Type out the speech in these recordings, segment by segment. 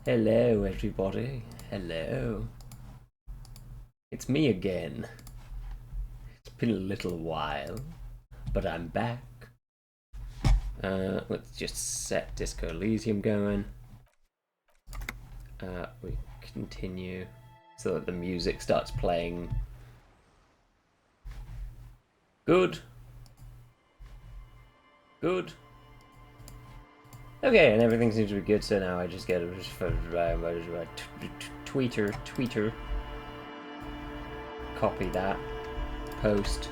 Hello, everybody. Hello. It's me again. It's been a little while, but I'm back. Let's just set Disco Elysium going. We continue so that the music starts playing. Good. Good. Okay, and everything seems to be good, so now I just get a tweeter, copy that, post,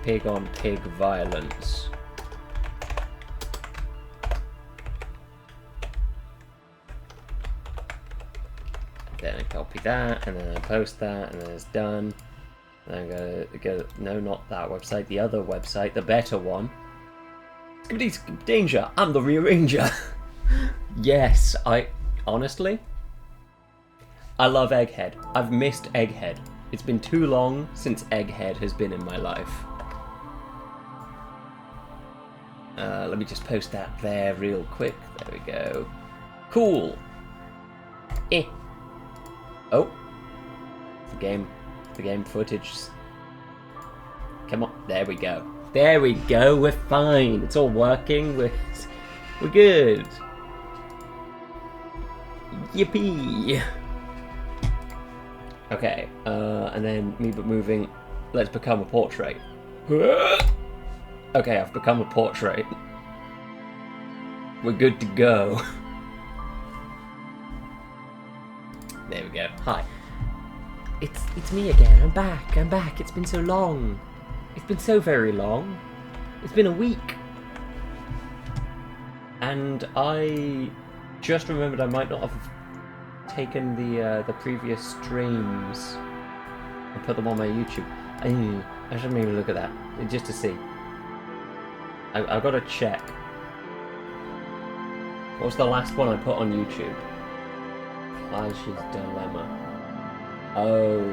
pig on pig violence. Then I copy that, and then I post that, and then it's done. And I'm gonna go, no, not that website, the other website, the better one. Danger, I'm the rearranger. Yes, honestly, I love Egghead. I've missed Egghead. It's been too long since Egghead has been in my life. Let me just post that there real quick. There we go. Cool. Oh, the game footage. Come on, there we go. There we go, we're fine. It's all working. We're good. Yippee. Okay, and then me but moving. Let's become a portrait. Okay, I've become a portrait. We're good to go. There we go. Hi. It's me again. I'm back. It's been so long. It's been so very long. It's been a week. And I just remembered I might not have taken the previous streams and put them on my YouTube. I should maybe look at that just to see. I've got to check. What was the last one I put on YouTube? Flash's Dilemma. Oh,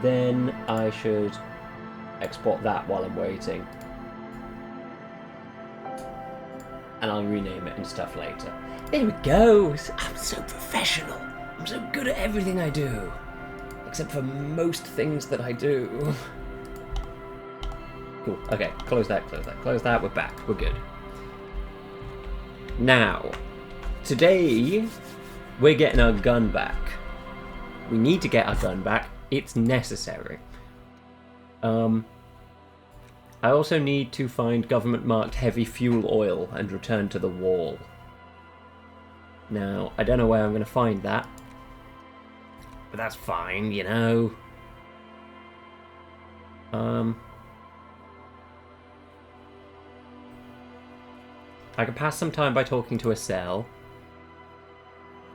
Then I should export that while I'm waiting. And I'll rename it and stuff later. There we go! I'm so professional! I'm so good at everything I do! Except for most things that I do. Cool. Okay, close that. We're back. We're good. Now, today, we're getting our gun back. We need to get our gun back. It's necessary. I also need to find government-marked heavy fuel oil and return to the wall. Now, I don't know where I'm going to find that. But that's fine, you know. I can pass some time by talking to a cell.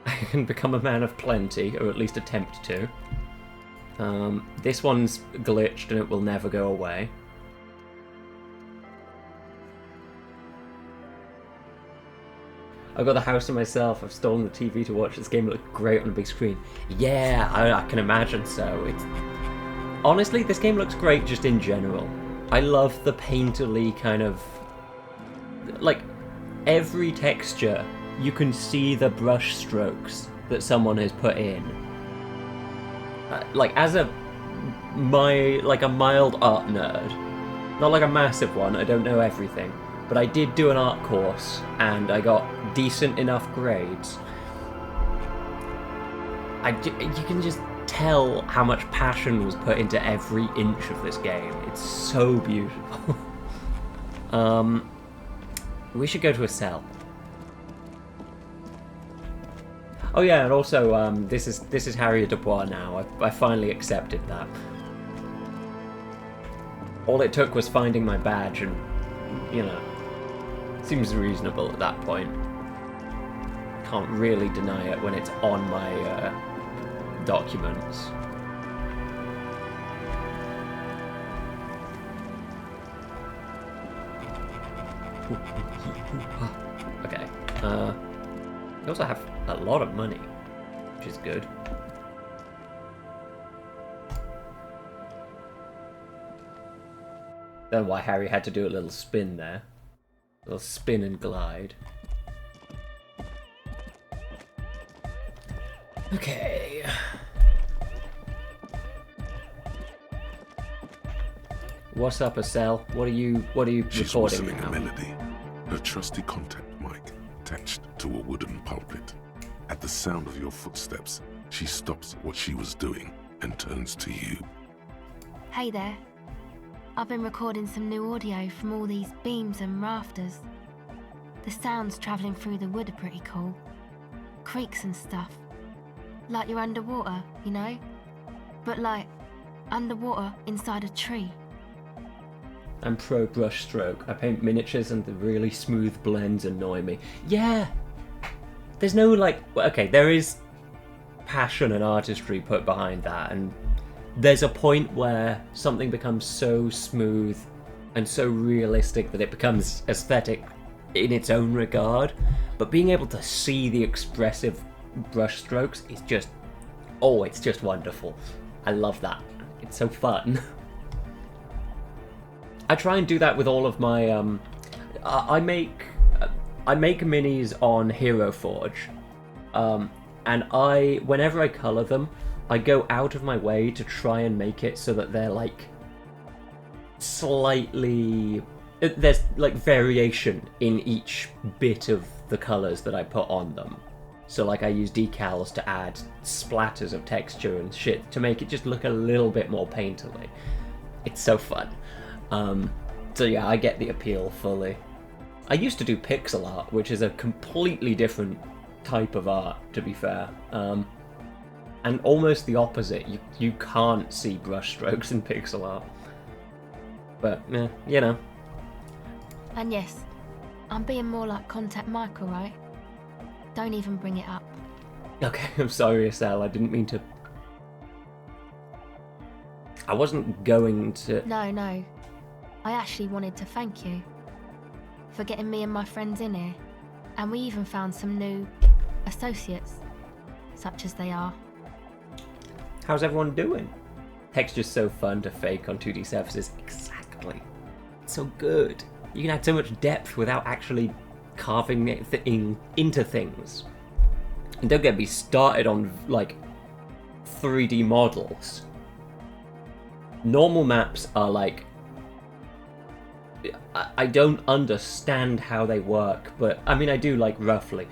I can become a man of plenty, or at least attempt to. This one's glitched and it will never go away. I've got the house to myself. I've stolen the TV to watch this game. It looked great on a big screen. Yeah, I can imagine so. Honestly, this game looks great just in general. I love the painterly kind of... Like, every texture, you can see the brush strokes that someone has put in. Like, as a mild art nerd, not like a massive one, I don't know everything, but I did do an art course, and I got decent enough grades. You can just tell how much passion was put into every inch of this game. It's so beautiful. We should go to a cell. Oh yeah, and also, this is Harriet Dubois now. I finally accepted that. All it took was finding my badge, and, you know, seems reasonable at that point. Can't really deny it when it's on my documents. Okay. We also have a lot of money, which is good. Don't know why Harry had to do a little spin there. A little spin and glide. Okay. What's up, Estelle? What are you She's recording whistling now? a melody, her trusty contact mic attached to a wooden pulpit. At the sound of your footsteps, she stops what she was doing and turns to you. Hey there. I've been recording some new audio from all these beams and rafters. The sounds travelling through the wood are pretty cool. Creaks and stuff. Like you're underwater, you know? But like, underwater inside a tree. I'm pro brush stroke. I paint miniatures and the really smooth blends annoy me. Yeah! There's no okay, there is passion and artistry put behind that, and there's a point where something becomes so smooth and so realistic that it becomes aesthetic in its own regard, but being able to see the expressive brush strokes is just, it's just wonderful. I love that. It's so fun. I try and do that with all of my, I make minis on Hero Forge, and whenever I colour them, I go out of my way to try and make it so that they're like slightly, there's like variation in each bit of the colours that I put on them. So like I use decals to add splatters of texture and shit to make it just look a little bit more painterly. It's so fun. So yeah, I get the appeal fully. I used to do pixel art, which is a completely different type of art, to be fair. And almost the opposite. You can't see brush strokes in pixel art. But, you know. And yes, I'm being more like Contact Mike, alright? Don't even bring it up. Okay, I'm sorry, Estelle. I didn't mean to... I wasn't going to... No. I actually wanted to thank you for getting me and my friends in here. And we even found some new associates, such as they are. How's everyone doing? Texture's so fun to fake on 2D surfaces. Exactly. It's so good. You can add so much depth without actually carving it into things. And don't get me started on, like, 3D models. Normal maps are like... I don't understand how they work, but I mean I do, like, roughly.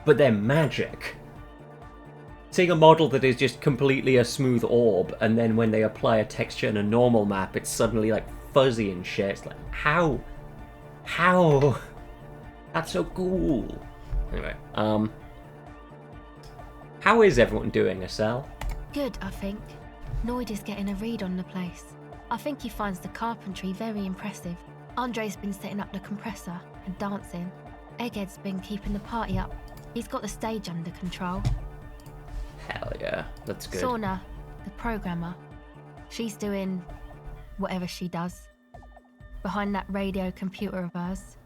But they're magic. Seeing a model that is just completely a smooth orb, and then when they apply a texture in a normal map, it's suddenly like fuzzy and shit. It's like, how? That's so cool. Anyway, how is everyone doing, Estelle? Good, I think. Noid is getting a read on the place. I think he finds the carpentry very impressive. Andre's been setting up the compressor and dancing. Egghead's been keeping the party up. He's got the stage under control. Hell yeah, that's good. Sauna, the programmer, she's doing whatever she does behind that radio computer of hers.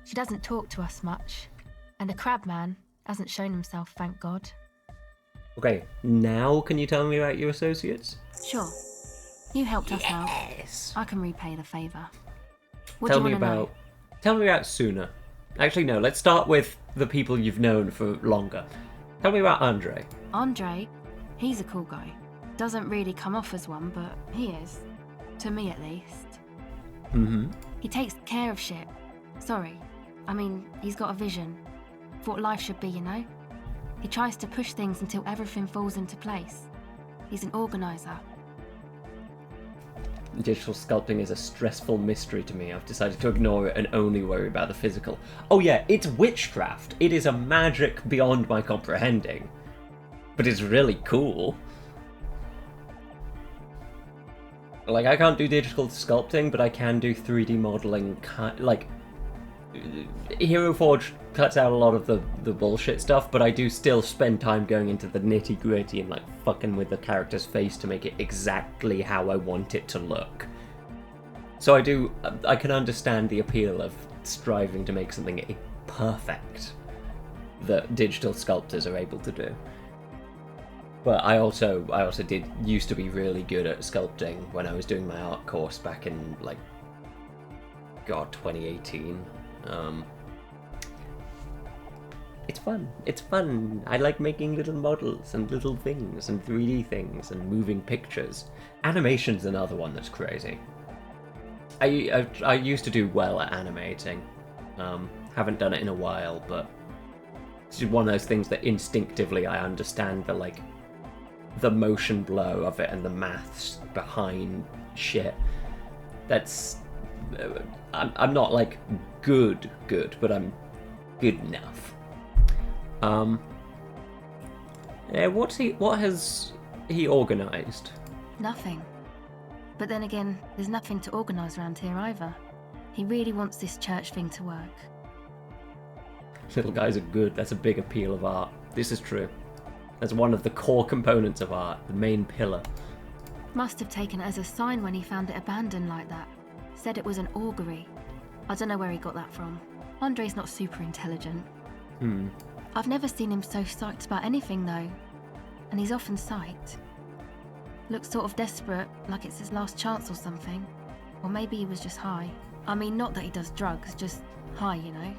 She doesn't talk to us much, and the Crabman hasn't shown himself, thank God. Okay, now can you tell me about your associates? Sure. You helped us out. Yes. I can repay the favour. What Tell do me you want to know? Tell me about Suna. Actually, no. Let's start with the people you've known for longer. Tell me about Andre. Andre, he's a cool guy. Doesn't really come off as one, but he is. To me, at least. Mm-hmm. He takes care of shit. Sorry. I mean, he's got a vision. For what life should be, you know? He tries to push things until everything falls into place. He's an organiser. Digital sculpting is a stressful mystery to me. I've decided to ignore it and only worry about the physical. Oh yeah, it's witchcraft. It is a magic beyond my comprehending. But it's really cool. Like, I can't do digital sculpting, but I can do 3D modeling. Like, Hero Forge cuts out a lot of the bullshit stuff, but I do still spend time going into the nitty gritty and like fucking with the character's face to make it exactly how I want it to look. So I can understand the appeal of striving to make something perfect that digital sculptors are able to do. But I also used to be really good at sculpting when I was doing my art course back in, like, God, 2018. It's fun. It's fun. I like making little models and little things and 3D things and moving pictures. Animation's another one that's crazy. I used to do well at animating. Haven't done it in a while, but it's just one of those things that instinctively I understand the motion blow of it and the maths behind shit. That's I'm not like good, but I'm good enough. Yeah, what has he organised? Nothing. But then again, there's nothing to organise around here either. He really wants this church thing to work. Little guys are good. That's a big appeal of art. This is true. That's one of the core components of art, the main pillar. Must have taken it as a sign when he found it abandoned like that. Said it was an augury. I don't know where he got that from. Andre's not super intelligent. I've never seen him so psyched about anything though. And he's often psyched. Looks sort of desperate, like it's his last chance or something. Or maybe he was just high. I mean, not that he does drugs, just high, you know?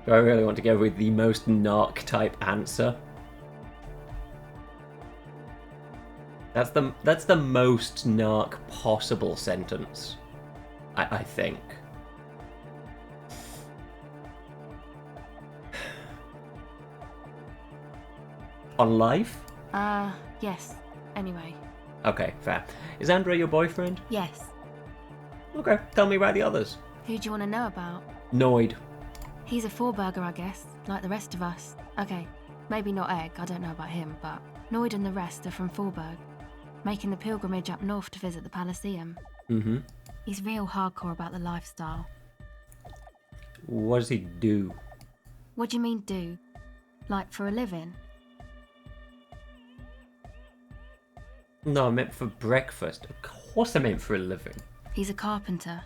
Do I really want to go with the most narc type answer? That's the most narc possible sentence, I think. On life? Yes. Anyway. Okay, fair. Is Andre your boyfriend? Yes. Okay, tell me about the others. Who do you want to know about? Noid. He's a four-burger, I guess, like the rest of us. Okay, maybe not Egg, I don't know about him, but Noid and the rest are from Forberg, making the pilgrimage up north to visit the Elysium. Mm-hmm. He's real hardcore about the lifestyle. What does he do? What do you mean do? Like for a living? No, I meant for breakfast. Of course I meant for a living. He's a carpenter,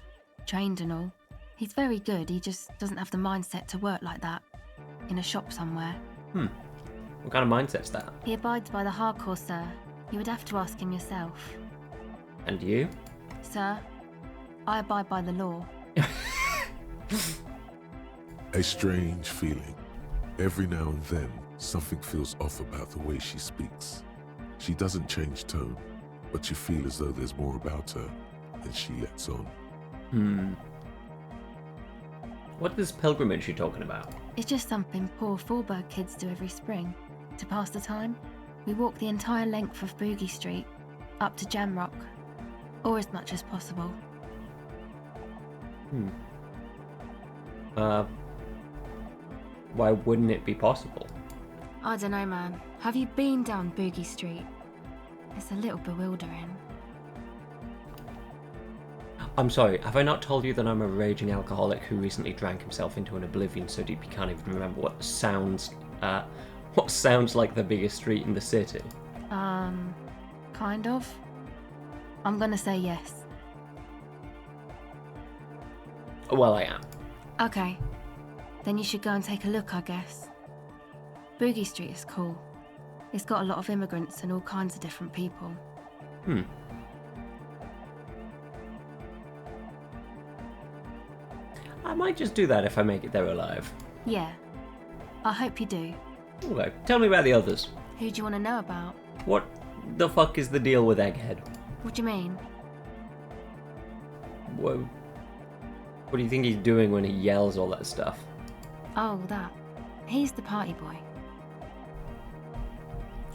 trained and all. He's very good, he just doesn't have the mindset to work like that. In a shop somewhere. What kind of mindset's that? He abides by the hardcore, sir. You would have to ask him yourself. And you? Sir, I abide by the law. A strange feeling. Every now and then, something feels off about the way she speaks. She doesn't change tone, but you feel as though there's more about her than she lets on. What is pilgrimage you talking about? It's just something poor Forberg kids do every spring. To pass the time, we walk the entire length of Boogie Street, up to Jamrock, or as much as possible. Why wouldn't it be possible? I don't know, man. Have you been down Boogie Street? It's a little bewildering. I'm sorry, have I not told you that I'm a raging alcoholic who recently drank himself into an oblivion so deep he can't even remember what sounds like the biggest street in the city? Kind of. I'm gonna say yes. Well, I am. Okay. Then you should go and take a look, I guess. Boogie Street is cool. It's got a lot of immigrants and all kinds of different people. I might just do that if I make it there alive. Yeah. I hope you do. Okay, tell me about the others. Who do you want to know about? What the fuck is the deal with Egghead? What do you mean? What do you think he's doing when he yells all that stuff? Oh, that. He's the party boy.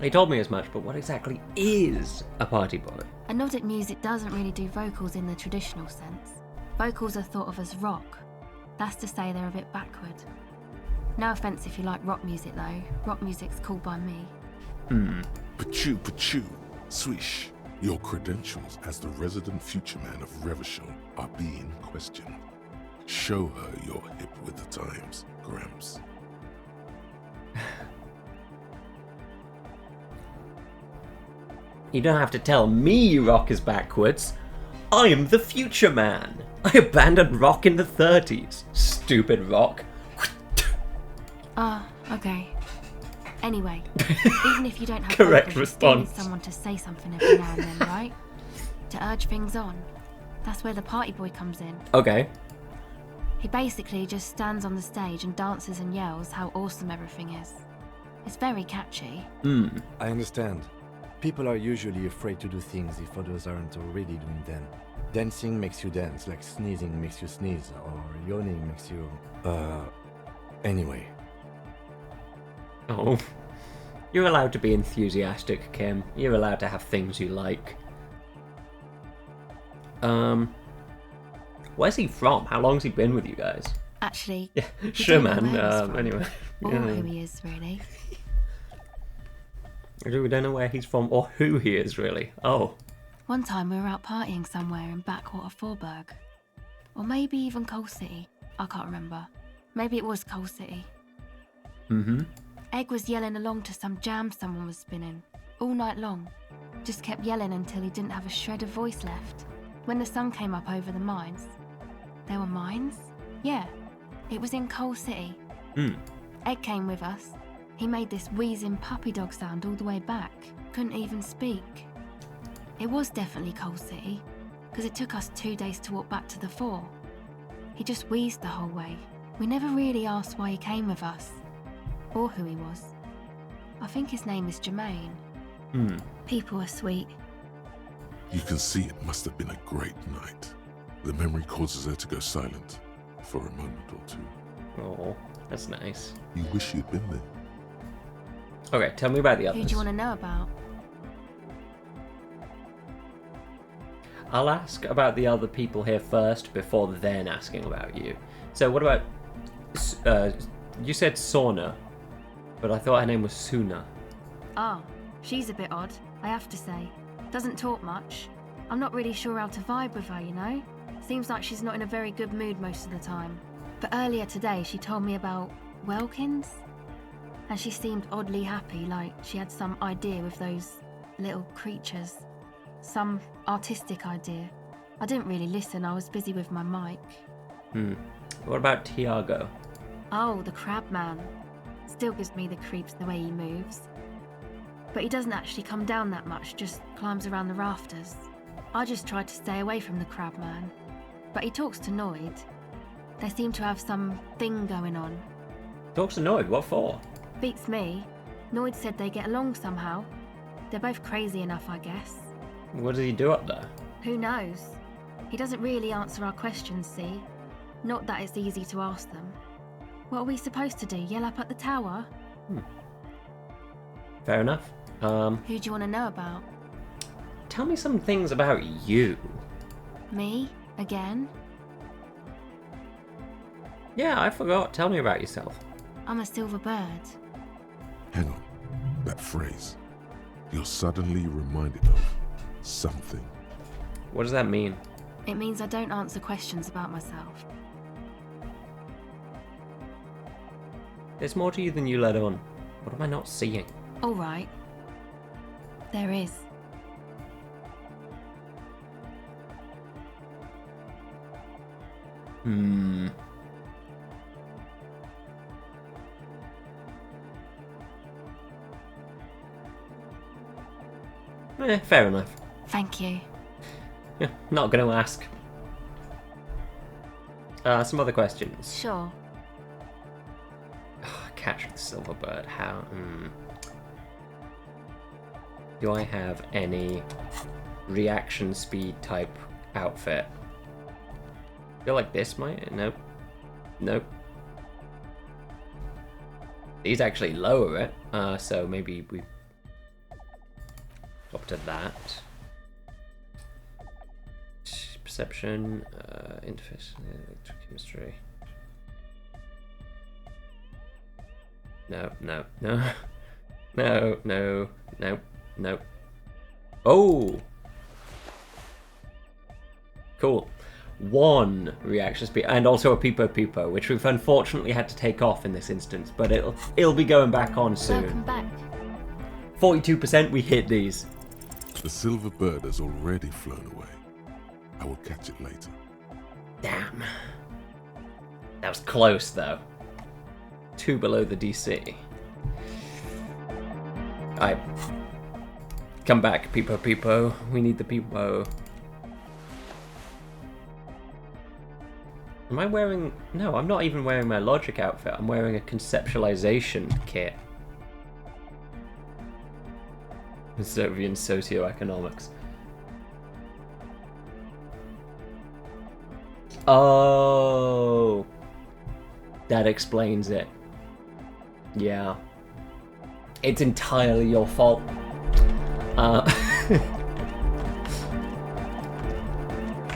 He told me as much, but what exactly is a party boy? A Nordic music doesn't really do vocals in the traditional sense. Vocals are thought of as rock. That's to say they're a bit backward. No offence if you like rock music though. Rock music's cool by me. Pachoo, pachoo, swish. Your credentials as the resident future man of Revachol are being questioned. Show her you're hip with the times, Gramps. You don't have to tell me rock is backwards. I am the future man. I abandoned rock in the 30s. Stupid rock. Okay. Anyway, even if you don't have Correct vocals, you still need response. someone to say something every now and then, right? To urge things on. That's where the party boy comes in. Okay. He basically just stands on the stage and dances and yells how awesome everything is. It's very catchy. I understand. People are usually afraid to do things if others aren't already doing them. Dancing makes you dance, like sneezing makes you sneeze, or yawning makes you... Anyway. Oh. You're allowed to be enthusiastic, Kim. You're allowed to have things you like. Where's he from? How long's he been with you guys? Actually, Yeah, we sure, don't know man. where he's from, Anyway. or Yeah. who he is, really. We don't know where he's from or who he is, really. Oh. One time we were out partying somewhere in backwater Forburg. Or maybe even Coal City. I can't remember. Maybe it was Coal City. Mm-hmm. Egg was yelling along to some jam someone was spinning. All night long. Just kept yelling until he didn't have a shred of voice left. When the sun came up over the mines. There were mines? Yeah. It was in Coal City. Egg came with us. He made this wheezing puppy dog sound all the way back. Couldn't even speak. It was definitely Coal City, because it took us 2 days to walk back to the fort. He just wheezed the whole way. We never really asked why he came with us, or who he was. I think his name is Jermaine. People are sweet. You can see it must have been a great night. The memory causes her to go silent for a moment or two. Oh, that's nice. You wish you'd been there. Okay, tell me about the others. Who do you want to know about? I'll ask about the other people here first before then asking about you. So what about... you said Sauna, but I thought her name was Suna. Ah, she's a bit odd, I have to say. Doesn't talk much. I'm not really sure how to vibe with her, you know? Seems like she's not in a very good mood most of the time. But earlier today she told me about Welkins, and she seemed oddly happy, like she had some idea with those little creatures. Some artistic idea. I didn't really listen, I was busy with my mic. What about Tiago? Oh, the crab man. Still gives me the creeps the way he moves. But he doesn't actually come down that much, just climbs around the rafters. I just tried to stay away from the crab man. But he talks to Noid. They seem to have some thing going on. Talks to Noid, what for? Beats me. Noid said they get along somehow. They're both crazy enough, I guess. What does he do up there? Who knows? He doesn't really answer our questions, see? Not that it's easy to ask them. What are we supposed to do, yell up at the tower? Fair enough. Who do you want to know about? Tell me some things about you. Me? Again? Yeah, I forgot. Tell me about yourself. I'm a silver bird. Hang on. That phrase. You're suddenly reminded of something. What does that mean? It means I don't answer questions about myself. There's more to you than you let on. What am I not seeing? All right. There is. Fair enough. Thank you. Yeah, not gonna ask. Some other questions. Sure. Catch the silver bird. How? Do I have any reaction speed type outfit? I feel like this might. Nope. Nope. These actually lower it, so maybe we up to that. Perception, interface, electrochemistry. No, no, no. No, no, no, no. Oh! Cool. 1 reaction speed, and also a Peepo Peepo, which we've unfortunately had to take off in this instance, but it'll be going back on soon. Welcome back. 42%, we hit these. The silver bird has already flown away. I will catch it later. Damn. That was close, though. 2 below the DC. Alright. Come back, Peepo Peepo. We need the Peepo. Am I wearing... No, I'm not even wearing my logic outfit. I'm wearing a conceptualization kit. Soviet socioeconomics. Oh, that explains it. Yeah. It's entirely your fault.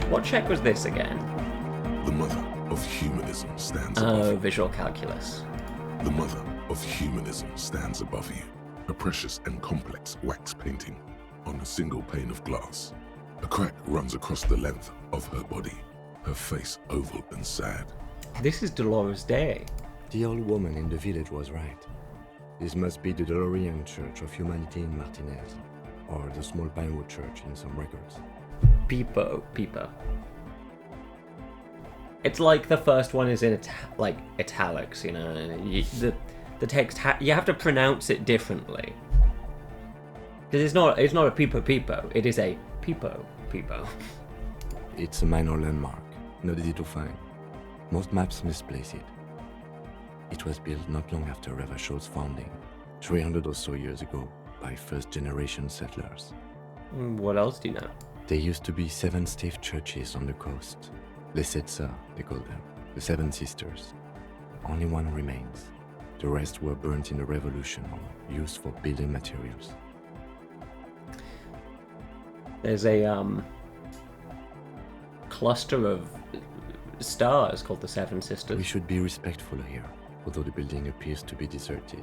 What check was this again? The mother of humanism stands above you. Visual calculus. The mother of humanism stands above you. A precious and complex wax painting on a single pane of glass. A crack runs across the length of her body, her face oval and sad. This is Dolores Day. The old woman in the village was right. This must be the Delorean Church of Humanity in Martinez, or the small Pinewood Church in some records. Peepo. It's like the first one is in italics, you know. The text you have to pronounce it differently. Because it's not a peepo. It is a peepo. It's a minor landmark, not easy to find. Most maps misplace it. It was built not long after Revachol's founding, 300 or so years ago, by first-generation settlers. What else do you know? There used to be 7 stave churches on the coast. Les Setsa, they call them. The 7 Sisters. Only one remains. The rest were burnt in the revolution or used for building materials. There's a cluster of stars called the Seven Sisters. We should be respectful here, although the building appears to be deserted.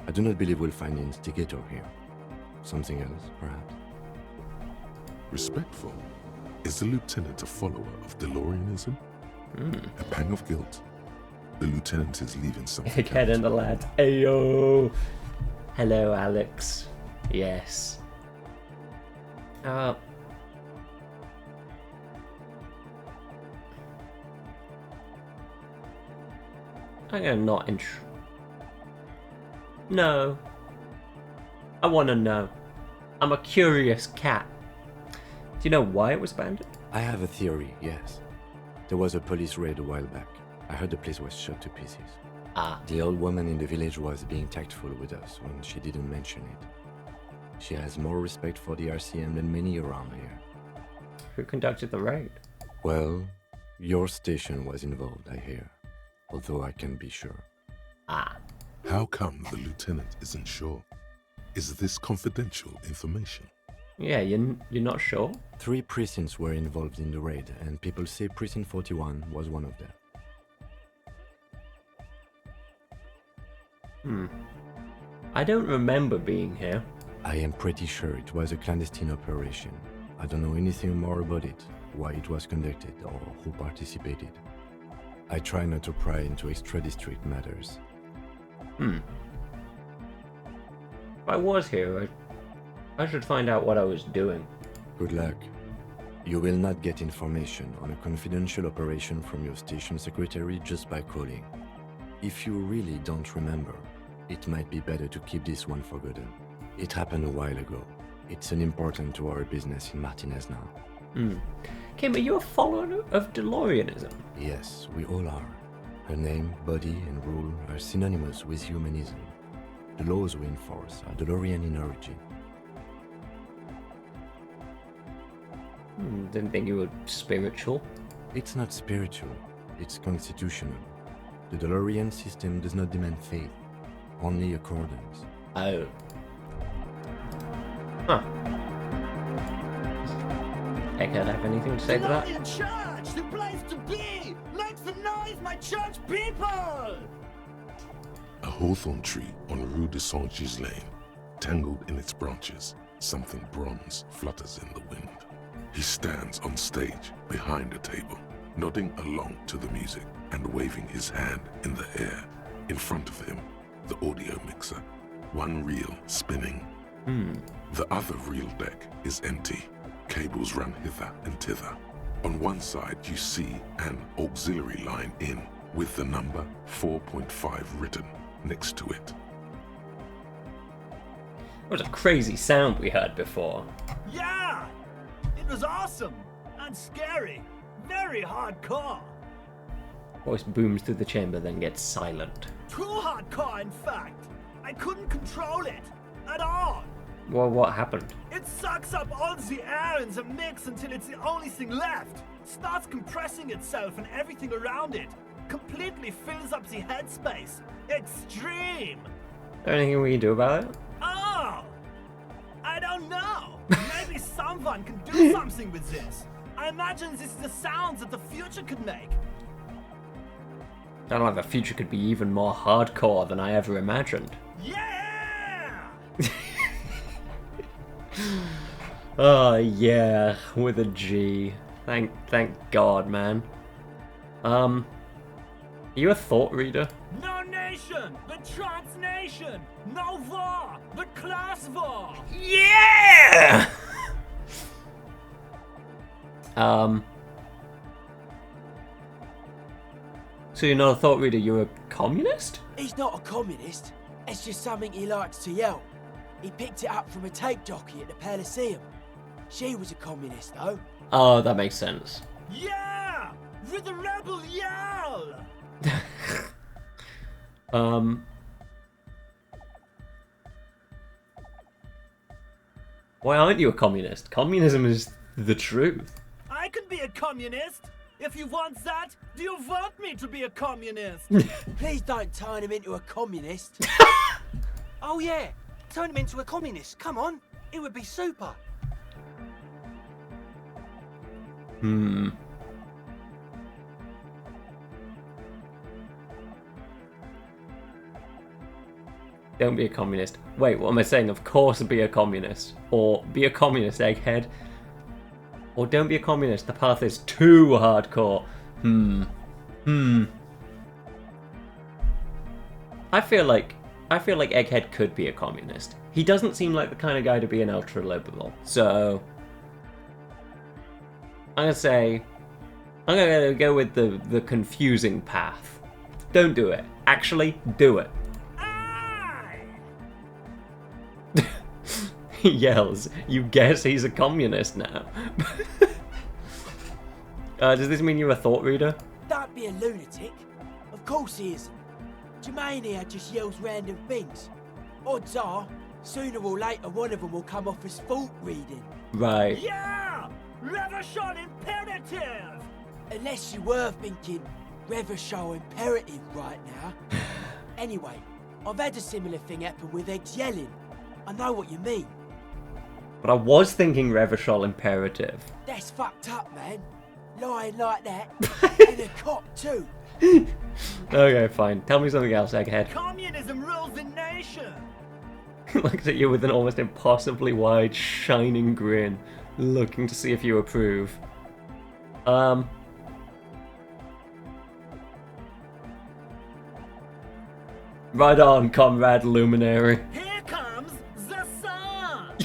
I do not believe we'll find the instigator here. Something else, perhaps. Respectful? Is the lieutenant a follower of DeLoreanism? A pang of guilt. The lieutenant is leaving something. Head and the lad. Ayo. Hello, Alex. Yes. I'm gonna not No. I wanna know. I'm a curious cat. Do you know why it was abandoned? I have a theory, yes. There was a police raid a while back. I heard the place was shot to pieces. The old woman in the village was being tactful with us when she didn't mention it. She has more respect for the RCM than many around here. Who conducted the raid? Well, your station was involved, I hear. Although I can't be sure. How come the lieutenant isn't sure? Is this confidential information? Yeah, you're not sure? 3 precincts were involved in the raid, and people say Precinct 41 was one of them. I don't remember being here. I am pretty sure it was a clandestine operation. I don't know anything more about it, why it was conducted, or who participated. I try not to pry into extra-district matters. If I was here, I should find out what I was doing. Good luck. You will not get information on a confidential operation from your station secretary just by calling. If you really don't remember, it might be better to keep this one forgotten. It happened a while ago. It's unimportant to our business in Martinez now. Kim, are you a follower of DeLoreanism? Yes, we all are. Her name, body, and rule are synonymous with humanism. The laws we enforce are DeLorean in origin. Didn't think you were spiritual. It's not spiritual, it's constitutional. The DeLorean system does not demand faith, only accordance. Oh. Huh. Eckert have anything to say to that? DeLorean Church, the place to be! Make some noise, my church people! A hawthorn tree on Rue de Saint-Gislain, tangled in its branches, something bronze flutters in the wind. He stands on stage behind a table, nodding along to the music and waving his hand in the air. In front of him, the audio mixer, one reel spinning. The other reel deck is empty. Cables run hither and thither. On one side, you see an auxiliary line in with the number 4.5 written next to it. It was a crazy sound we heard before. Yeah! It was awesome! And scary! Very hardcore! Voice booms through the chamber, then gets silent. Too hardcore, in fact. I couldn't control it. At all. Well, what happened? It sucks up all the air in the mix until it's the only thing left. Starts compressing itself and everything around it. Completely fills up the headspace. Extreme. Is there anything we can do about it? Oh! I don't know. Maybe someone can do something with this. I imagine this is the sounds that the future could make. I don't know if the future could be even more hardcore than I ever imagined. Yeah! Oh yeah, with a G. Thank God, man. Are you a thought reader? No nation, but trans nation. No war, but class war. Yeah! So you're not a thought reader, you're a communist? He's not a communist. It's just something he likes to yell. He picked it up from a tape jockey at the Elysium. She was a communist, though. Oh, that makes sense. Yeah! With a rebel yell! Why aren't you a communist? Communism is the truth. I can be a communist. If you want that, do you want me to be a communist? Please don't turn him into a communist. Oh yeah, turn him into a communist. Come on, it would be super. Don't be a communist. Wait, what am I saying? Of course be a communist. Or be a communist, egghead. Or don't be a communist. The path is too hardcore. I feel like Egghead could be a communist. He doesn't seem like the kind of guy to be an ultra-liberal. So I'm gonna go with the confusing path. Don't do it. Actually, do it. He yells, you guess he's a communist now. Does this mean you're a thought reader? Don't be a lunatic. Of course he isn't. Jermaine here just yells random things. Odds are, sooner or later one of them will come off as thought reading. Right. Yeah! Revolution imperative! Unless you were thinking Revolution imperative right now. Anyway, I've had a similar thing happen with Eggs yelling. I know what you mean. But I was thinking Revachol imperative. That's fucked up, man. Lying like that. And a cop too. Okay, fine. Tell me something else, Egghead. Communism rules the nation! Looks at you with an almost impossibly wide, shining grin, looking to see if you approve. Right on, comrade luminary. Here comes the sun!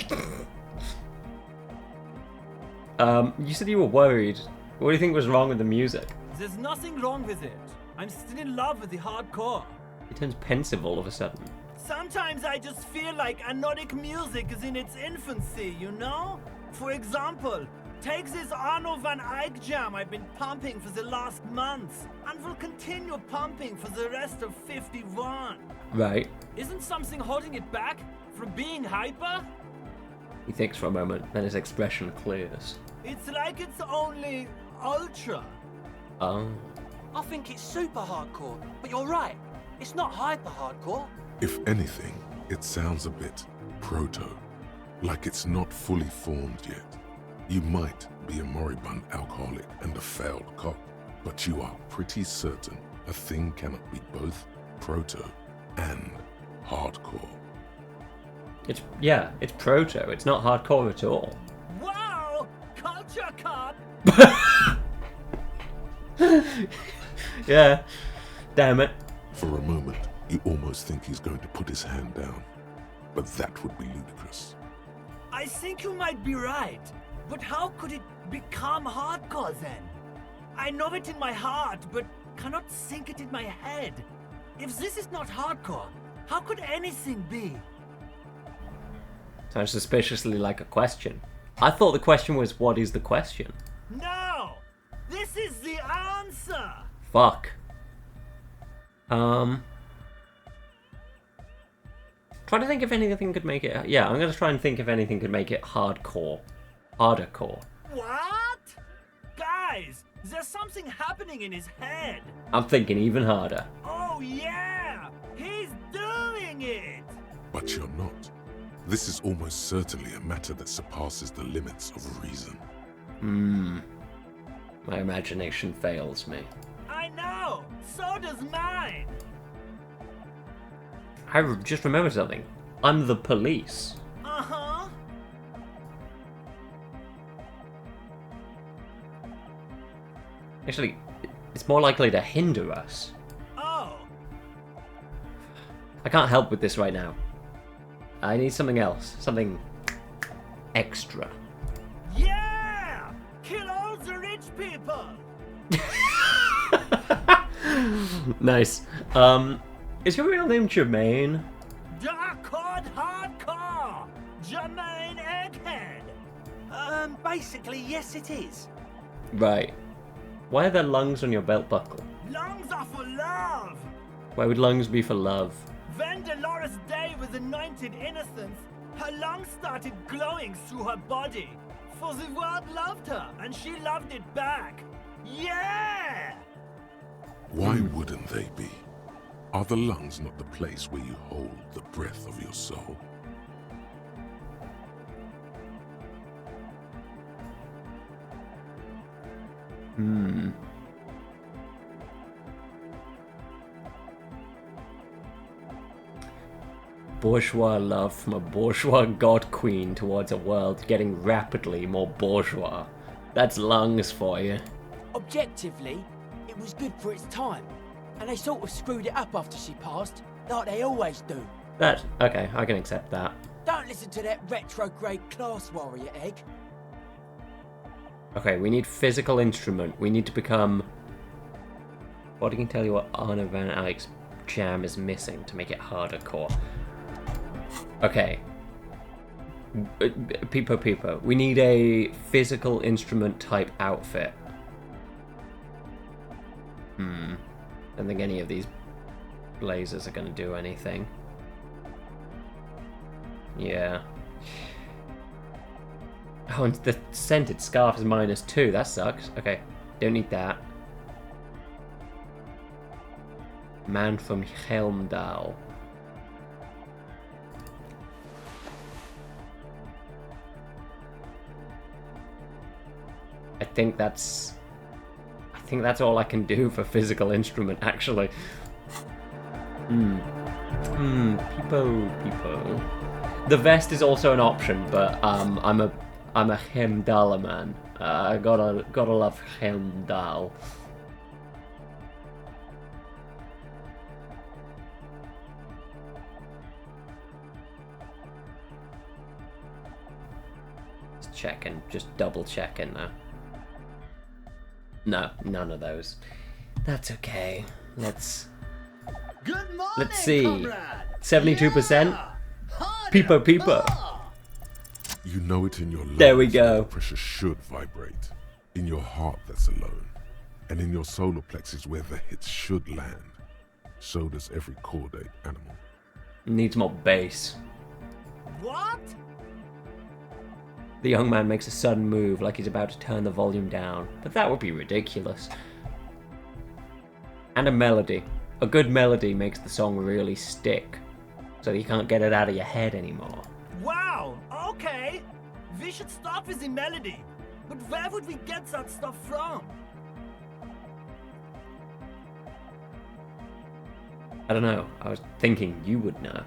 You said you were worried. What do you think was wrong with the music? There's nothing wrong with it. I'm still in love with the hardcore. He turns pensive all of a sudden. Sometimes I just feel like anodic music is in its infancy, you know? For example, take this Arno van Eyck jam I've been pumping for the last months, and will continue pumping for the rest of 51. Right. Isn't something holding it back from being hyper? He thinks for a moment, then his expression clears. It's like it's only ultra. Oh. I think it's super hardcore, but you're right. It's not hyper hardcore. If anything, it sounds a bit proto, like it's not fully formed yet. You might be a moribund alcoholic and a failed cop, but you are pretty certain a thing cannot be both proto and hardcore. It's proto. It's not hardcore at all. Wow! Culture cop! Yeah. Damn it. For a moment, you almost think he's going to put his hand down, but that would be ludicrous. I think you might be right, but how could it become hardcore then? I know it in my heart, but cannot think it in my head. If this is not hardcore, how could anything be? Sounds suspiciously like a question. I thought the question was, what is the question? No! This is the answer! Fuck. Trying to think if anything could make it. Yeah, I'm gonna try and think if anything could make it hardcore. Harder core. What? Guys, there's something happening in his head. I'm thinking even harder. Oh yeah! He's doing it! But you're not. This is almost certainly a matter that surpasses the limits of reason. My imagination fails me. I know! So does mine! I just remembered something. I'm the police. Uh-huh. Actually, it's more likely to hinder us. Oh. I can't help with this right now. I need something else. Something extra. Yeah! Kill all the rich people! Nice. Is your real name Jermaine? Dark Hard Hardcore! Jermaine Egghead! Basically, yes it is. Right. Why are there lungs on your belt buckle? Lungs are for love! Why would lungs be for love? When Dolores Day was anointed innocence, her lungs started glowing through her body. For the world loved her, and she loved it back. Yeah! Why wouldn't they be? Are the lungs not the place where you hold the breath of your soul? Bourgeois love from a bourgeois god queen towards a world getting rapidly more bourgeois. That's lungs for you. Objectively, it was good for its time. And they sort of screwed it up after she passed, like they always do. That, okay, I can accept that. Don't listen to that retrograde class warrior, Egg. Okay, we need physical instrument. We need to become... What can tell you what Arno van Eyck's jam is missing to make it harder core? Okay. Peepo. We need a physical instrument type outfit. Don't think any of these blazers are going to do anything. Yeah. Oh, and the scented scarf is -2. That sucks. Okay, don't need that. Man from Helmdal. I think that's all I can do for physical instrument, actually. Peepo. The vest is also an option, but I'm a Heimdall man. I gotta love Heimdall. Just double checking now. No, none of those. That's okay. Let's see. 72%. Peepo. You know it in your lungs. There we go. where the pressure should vibrate. In your heart that's alone. And in your solar plexus where the hits should land. So does every chordate animal. Needs more bass. What? The young man makes a sudden move like he's about to turn the volume down, but that would be ridiculous. And a melody. A good melody makes the song really stick, so you can't get it out of your head anymore. Wow, okay. We should start with the melody. But where would we get that stuff from? I don't know, I was thinking you would know.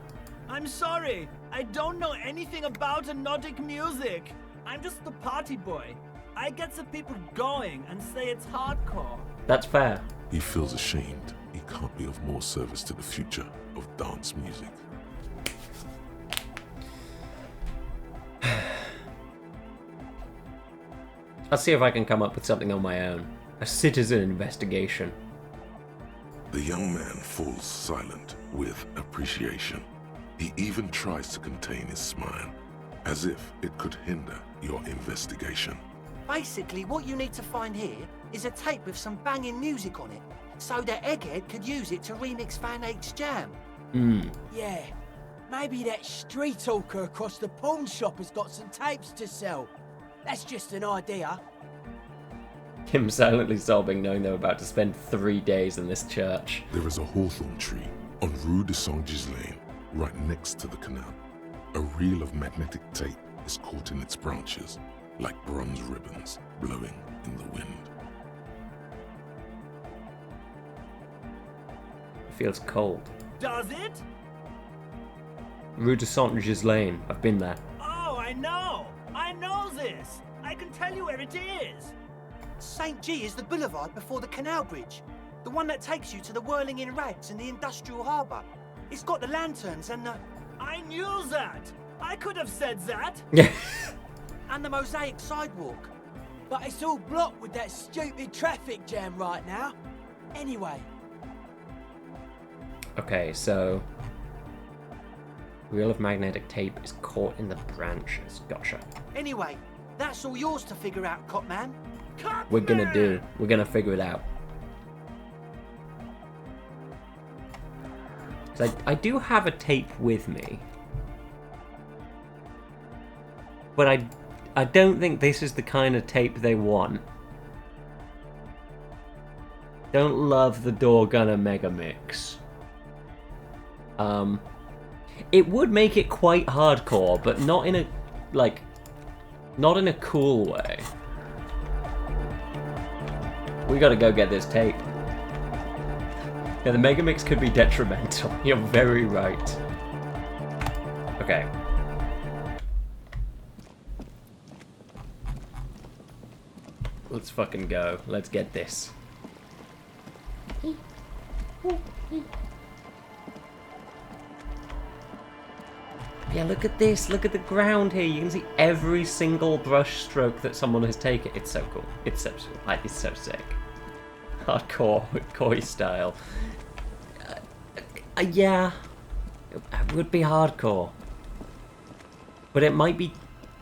I'm sorry, I don't know anything about Nordic music. I'm just the party boy. I get the people going and say it's hardcore. That's fair. He feels ashamed. He can't be of more service to the future of dance music. I'll see if I can come up with something on my own. A citizen investigation. The young man falls silent with appreciation. He even tries to contain his smile, as if it could hinder your investigation. Basically, what you need to find here is a tape with some banging music on it. so that Egghead could use it to remix Fan Ache's jam. Yeah, maybe that street hawker across the pawn shop has got some tapes to sell. That's just an idea. Him silently sobbing, knowing they were about to spend 3 days in this church. There is a hawthorn tree on Rue de Saint-Gislain, right next to the canal. A reel of magnetic tape is caught in its branches, like bronze ribbons blowing in the wind. It feels cold. Does it? Rue de Saint-Gislain. I've been there. Oh, I know! I know this! I can tell you where it is! St. G is the boulevard before the canal bridge. The one that takes you to the whirling in rags and the industrial harbour. It's got the lanterns and the... I knew that! I could have said that! and the mosaic sidewalk. But it's all blocked with that stupid traffic jam right now. Anyway. Okay, so... Reel of magnetic tape is caught in the branches. Gotcha. Anyway, that's all yours to figure out, Copman. We're gonna figure it out. So I do have a tape with me. But I don't think this is the kind of tape they want. Don't love the Door Gunner Mega Mix. It would make it quite hardcore, but not in a, like, not in a cool way. We gotta go get this tape. Yeah, the Mega Mix could be detrimental. You're very right. Okay. Let's fucking go. Let's get this. Yeah, look at this. Look at the ground here. You can see every single brush stroke that someone has taken. It's so cool. It's so sick. Hardcore, koi style. Yeah, it would be hardcore. But it might be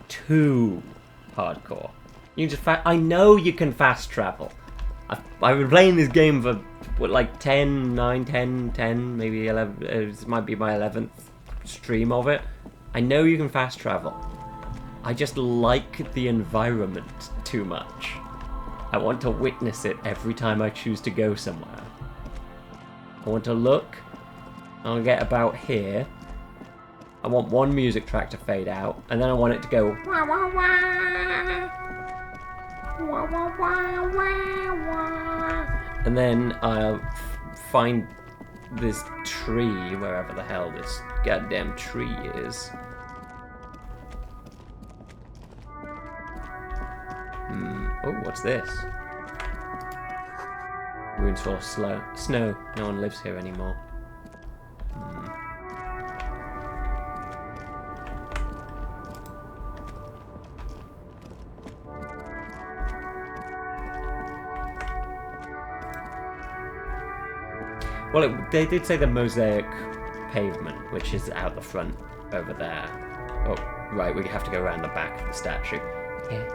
too hardcore. You can just I know you can fast travel. I've been playing this game for, what, like 10, maybe 11. This might be my 11th stream of it. I know you can fast travel. I just like the environment too much. I want to witness it every time I choose to go somewhere. I want to look. I'll get about here. I want one music track to fade out, and then I want it to go wah wah wah. Wah wah wah wah wah. And then I'll find this tree, wherever the hell this goddamn tree is. Oh, what's this? Ruins full of snow. No one lives here anymore. Well, they did say the mosaic pavement, which is out the front over there. Oh, right, we have to go around the back of the statue. Yeah.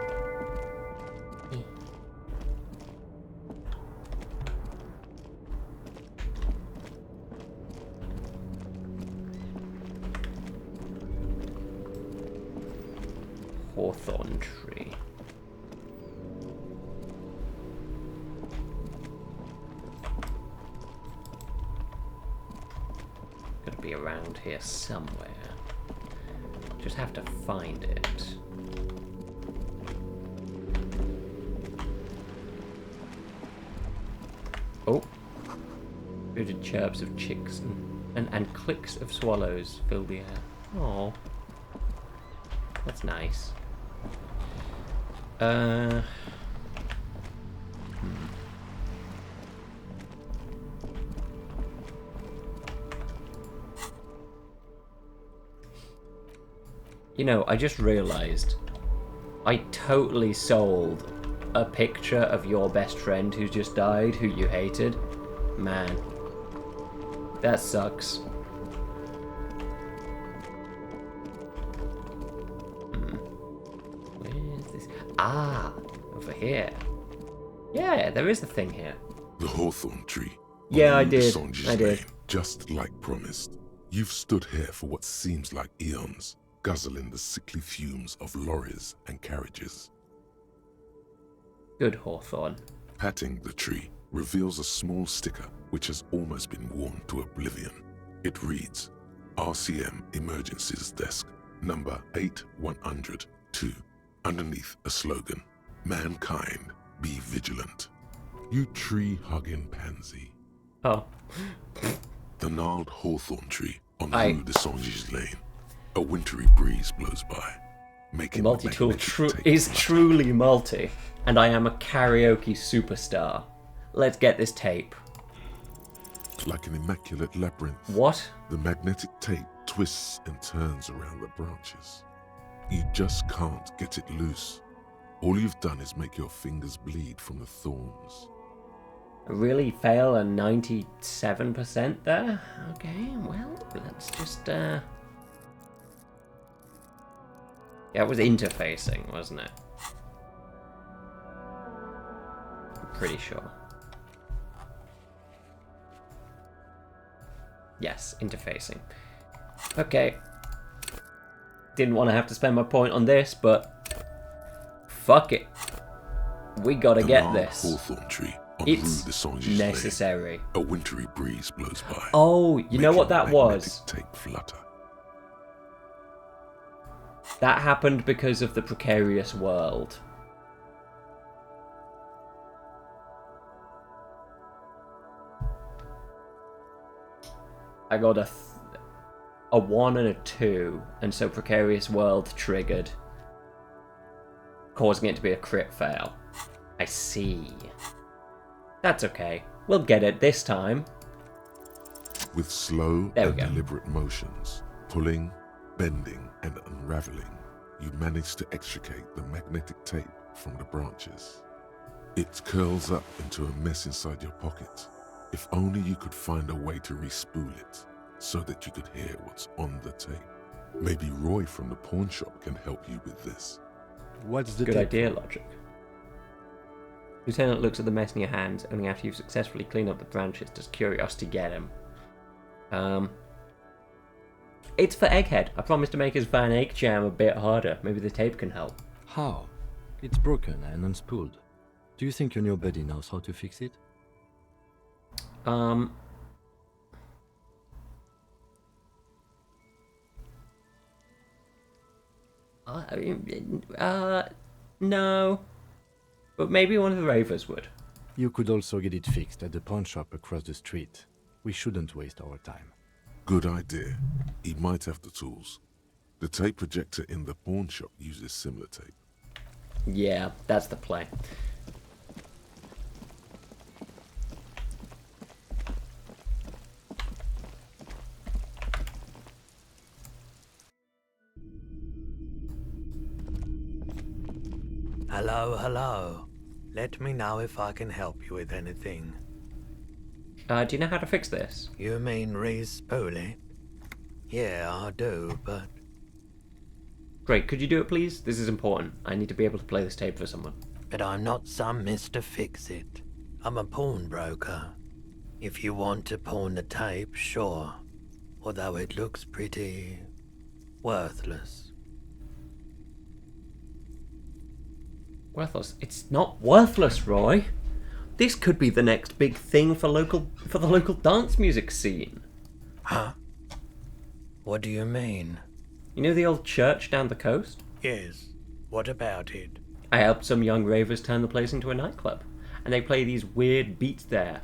Hawthorn tree. Gotta be around here somewhere. Just have to find it. Oh. Rooted chirps of chicks and clicks of swallows fill the air. Oh. That's nice. You know, I just realized I totally sold a picture of your best friend who just died, who you hated. Man, that sucks. Where is this? Ah, over here. Yeah, there is a thing here. The hawthorn tree. on Yeah, I Rue de did. Songes I did. Lane, just like promised. You've stood here for what seems like eons, guzzling the sickly fumes of lorries and carriages. Good Hawthorne. Patting the tree reveals a small sticker which has almost been worn to oblivion. It reads, RCM Emergencies Desk, number 8102. Underneath a slogan, Mankind, be vigilant. You tree-hugging pansy. Oh. The gnarled hawthorn tree on I- Rue de Songes Lane. A wintry breeze blows by, making the Multi-tool magnetic tape is flutter. truly multi, and I am a karaoke superstar. Let's get this tape. Like an immaculate labyrinth. What? The magnetic tape twists and turns around the branches. You just can't get it loose. All you've done is make your fingers bleed from the thorns. I really fail a 97% there? Okay, well, let's just, Yeah, it was interfacing, wasn't it? I'm pretty sure. Yes, interfacing. Okay. Didn't want to have to spend my point on this, but fuck it. We gotta The get gnarled this. hawthorn tree on Rue It's de Songes Lane. necessary. A wintry breeze blows by. Oh, you know what that making the was? magnetic tape flutter. That happened because of the precarious world. I got a 1 and a 2, and so precarious world triggered, causing it to be a crit fail. I see. That's okay. We'll get it this time. With slow There we and go. deliberate motions, pulling, bending, and unraveling, you manage to extricate the magnetic tape from the branches. It curls up into a mess inside your pocket. If only you could find a way to re-spool it, so that you could hear what's on the tape. Maybe Roy from the pawn shop can help you with this. What's the Good tape? idea, Logic. Lieutenant looks at the mess in your hands. Only after you've successfully cleaned up the branches does curiosity get him. It's for Egghead. I promised to make his Van Egg jam a bit harder. Maybe the tape can help. How? It's broken and unspooled. Do you think your new buddy knows how to fix it? No. But maybe one of the Ravers would. You could also get it fixed at the pawn shop across the street. We shouldn't waste our time. Good idea. He might have the tools. The tape projector in the pawn shop uses similar tape. Yeah, that's the play. Hello, hello. Let me know if I can help you with anything. Do you know how to fix this? You mean re-spool it? Yeah, I do, but Great, could you do it please? This is important. I need to be able to play this tape for someone. I'm not some Mr. Fix-It. I'm a pawnbroker. If you want to pawn the tape, sure. Although it looks pretty worthless. Worthless. It's not worthless, Roy. This could be the next big thing for the local dance music scene. Huh? What do you mean? You know the old church down the coast? Yes. What about it? I helped some young ravers turn the place into a nightclub, and they play these weird beats there,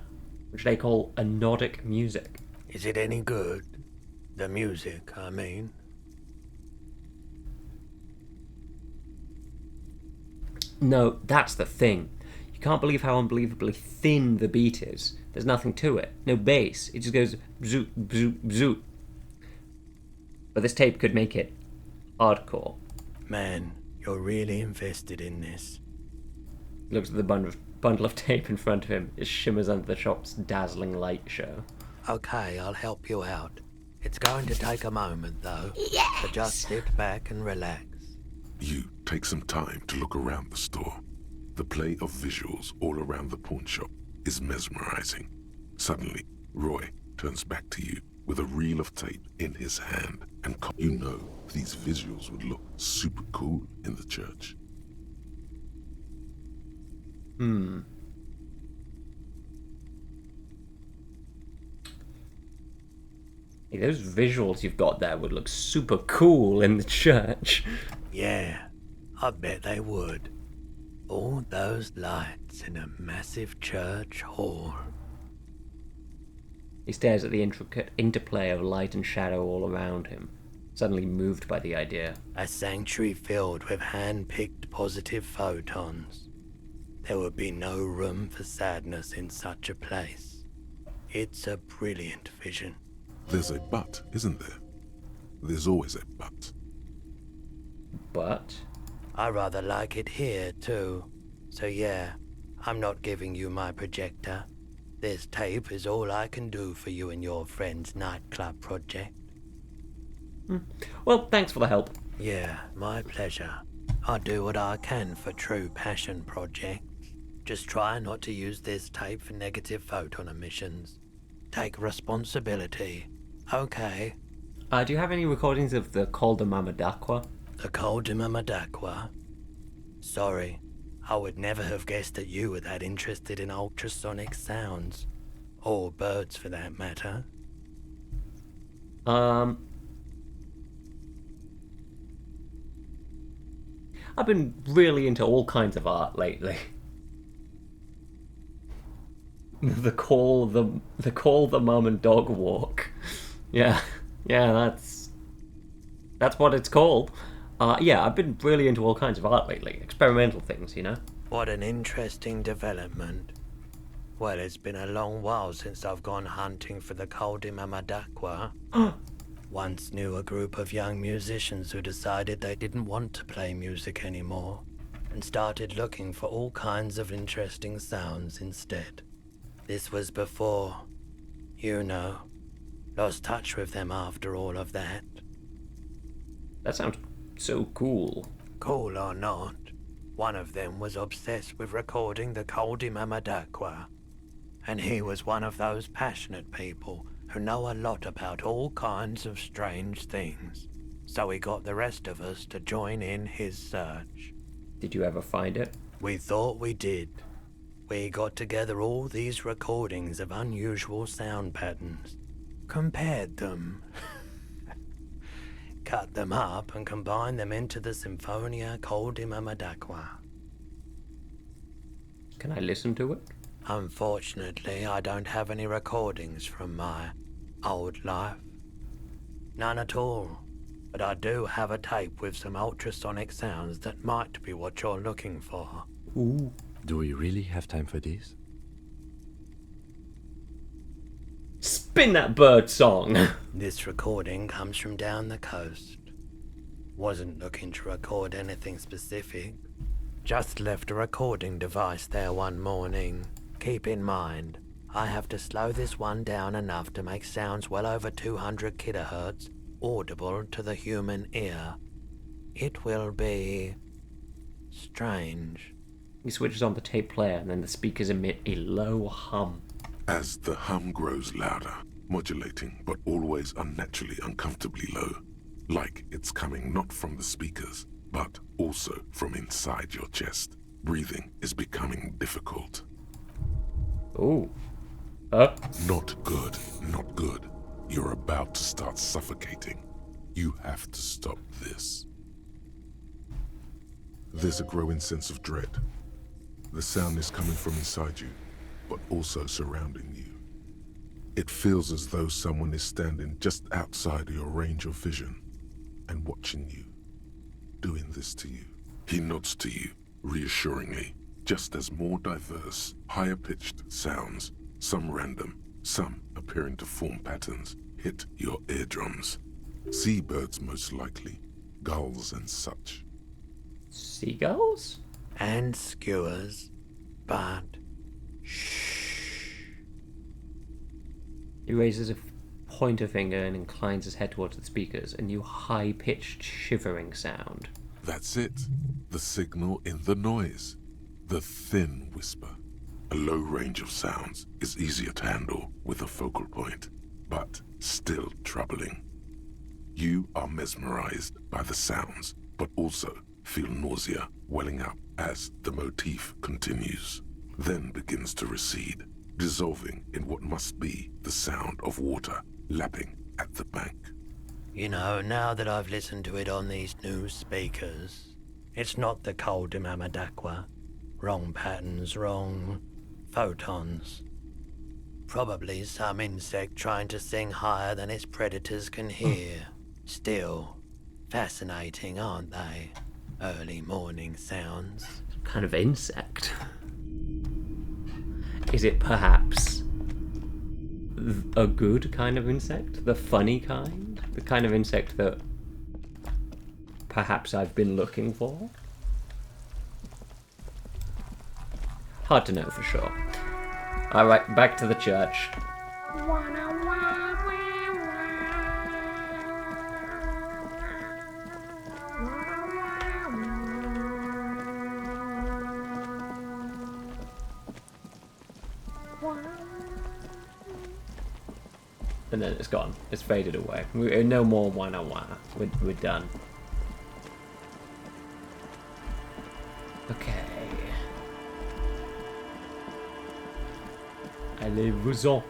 which they call anodic music. Is it any good? The music, I mean. No, that's the thing. You can't believe how unbelievably thin the beat is. There's nothing to it. No bass. It just goes bzoot, bzoot, bzoot. But this tape could make it hardcore. Man, you're really invested in this. He looks at the bundle of tape in front of him. It shimmers under the shop's dazzling light show. Okay, I'll help you out. It's going to take a moment, though. Yes! So just sit back and relax. You take some time to look around the store. The play of visuals all around the pawn shop is mesmerizing. Suddenly, Roy turns back to you with a reel of tape in his hand, and you know these visuals would look super cool in the church. Hey, those visuals you've got there would look super cool in the church. Yeah, I bet they would. All those lights in a massive church hall. He stares at the intricate interplay of light and shadow all around him, suddenly moved by the idea. A sanctuary filled with hand-picked positive photons. There would be no room for sadness in such a place. It's a brilliant vision. There's a but, isn't there? There's always a but. But I rather like it here, too. So yeah, I'm not giving you my projector. This tape is all I can do for you and your friend's nightclub project. well, thanks for the help. Yeah, my pleasure. I do what I can for true passion projects. Just try not to use this tape for negative photon emissions. Take responsibility. Okay. Do you have any recordings of the Col de Mamadaqua? The Col de Mamadaqua? Sorry, I would never have guessed that you were that interested in ultrasonic sounds. Or birds, for that matter. I've been really into all kinds of art lately. the call, the mum and dog walk. Yeah, that's what it's called. Yeah, I've been really into all kinds of art lately, experimental things, you know. What an interesting development. Well, it's been a long while since I've gone hunting for the Col de Mamadaqua. Once knew a group of young musicians who decided they didn't want to play music anymore, and started looking for all kinds of interesting sounds instead. This was before, you know, lost touch with them after all of that. That sounds so cool. Cool or not, one of them was obsessed with recording the Col de Mamadaqua, and he was one of those passionate people who know a lot about all kinds of strange things. So he got the rest of us to join in his search. Did you ever find it? We thought we did. We got together all these recordings of unusual sound patterns, compared them, cut them up and combined them into the Symphonia Col de Mamadaqua. Can I listen to it? Unfortunately, I don't have any recordings from my old life. None at all. But I do have a tape with some ultrasonic sounds that might be what you're looking for. Ooh. Do we really have time for this? Spin that bird song! This recording comes from down the coast. Wasn't looking to record anything specific. Just left a recording device there one morning. Keep in mind, I have to slow this one down enough to make sounds well over 200 kilohertz audible to the human ear. It will be strange. He switches on the tape player and then the speakers emit a low hum. As the hum grows louder, modulating but always unnaturally uncomfortably low, like it's coming not from the speakers, but also from inside your chest. Breathing is becoming difficult. Ooh. Not good, not good. You're about to start suffocating. You have to stop this. There's a growing sense of dread. The sound is coming from inside you, but also surrounding you. It feels as though someone is standing just outside of your range of vision and watching you, doing this to you. He nods to you, reassuringly, just as more diverse, higher-pitched sounds, some random, some appearing to form patterns, hit your eardrums. Seabirds most likely, gulls and such. Seagulls? And skewers, but shh. He raises a pointer finger and inclines his head towards the speakers, a new high-pitched shivering sound. That's it. The signal in the noise. The thin whisper. A low range of sounds is easier to handle with a focal point, but still troubling. You are mesmerized by the sounds, but also feel nausea welling up as the motif continues, then begins to recede, dissolving in what must be the sound of water lapping at the bank. You know, now that I've listened to it on these new speakers, it's not the cold Imamadakwa. Wrong patterns, wrong photons. Probably some insect trying to sing higher than its predators can hear. Still, fascinating, aren't they? Early morning sounds. Kind of insect. Is it perhaps a good kind of insect? The funny kind? The kind of insect that perhaps I've been looking for? Hard to know for sure. Alright, back to the church. And then it's gone. It's faded away. No more wah. We're done. Okay. Allez-vous-en.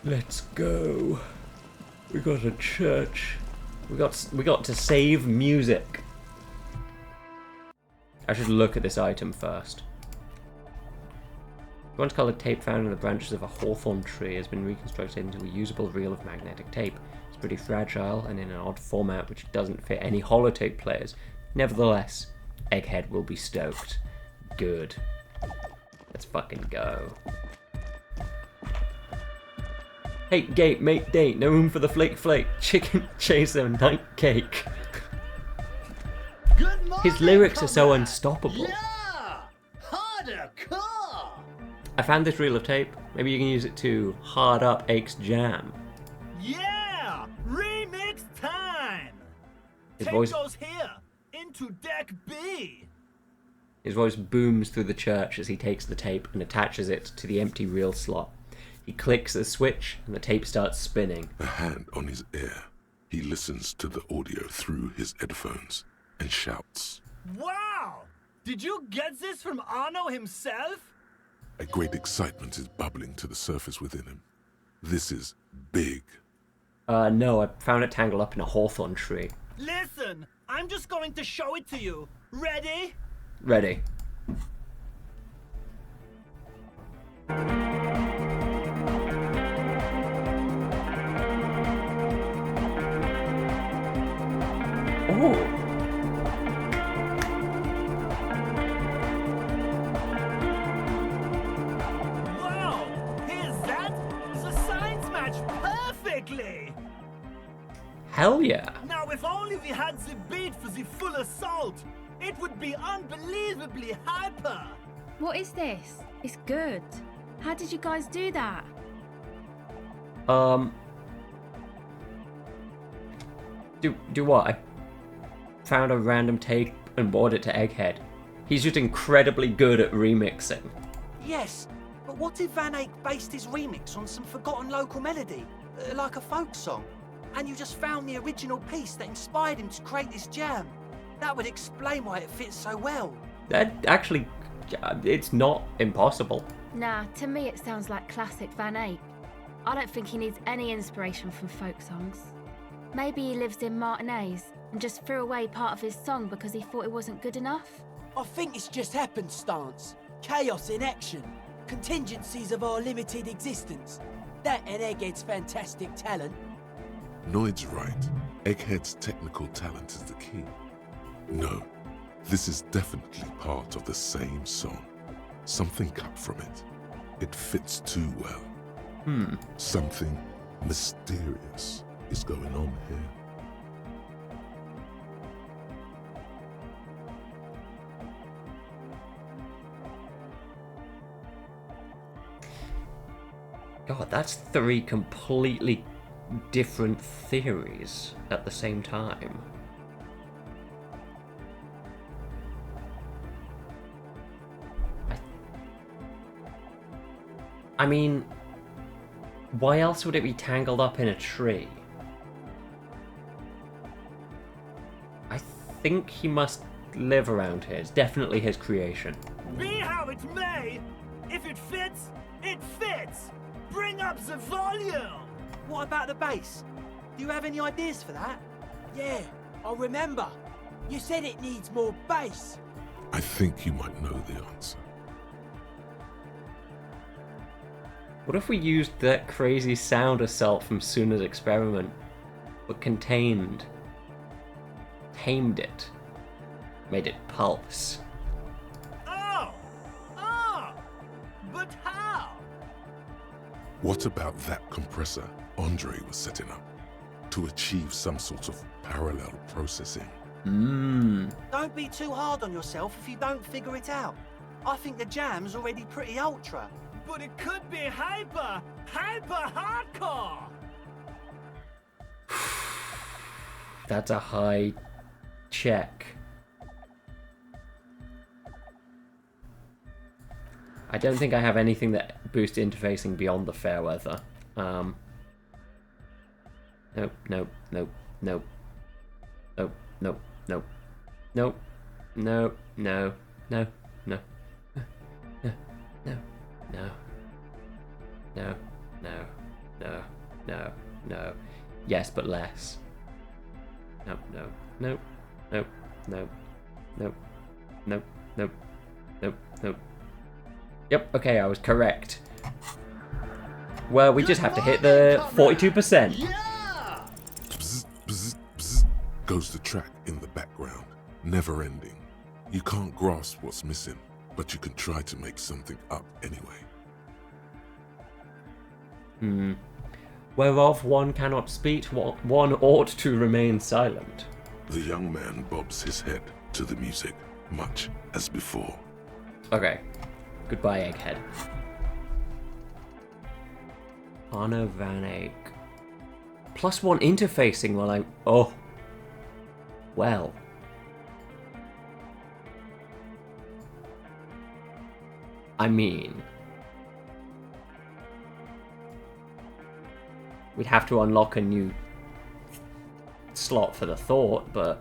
Let's go. We got a church. We got to save music. I should look at this item first. Once coloured tape found in the branches of a hawthorn tree has been reconstructed into a usable reel of magnetic tape. It's pretty fragile and in an odd format which doesn't fit any holotape players. Nevertheless, Egghead will be stoked. Good. Let's fucking go. Hey, gate, mate, date, no room for the flake, chicken chaser, night cake. His lyrics are so unstoppable. Yeah! Harder car! I found this reel of tape. Maybe you can use it to hard up Ake's jam. Yeah! Remix time! His Tape voice, goes here, into deck B! his voice booms through the church as he takes the tape and attaches it to the empty reel slot. He clicks the switch and the tape starts spinning. A hand on his ear, he listens to the audio through his headphones and shouts. Wow! Did you get this from Arno himself? A great excitement is bubbling to the surface within him. This is big. No, I found it tangled up in a hawthorn tree. Listen, I'm just going to show it to you. Ready? Ready. Oh. Wow! Here's that! The signs match perfectly! Hell yeah. Now, if only we had the beat for the full assault, it would be unbelievably hyper! What is this? It's good. How did you guys do that? Do what? I found a random tape and brought it to Egghead. He's just incredibly good at remixing. Yes, but what if Van Eyck based his remix on some forgotten local melody, like a folk song, and you just found the original piece that inspired him to create this jam? That would explain why it fits so well. That actually, it's not impossible. Nah, to me it sounds like classic Van Eyck. I don't think he needs any inspiration from folk songs. Maybe he lives in Martinez and just threw away part of his song because he thought it wasn't good enough. I think it's just happenstance. Chaos in action. Contingencies of our limited existence. That and Egghead's fantastic talent. Noid's right. Egghead's technical talent is the key. No, this is definitely part of the same song. Something cut from it. It fits too well. Something mysterious is going on here. God, that's three completely different theories at the same time. I mean, why else would it be tangled up in a tree? I think he must live around here. It's definitely his creation. Be how it may, if it fits, it fits. Bring up the volume. What about the bass? Do you have any ideas for that? Yeah, I remember. You said it needs more bass. I think you might know the answer. What if we used that crazy sound assault from Suna's experiment, but tamed it, made it pulse? Oh, but how? What about that compressor Andre was setting up to achieve some sort of parallel processing? Don't be too hard on yourself if you don't figure it out. I think the jam's already pretty ultra. But it could be hyper hardcore. That's a high check. I don't think I have anything that boosts interfacing beyond the fair weather. Nope. No. No. No. No. No. No. No. No. No. No. No. No. No. No. No. No. No. Yes, but less. No. No. No. No. No. No. No. No. No. No. Yep, okay, I was correct. Well, we just have to hit the 42%. Bzz, bzz, bzz, goes the track in the background, never ending. You can't grasp what's missing, but you can try to make something up anyway. Whereof one cannot speak, one ought to remain silent. The young man bobs his head to the music, much as before. Okay. Goodbye, Egghead. Arno Van Eyck. +1 interfacing while I'm... Oh. Well. I mean... We'd have to unlock a new slot for the thought, but...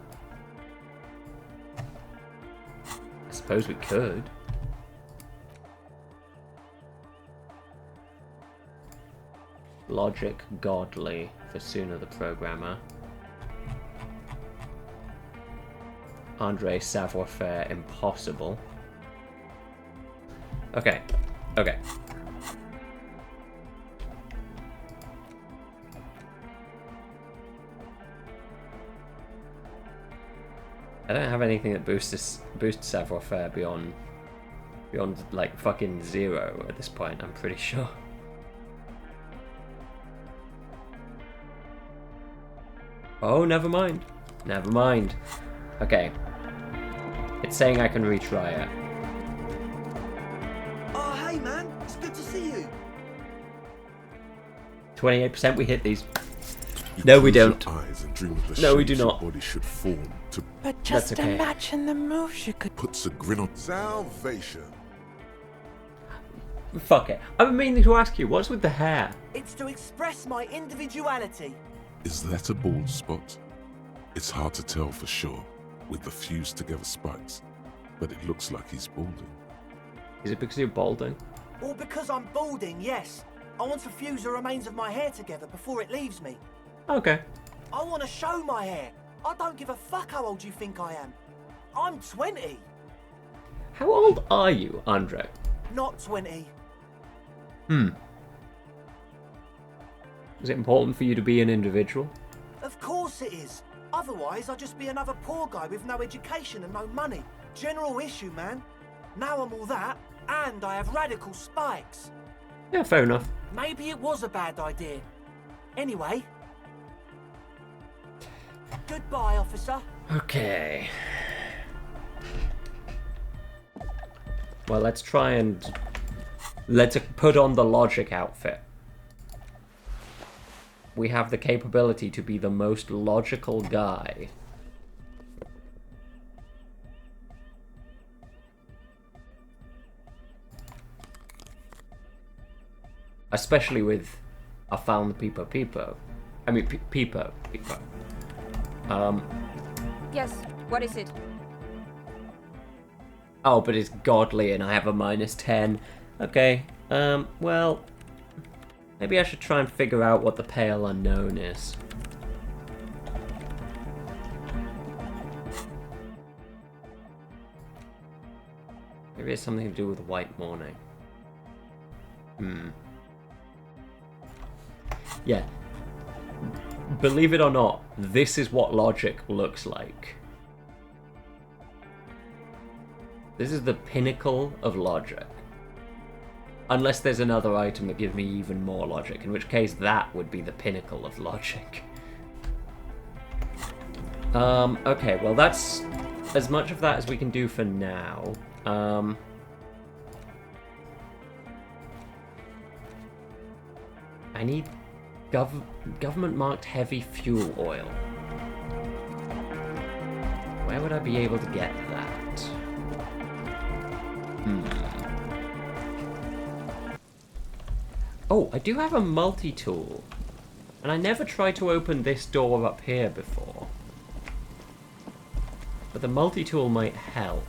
I suppose we could. Logic godly for Suna the programmer. Andre Savoir-faire impossible. Okay. Okay. I don't have anything that boosts savoir-faire beyond like fucking 0 at this point, I'm pretty sure. Oh, never mind. Never mind. Okay. It's saying I can retry it. Oh, hey man, it's good to see you. 28%, we hit these. You No, we close don't. Your eyes and dream of the No, we do shapes your not. body should form to But That's just okay. imagine the moves you could... puts a grin on salvation. Fuck it. I've been meaning to ask you, what's with the hair? It's to express my individuality. Is that a bald spot? It's hard to tell for sure with the fused together spikes, but it looks like he's balding. Is it because you're balding? Or because I'm balding, yes. I want to fuse the remains of my hair together before it leaves me. Okay. I want to show my hair. I don't give a fuck how old you think I am. I'm 20. How old are you, Andre? Not 20. Is it important for you to be an individual? Of course it is. Otherwise, I'd just be another poor guy with no education and no money. General issue, man. Now I'm all that, and I have radical spikes. Yeah, fair enough. Maybe it was a bad idea. Anyway. Goodbye, officer. Okay. Well, let's try and... Let's put on the logic outfit. we have the capability to be the most logical guy. Especially with I found Peepo Peepo. I mean, Peepo Peepo. Yes, what is it? Oh, but it's godly and I have a -10. Okay, well, maybe I should try and figure out what the Pale Unknown is. Maybe it's something to do with White Morning. Yeah. Believe it or not, this is what logic looks like. This is the pinnacle of logic. Unless there's another item that gives me even more logic, in which case that would be the pinnacle of logic. Okay, well that's as much of that as we can do for now. I need government-marked heavy fuel oil. Where would I be able to get that? Oh, I do have a multi-tool. And I never tried to open this door up here before. But the multi-tool might help.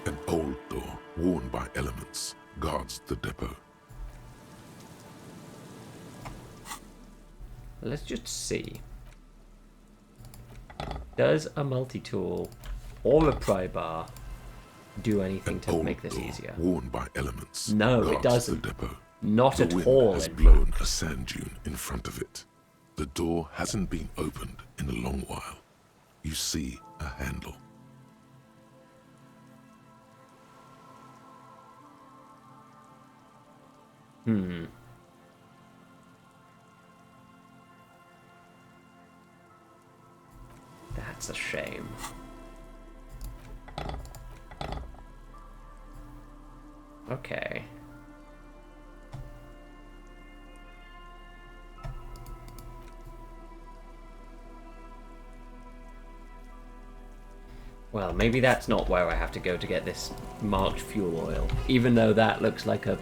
An old door, worn by elements, guards the depot. Let's just see. Does a multi-tool or a pry bar do anything to make this easier? Worn by elements. No, it guards doesn't. The depot. Not The at wind all. has in blown fact. a sand dune in front of it. The door hasn't been opened in a long while. You see a handle. That's a shame. Okay. Well, maybe that's not where I have to go to get this marked fuel oil, even though that looks like a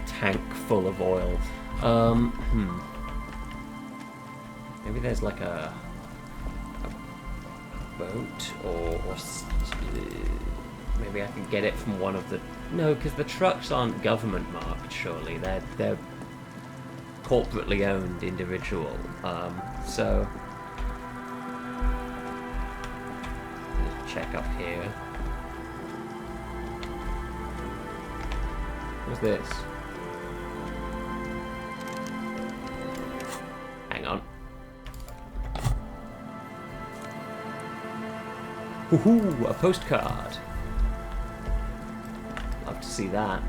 tank full of oil. Maybe there's like a boat, or maybe I can get it from one of the... No, because the trucks aren't government marked, surely. They're corporately owned individual. So... Let's check up here. What's this? Hang on. Woohoo! A postcard. Love to see that.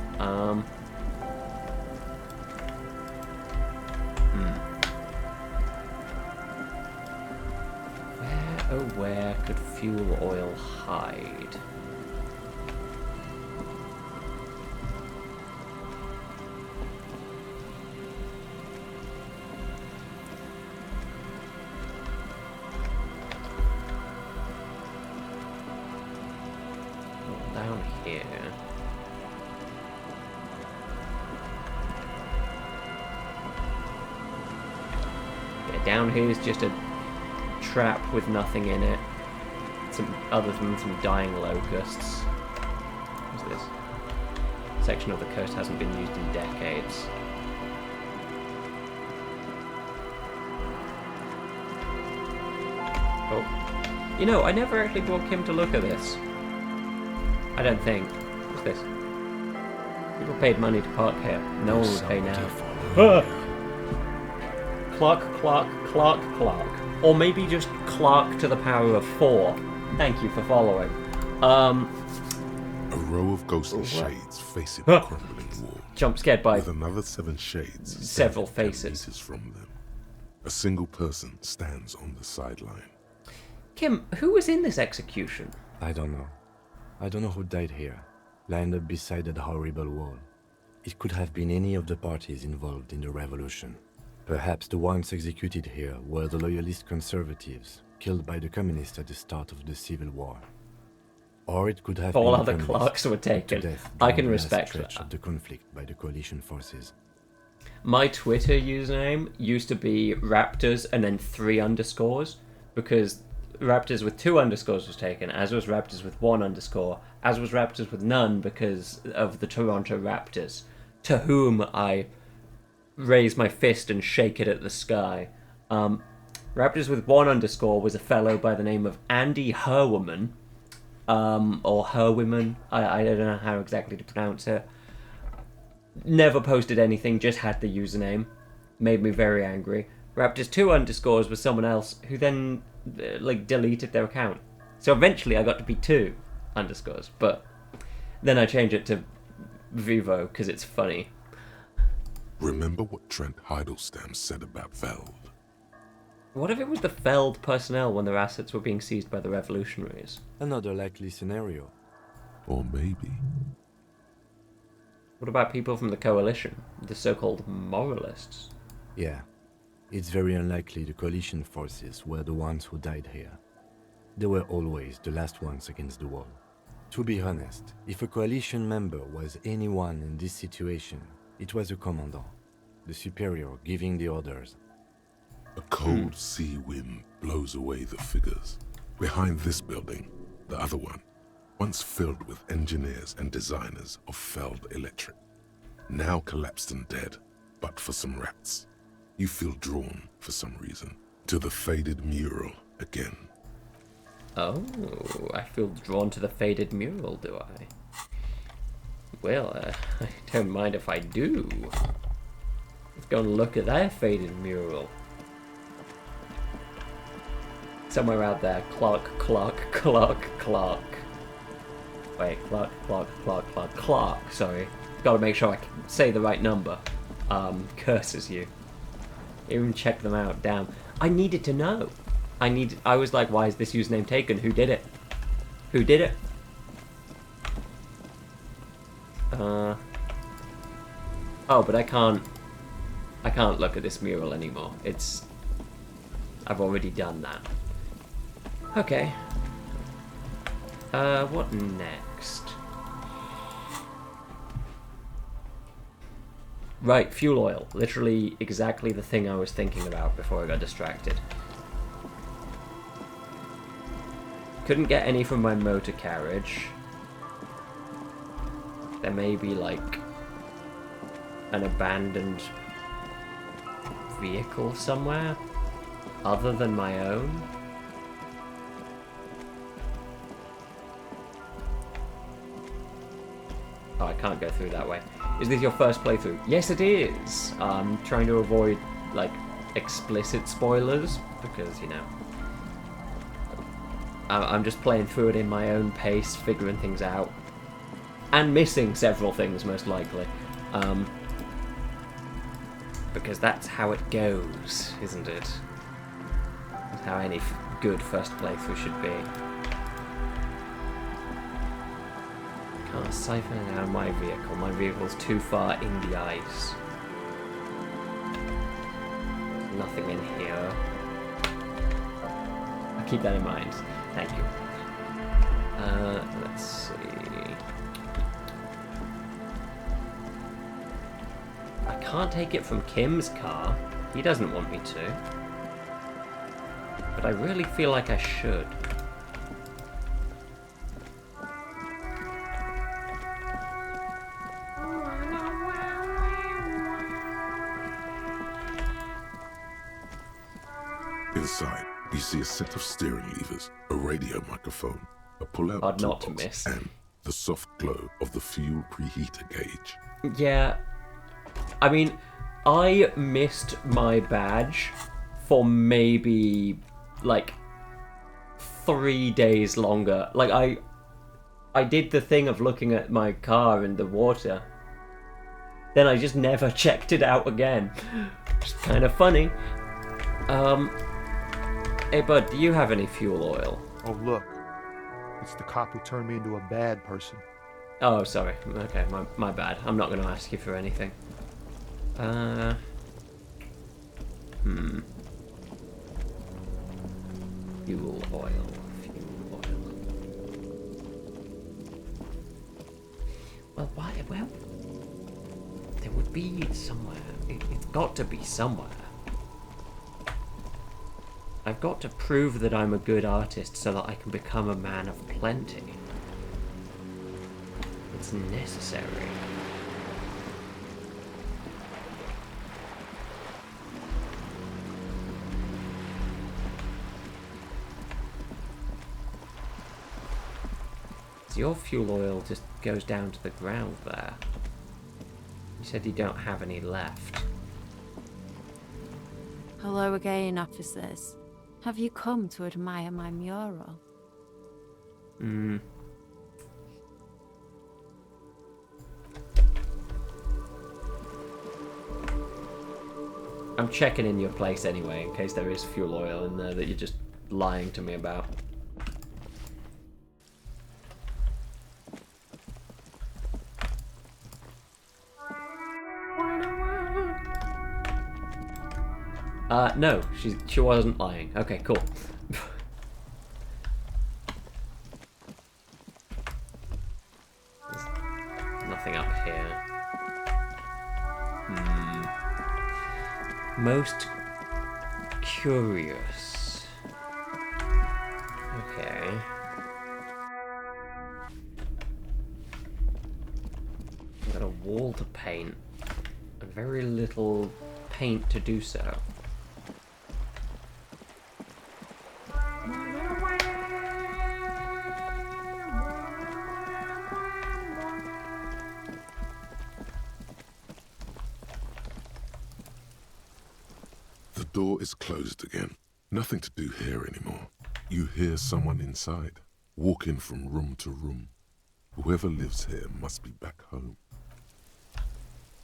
Where, oh where could fuel oil hide? Down here. Yeah, down here is just a trap with nothing in it. Other than some dying locusts. What's this? Section of the coast hasn't been used in decades. Oh. You know, I never actually brought Kim to look at this. I don't think. What's this? People paid money to park here. No one would pay now. Clark, Clark, Clark, Clark. Or maybe just Clark to the power of 4. Thank you for following. A row of ghostly shades facing the crumbling wall. Jump scared by with another 7 shades. several standing 10 faces. meters from them. A single person stands on the sideline. Kim, who was in this execution? I don't know. I don't know who died here, lined up beside that horrible wall. It could have been any of the parties involved in the revolution. Perhaps the ones executed here were the loyalist conservatives, killed by the communists at the start of the Civil War. Or it could have All been other the communists clocks were put to taken. death I during can the last respect stretch that. of the conflict by the coalition forces. My Twitter username used to be Raptors and then 3 underscores, because Raptors with 2 underscores was taken, as was Raptors with 1 underscore, as was Raptors with none because of the Toronto Raptors, to whom I raise my fist and shake it at the sky. Raptors with 1 underscore was a fellow by the name of Andy Herwoman, or Herwoman, I don't know how exactly to pronounce it. Never posted anything, just had the username. Made me very angry. Raptors 2 underscores was someone else who then deleted their account. So eventually I got to be 2 underscores, but then I changed it to Vivo because it's funny. Remember what Trent Heidelstein said about Veld? What if it was the Feld personnel when their assets were being seized by the revolutionaries? Another likely scenario. Or maybe. What about people from the coalition, the so-called moralists? Yeah, it's very unlikely the coalition forces were the ones who died here. They were always the last ones against the wall. To be honest, if a coalition member was anyone in this situation, it was a commandant, the superior giving the orders. A cold sea wind blows away the figures. Behind this building, the other one, once filled with engineers and designers of Feld Electric, now collapsed and dead, but for some rats. You feel drawn, for some reason, to the faded mural again. Oh, I feel drawn to the faded mural, do I? Well, I don't mind if I do. Let's go and look at that faded mural. Somewhere out there, clock, clock, clock, clock. Wait, clock, clock, clock, clock, clock, sorry. Gotta make sure I can say the right number. Curses you. Even check them out, damn. I needed to know. I was like, why is this username taken? Who did it? Who did it? Oh, but I can't look at this mural anymore. I've already done that. Okay. What next? Right, fuel oil. Literally exactly the thing I was thinking about before I got distracted. Couldn't get any from my motor carriage. There may be, like, an abandoned vehicle somewhere other than my own. Oh, I can't go through that way. Is this your first playthrough? Yes, it is. I'm trying to avoid, like, explicit spoilers because, you know, I'm just playing through it in my own pace, figuring things out. And missing several things, most likely. Because that's how it goes, isn't it? That's how any good first playthrough should be. Can't siphon it out of my vehicle. My vehicle's too far in the ice. Nothing in here. I'll keep that in mind. Thank you. Let's see. I can't take it from Kim's car. He doesn't want me to. But I really feel like I should. Inside, you see a set of steering levers, a radio microphone, a pull-out Hard not to toolbox, miss. and the soft glow of the fuel preheater gauge. Yeah. I mean, I missed my badge for maybe, like, 3 days longer. Like, I did the thing of looking at my car in the water. Then I just never checked it out again. It's kind of funny. Hey bud, do you have any fuel oil? Oh look, It's the cop who turned me into a bad person. Oh, sorry. Okay, my bad. I'm not going to ask you for anything. Fuel oil. Well, why? Well, there would be somewhere. It's got to be somewhere. I've got to prove that I'm a good artist so that I can become a man of plenty. It's necessary. So your fuel oil just goes down to the ground there. You said you don't have any left. Hello again, officers. Have you come to admire my mural? I'm checking in your place anyway, in case there is fuel oil in there that you're just lying to me about. No, she wasn't lying. Okay, cool. There's nothing up here. Most curious. Okay. I've got a wall to paint, and very little paint to do so. The door is closed again. Nothing to do here anymore. You hear someone inside, walking from room to room. Whoever lives here must be back home.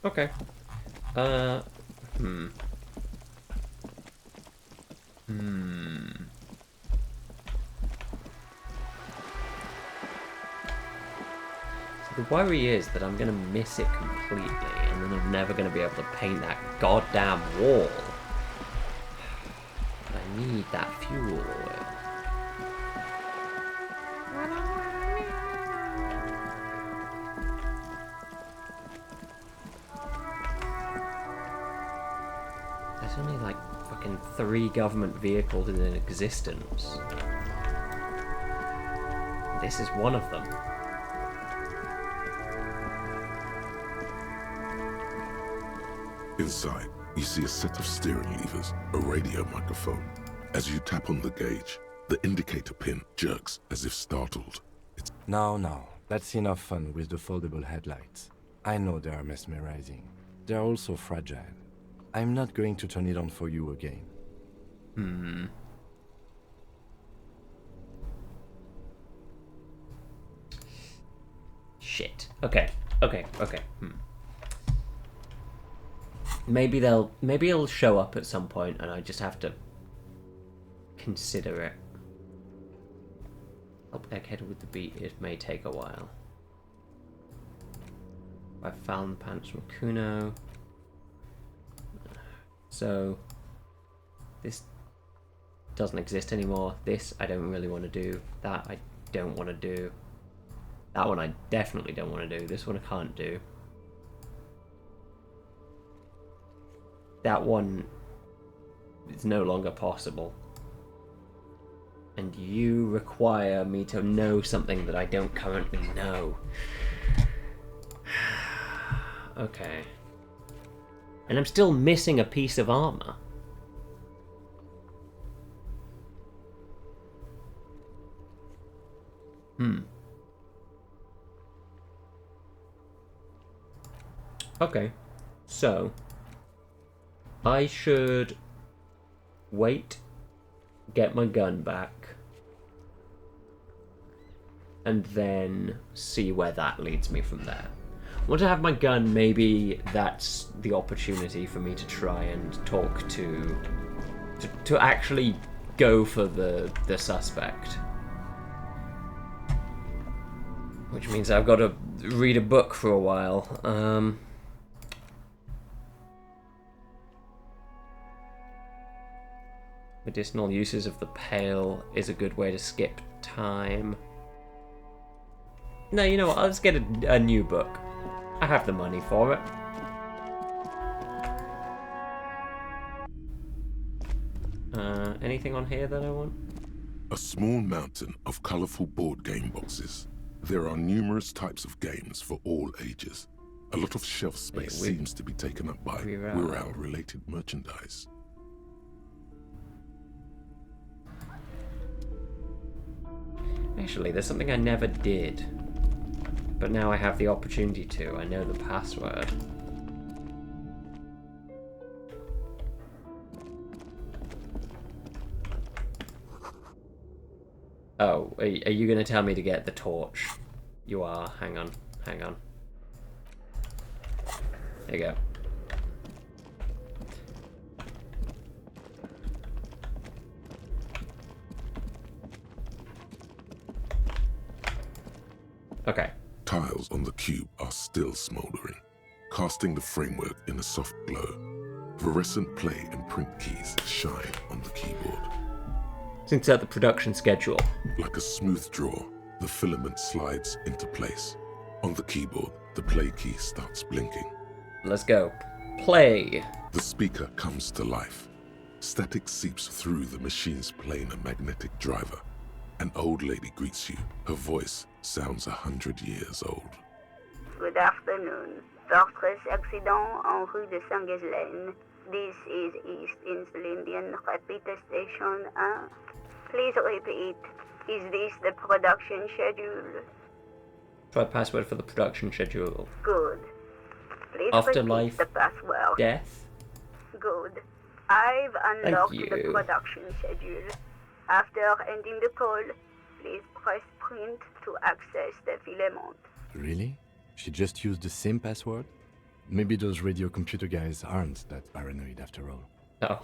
Okay. So the worry is that I'm going to miss it completely, and then I'm never going to be able to paint that goddamn wall. But I need that fuel oil. There's only like fucking 3 government vehicles in existence. This is one of them. Inside, you see a set of steering levers, a radio microphone. As you tap on the gauge, the indicator pin jerks as if startled. Now, that's enough fun with the foldable headlights. I know they are mesmerizing. They're also fragile. I'm not going to turn it on for you again. Shit. Okay. Maybe it'll show up at some point and I just have to consider it. Help Egghead with the beat, it may take a while. I found pants from Kuno. So this doesn't exist anymore. This I don't really want to do. That I don't want to do. That one I definitely don't want to do. This one I can't do. That one is no longer possible. And you require me to know something that I don't currently know. Okay. And I'm still missing a piece of armor. Okay. So I should wait, get my gun back, and then see where that leads me from there. Once I have my gun, maybe that's the opportunity for me to try and talk to actually go for the suspect. Which means I've got to read a book for a while. Medicinal uses of the pale is a good way to skip time. No, you know what? I'll just get a new book. I have the money for it. Anything on here that I want? A small mountain of colorful board game boxes. There are numerous types of games for all ages. A lot of shelf space seems to be taken up by Wirral-related merchandise. Actually, there's something I never did. But now I have the opportunity to. I know the password. Oh, are you going to tell me to get the torch? You are. Hang on. Hang on. There you go. Okay. Tiles on the cube are still smoldering, casting the framework in a soft glow. Fluorescent play and print keys shine on the keyboard. Insert the production schedule. Like a smooth draw, the filament slides into place. On the keyboard, the play key starts blinking. Let's go. Play. The speaker comes to life. Static seeps through the machine's planar magnetic driver. An old lady greets you. Her voice sounds 100 years old. Good afternoon. Fortress accident en rue de Saint-Ghislaine. This is East Elysium Repeater Station 1. Please repeat. Is this the production schedule? Try password for the production schedule. Good. Please Afterlife. repeat the password. Death. Good. I've unlocked Thank the you. production schedule. After ending the call, please press print to access the filament. Really? She just used the same password? Maybe those radio computer guys aren't that paranoid after all. Oh.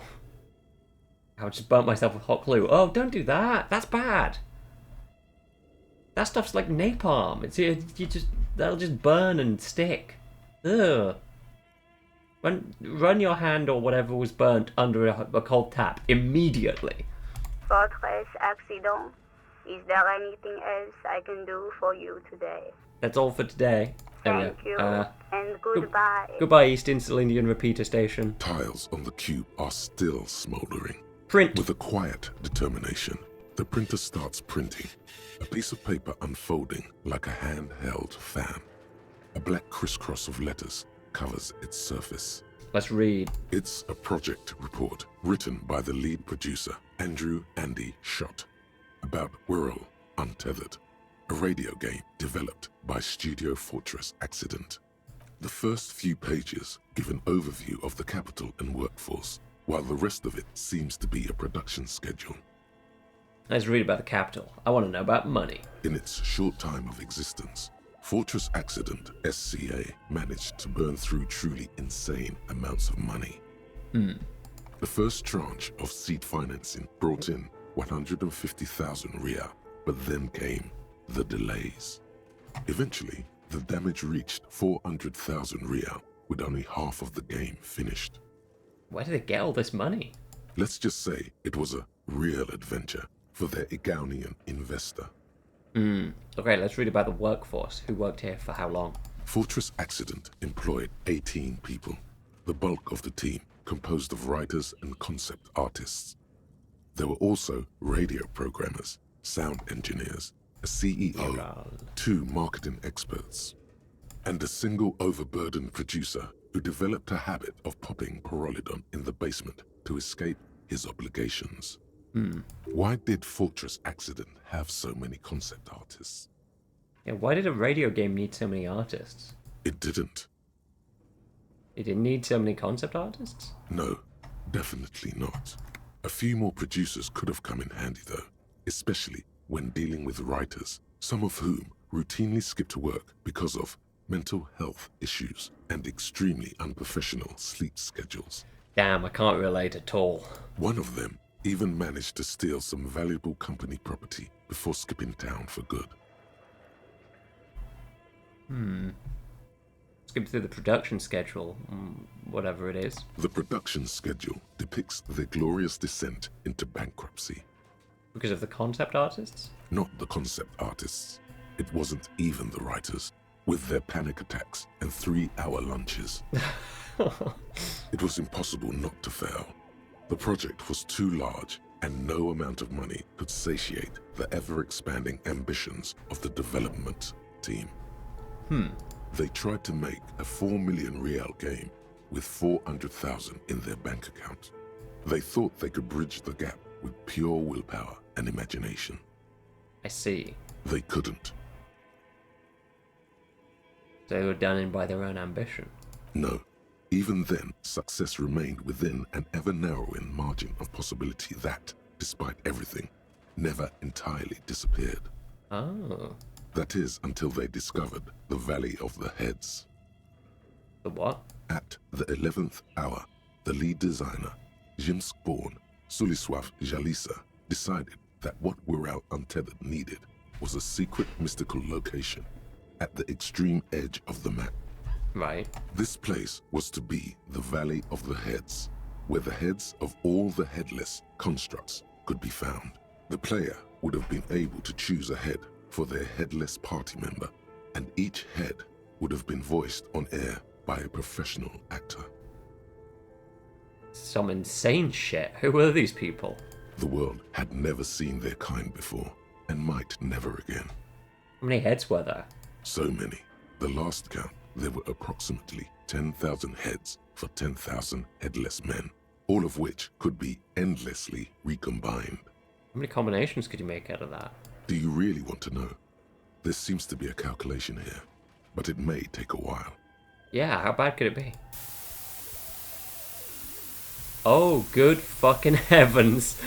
I just burnt myself with hot glue. Oh, don't do that. That's bad. That stuff's like napalm. That'll just burn and stick. Ugh. Run your hand or whatever was burnt under a cold tap immediately. Fortress accident. Is there anything else I can do for you today? That's all for today. Thank you, and goodbye. Goodbye, East Indian Repeater Station. Tiles on the cube are still smoldering. Print. With a quiet determination, the printer starts printing. A piece of paper unfolding like a handheld fan. A black crisscross of letters covers its surface. Let's read. It's a project report written by the lead producer, Andrew Andy Schott, about Wirral Untethered, a radio game developed by Studio Fortress Accident. The first few pages give an overview of the capital and workforce, while the rest of it seems to be a production schedule. Let's read about the capital. I want to know about money. In its short time of existence, Fortress Accident SCA managed to burn through truly insane amounts of money. The first tranche of seed financing brought in 150,000 Ria, but then came the delays. Eventually, the damage reached 400,000 Ria, with only half of the game finished. Where did they get all this money? Let's just say it was a real adventure for their Igaunian investor. Okay, let's read about the workforce. Who worked here for how long? Fortress Accident employed 18 people, the bulk of the team composed of writers and concept artists. There were also radio programmers, sound engineers, a CEO, 2 marketing experts, and a single overburdened producer who developed a habit of popping Pyrrolidon in the basement to escape his obligations. Why did Fortress Accident have so many concept artists? Yeah, why did a radio game need so many artists? It didn't. It didn't need so many concept artists? No, definitely not. A few more producers could have come in handy though, especially when dealing with writers, some of whom routinely skip to work because of mental health issues and extremely unprofessional sleep schedules. Damn, I can't relate at all. One of them even managed to steal some valuable company property before skipping town for good. Skip through the production schedule, whatever it is. The production schedule depicts their glorious descent into bankruptcy. Because of the concept artists? Not the concept artists. It wasn't even the writers, with their panic attacks and 3-hour lunches. It was impossible not to fail. The project was too large, and no amount of money could satiate the ever-expanding ambitions of the development team. They tried to make a 4 million real game with 400,000 in their bank account. They thought they could bridge the gap with pure willpower and imagination. I see. They couldn't. They were done in by their own ambition. No. Even then, success remained within an ever-narrowing margin of possibility that, despite everything, never entirely disappeared. Oh. That is, until they discovered the Valley of the Heads. The what? At the 11th hour, the lead designer, Jimsk-born Sulisław Jalisa, decided that what Wirral Untethered needed was a secret mystical location at the extreme edge of the map. Right. This place was to be the Valley of the Heads, where the heads of all the headless constructs could be found. The player would have been able to choose a head for their headless party member, and each head would have been voiced on air by a professional actor. Some insane shit. Who were these people? The world had never seen their kind before, and might never again. How many heads were there? So many. The last count, there were approximately 10,000 heads for 10,000 headless men, all of which could be endlessly recombined. How many combinations could you make out of that? Do you really want to know? There seems to be a calculation here, but it may take a while. Yeah, how bad could it be? Oh, good fucking heavens.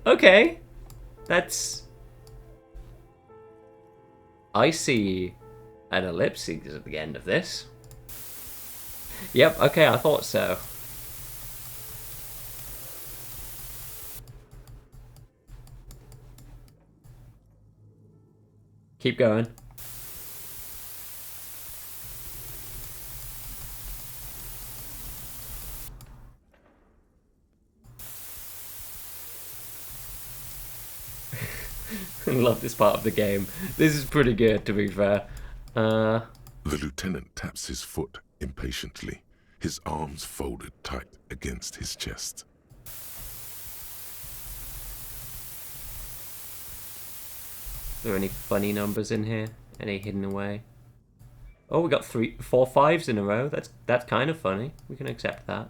Okay. That's... I see an ellipses at the end of this. Yep, okay, I thought so. Keep going. I love this part of the game. This is pretty good, to be fair. The lieutenant taps his foot impatiently, his arms folded tight against his chest. Are there any funny numbers in here? Any hidden away? Oh, we got 4 5s in a row. That's kind of funny. We can accept that.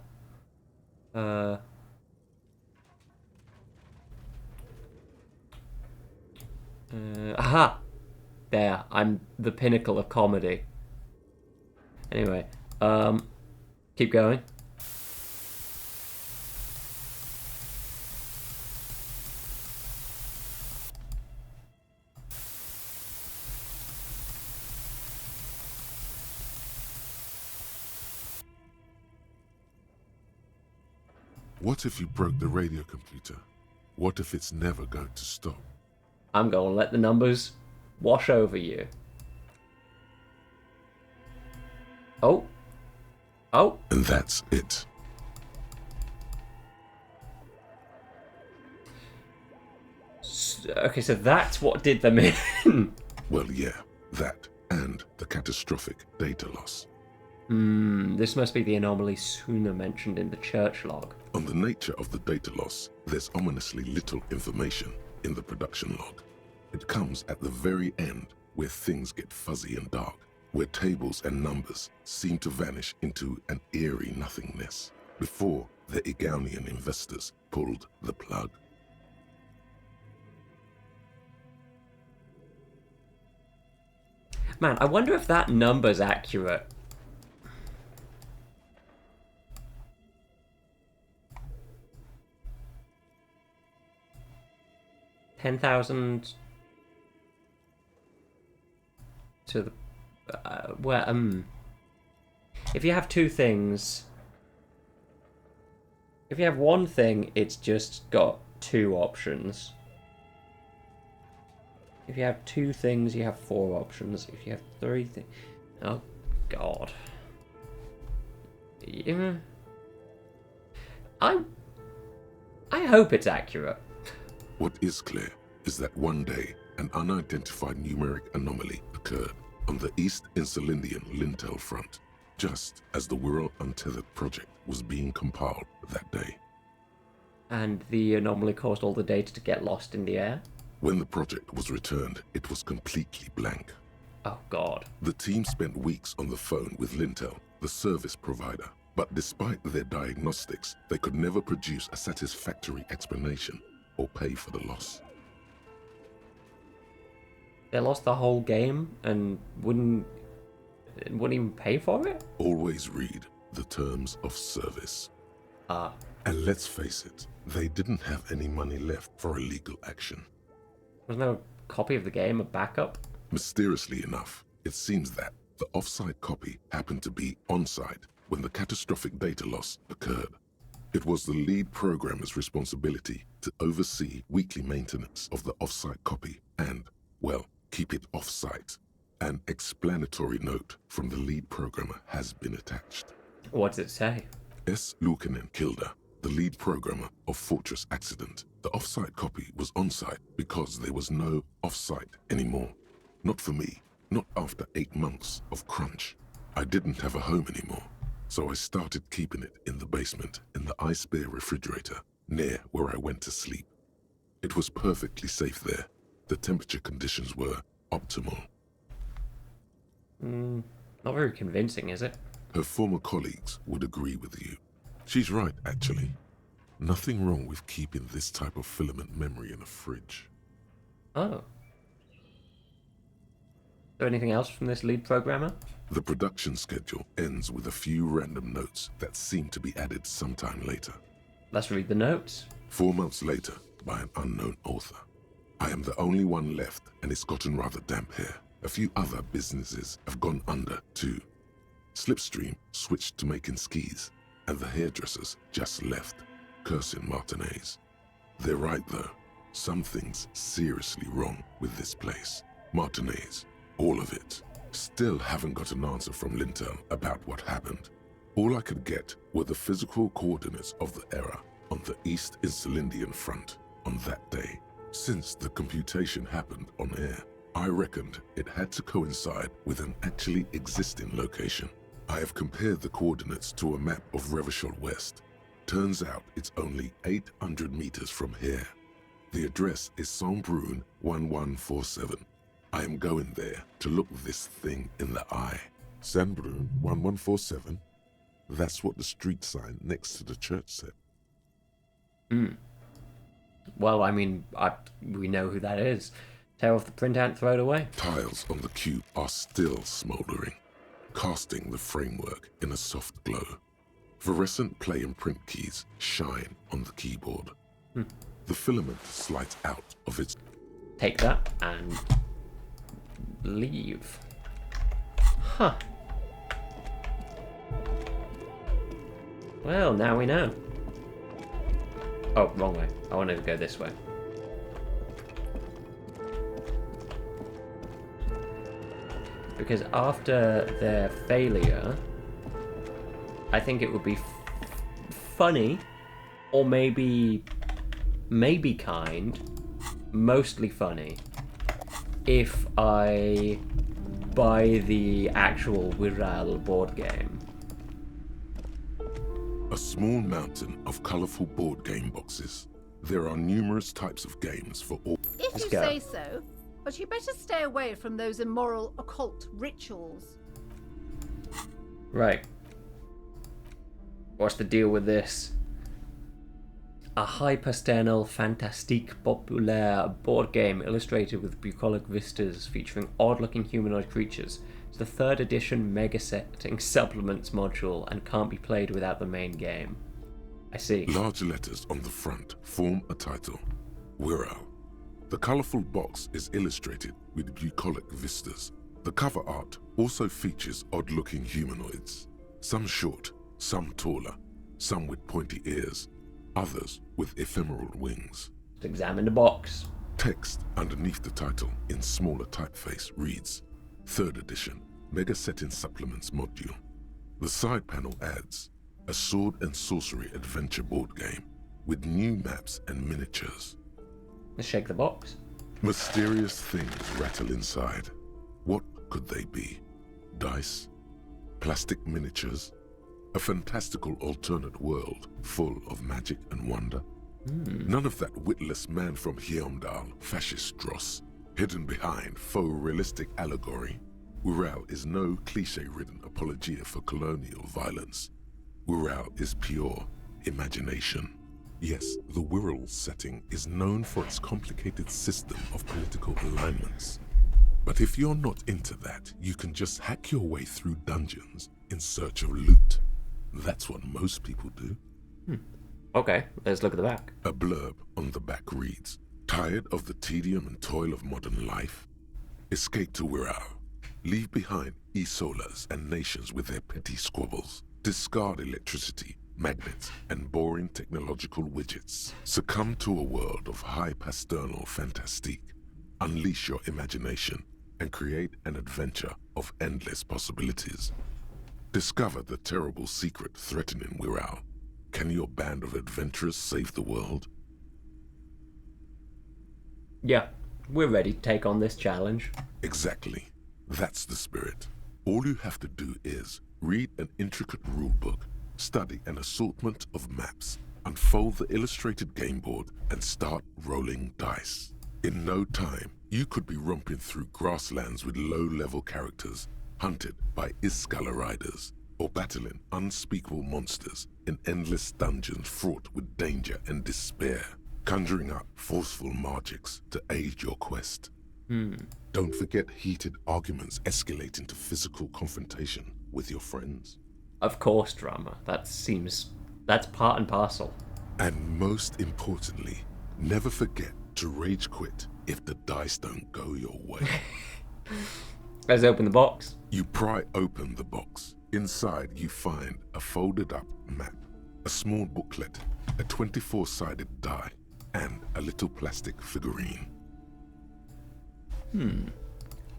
Aha! There, I'm the pinnacle of comedy. Anyway, keep going. What if you broke the radio computer? What if it's never going to stop? I'm going to let the numbers wash over you. Oh. Oh. And that's it. Okay, so that's what did them in. Well, yeah, that and the catastrophic data loss. This must be the anomaly Suna mentioned in the church log. On the nature of the data loss, there's ominously little information in the production log. It comes at the very end, where things get fuzzy and dark, where tables and numbers seem to vanish into an eerie nothingness, before the Igaunian investors pulled the plug. Man, I wonder if that number's accurate. $10,000 to the if you have two things, if you have one thing, it's just got two options. If you have 2 things, you have 4 options. If you have 3 things... Oh, God. Yeah. I hope it's accurate. What is clear is that one day, an unidentified numeric anomaly occurred on the East Insulindian Lintel front, just as the Wirral Untethered project was being compiled that day. And the anomaly caused all the data to get lost in the air? When the project was returned, it was completely blank. Oh, God. The team spent weeks on the phone with Lintel, the service provider, but despite their diagnostics, they could never produce a satisfactory explanation or pay for the loss. They lost the whole game and wouldn't even pay for it? Always read the terms of service. Ah. And let's face it, they didn't have any money left for a legal action. Was no copy of the game a backup? Mysteriously enough, it seems that the off-site copy happened to be on-site when the catastrophic data loss occurred. It was the lead programmer's responsibility to oversee weekly maintenance of the off-site copy and, well, keep it off-site. An explanatory note from the lead programmer has been attached. What does it say? S. Luukinen Kilda, the lead programmer of Fortress Accident. The off-site copy was on-site because there was no off-site anymore. Not for me, not after 8 months of crunch. I didn't have a home anymore, so I started keeping it in the basement in the ice bear refrigerator near where I went to sleep. It was perfectly safe there. The temperature conditions were optimal. Not very convincing, is it? Her former colleagues would agree with you. She's right, actually. Nothing wrong with keeping this type of filament memory in a fridge. Oh. Is there anything else from this lead programmer? The production schedule ends with a few random notes that seem to be added sometime later. Let's read the notes. 4 months later, by an unknown author. I am the only one left, and it's gotten rather damp here. A few other businesses have gone under, too. Slipstream switched to making skis, and the hairdressers just left, cursing Martinez. They're right, though. Something's seriously wrong with this place. Martinez, all of it. Still haven't got an answer from Lintel about what happened. All I could get were the physical coordinates of the error on the East Insulindian front on that day. Since the computation happened on air, I reckoned it had to coincide with an actually existing location. I have compared the coordinates to a map of Revachol West. Turns out it's only 800 meters from here. The address is Saint-Brun 1147. I am going there to look this thing in the eye. Saint-Brun 1147? That's what the street sign next to the church said. Well, I mean, we know who that is. Tear off the printout and throw it away. Tiles on the cube are still smoldering, casting the framework in a soft glow. Fluorescent play and print keys shine on the keyboard. The filament slides out of its... Take that and leave. Huh. Well, now we know. Oh, wrong way. I wanted to go this way. Because after their failure, I think it would be funny, or maybe kind, mostly funny, if I buy the actual Wirral board game. A small mountain of colorful board game boxes. There are numerous types of games for all... If you say so, but you better stay away from those immoral occult rituals. Right. What's the deal with this? A hyper-sternal fantastique populaire board game illustrated with bucolic vistas featuring odd-looking humanoid creatures. It's the 3rd edition mega-setting supplements module and can't be played without the main game. I see. Large letters on the front form a title. Wirral. The colorful box is illustrated with bucolic vistas. The cover art also features odd-looking humanoids. Some short, some taller, some with pointy ears, others with ephemeral wings. Let's examine the box. Text underneath the title in smaller typeface reads, 3rd edition, Mega Setting Supplements Module. The side panel adds, a sword and sorcery adventure board game with new maps and miniatures. Let's shake the box. Mysterious things rattle inside. What could they be? Dice? Plastic miniatures? A fantastical alternate world full of magic and wonder? None of that witless man from Heimdall, fascist dross, hidden behind faux realistic allegory. Ural is no cliche-ridden apologia for colonial violence. Ural is pure imagination. Yes, the Wirral setting is known for its complicated system of political alignments. But if you're not into that, you can just hack your way through dungeons in search of loot. That's what most people do. Okay, let's look at the back. A blurb on the back reads, tired of the tedium and toil of modern life? Escape to Wirral. Leave behind Isolas and nations with their petty squabbles. Discard electricity, magnets, and boring technological widgets. Succumb to a world of high pasternal fantastique. Unleash your imagination and create an adventure of endless possibilities. Discover the terrible secret threatening Wirral. Can your band of adventurers save the world? Yeah, we're ready to take on this challenge. Exactly. That's the spirit. All you have to do is read an intricate rulebook, study an assortment of maps, unfold the illustrated game board, and start rolling dice. In no time, you could be romping through grasslands with low-level characters, hunted by Iskala riders, or battling unspeakable monsters in endless dungeons fraught with danger and despair, conjuring up forceful magics to aid your quest. Don't forget heated arguments escalating to physical confrontation with your friends. Of course, drama. That's part and parcel. And most importantly, never forget to rage quit if the dice don't go your way. Let's open the box. You pry open the box. Inside you find a folded up map, a small booklet, a 24-sided die, and a little plastic figurine.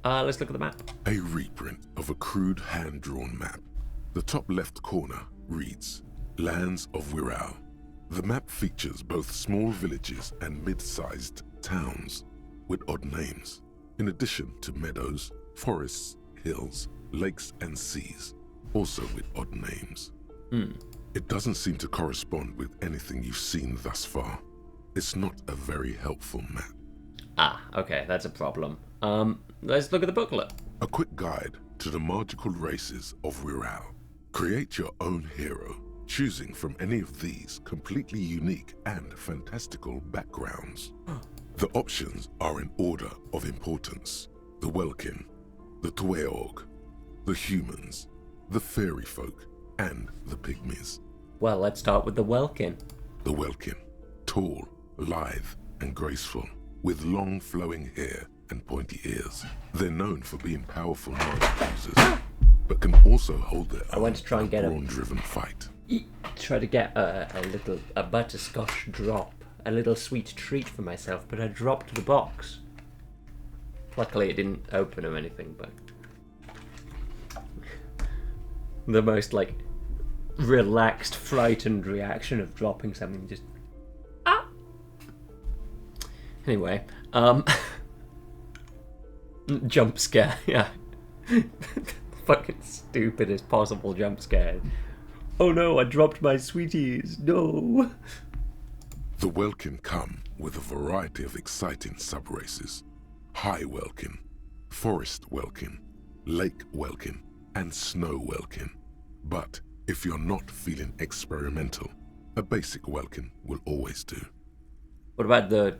Let's look at the map. A reprint of a crude hand-drawn map. The top left corner reads, Lands of Wirral. The map features both small villages and mid-sized towns with odd names, in addition to meadows, forests, hills, lakes, and seas, also with odd names. It doesn't seem to correspond with anything you've seen thus far. It's not a very helpful map. Okay, that's a problem. Let's look at the booklet. A quick guide to the magical races of Wirral. Create your own hero, choosing from any of these completely unique and fantastical backgrounds. The options are in order of importance. The Welkin, the Tweog, the humans, the fairy folk, and the pygmies. Well, let's start with the Welkin. The Welkin, tall, lithe, and graceful, with long flowing hair and pointy ears. They're known for being powerful magic users, but can also hold their own. I went to try and get a brawn-driven fight. Try to get a butterscotch drop, a little sweet treat for myself, but I dropped the box. Luckily, it didn't open or anything, but the most relaxed, frightened reaction of dropping something, just Anyway, jump scare, yeah. Fucking stupidest possible jump scare. Oh no, I dropped my sweeties, no. The Welkin come with a variety of exciting sub-races. High Welkin, Forest Welkin, Lake Welkin, and Snow Welkin. But if you're not feeling experimental, a basic Welkin will always do. What about the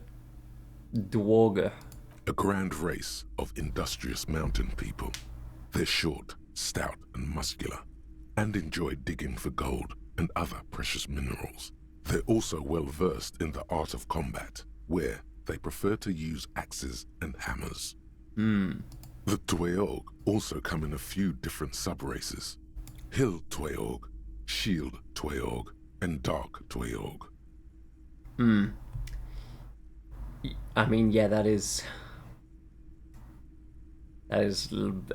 Dwarga? A grand race of industrious mountain people. They're short, stout, and muscular, and enjoy digging for gold and other precious minerals. They're also well versed in the art of combat, where they prefer to use axes and hammers. The Tweog also come in a few different sub-races. Hill Tweog, Shield Tweog, and Dark Tweog. I mean, yeah, that is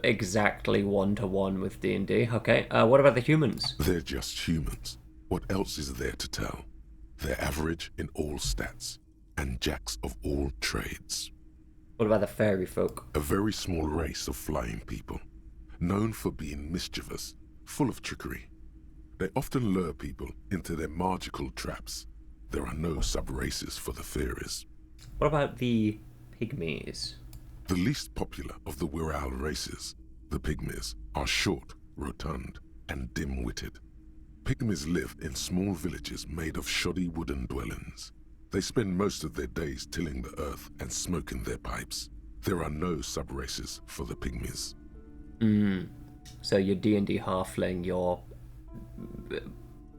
exactly 1-to-1 with D&D. Okay, what about the humans? They're just humans. What else is there to tell? They're average in all stats, and jacks of all trades. What about the fairy folk? A very small race of flying people, known for being mischievous, full of trickery. They often lure people into their magical traps. There are no sub-races for the fairies. What about the pygmies? The least popular of the Wirral races, the pygmies, are short, rotund, and dim-witted. Pygmies live in small villages made of shoddy wooden dwellings. They spend most of their days tilling the earth and smoking their pipes. There are no sub-races for the pygmies. So your D&D halfling, your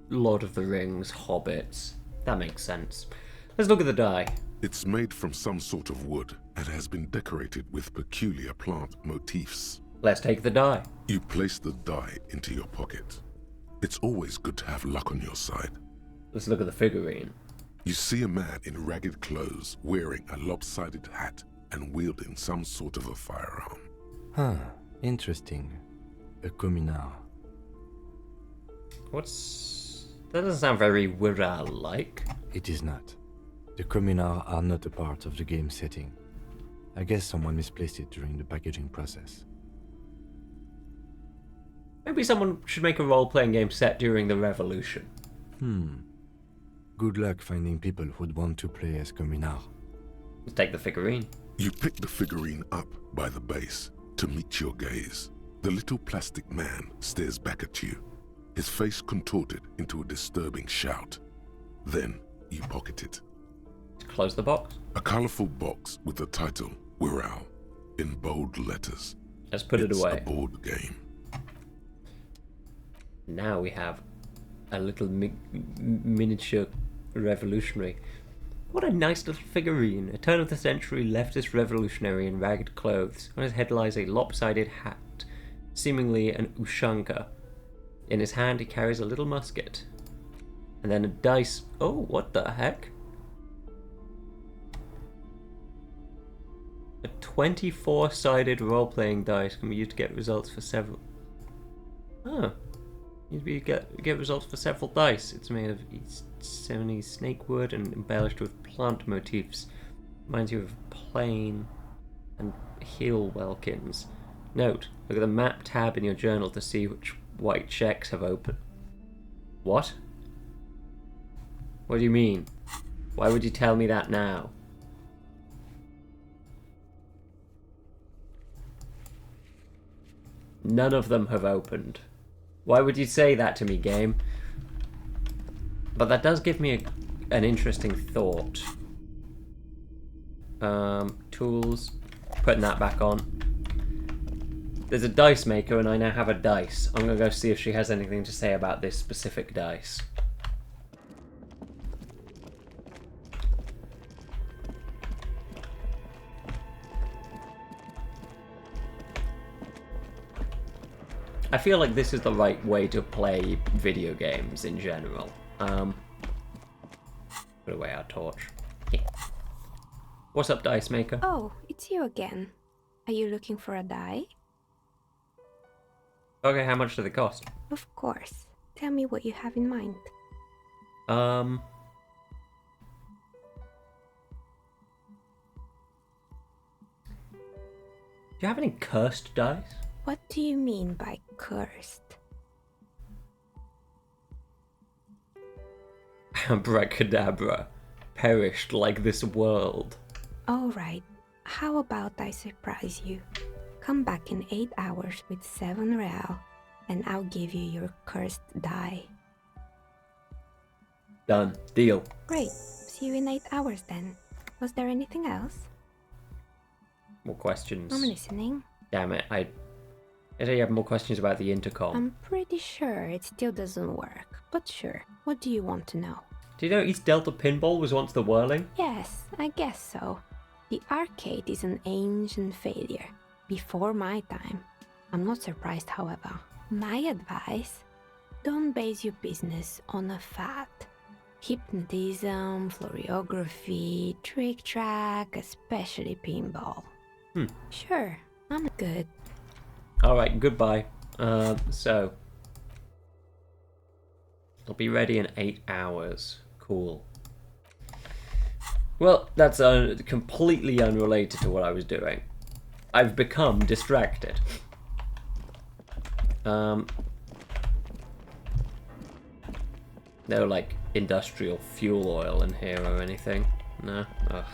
Lord of the Rings, hobbits. That makes sense. Let's look at the die. It's made from some sort of wood and has been decorated with peculiar plant motifs. Let's take the die. You place the die into your pocket. It's always good to have luck on your side. Let's look at the figurine. You see a man in ragged clothes wearing a lopsided hat and wielding some sort of a firearm. Huh, interesting. A communard. That doesn't sound very Wirral-like. It is not. The communards are not a part of the game setting. I guess someone misplaced it during the packaging process. Maybe someone should make a role-playing game set during the Revolution. Good luck finding people who'd want to play as communard. Let's take the figurine. You pick the figurine up by the base to meet your gaze. The little plastic man stares back at you, his face contorted into a disturbing shout. Then you pocket it. Close the box. A colorful box with the title Wirral in bold letters. Let's put it away. It's a board game. Now we have a little miniature revolutionary. What a nice little figurine. A turn of the century leftist revolutionary in ragged clothes. On his head lies a lopsided hat, seemingly an ushanka. In his hand he carries a little musket. And then a dice. Oh, what the heck? A 24-sided role-playing dice can be used to get results for several... You get results for several dice. It's made of East 70s snake wood and embellished with plant motifs. Reminds you of plane and heel welkins. Note, look at the map tab in your journal to see which white checks have opened. What? What do you mean? Why would you tell me that now? None of them have opened. Why would you say that to me, game? But that does give me an interesting thought. Tools. Putting that back on. There's a dice maker and I now have a dice. I'm gonna go see if she has anything to say about this specific dice. I feel like this is the right way to play video games in general. Put away our torch. Yeah. What's up, dice maker? Oh, it's you again. Are you looking for a die? Okay, how much do they cost? Of course. Tell me what you have in mind. Do you have any cursed dice? What do you mean by cursed? Abracadabra. Perished like this world. Alright, how about I surprise you? Come back in 8 hours with 7 real, and I'll give you your cursed die. Done. Deal. Great. See you in 8 hours then. Was there anything else? More questions. I'm listening. Damn it, I say you have more questions about the intercom. I'm pretty sure it still doesn't work, but sure. What do you want to know? Do you know East Delta Pinball was once the Whirling? Yes, I guess so. The arcade is an ancient failure. Before my time. I'm not surprised, however. My advice? Don't base your business on a fad. Hypnotism, choreography, trick track, especially pinball. Sure, I'm good. Alright, goodbye. So... I'll be ready in 8 hours. Cool. Well, that's completely unrelated to what I was doing. I've become distracted. No, like, industrial fuel oil in here or anything. No? Ugh.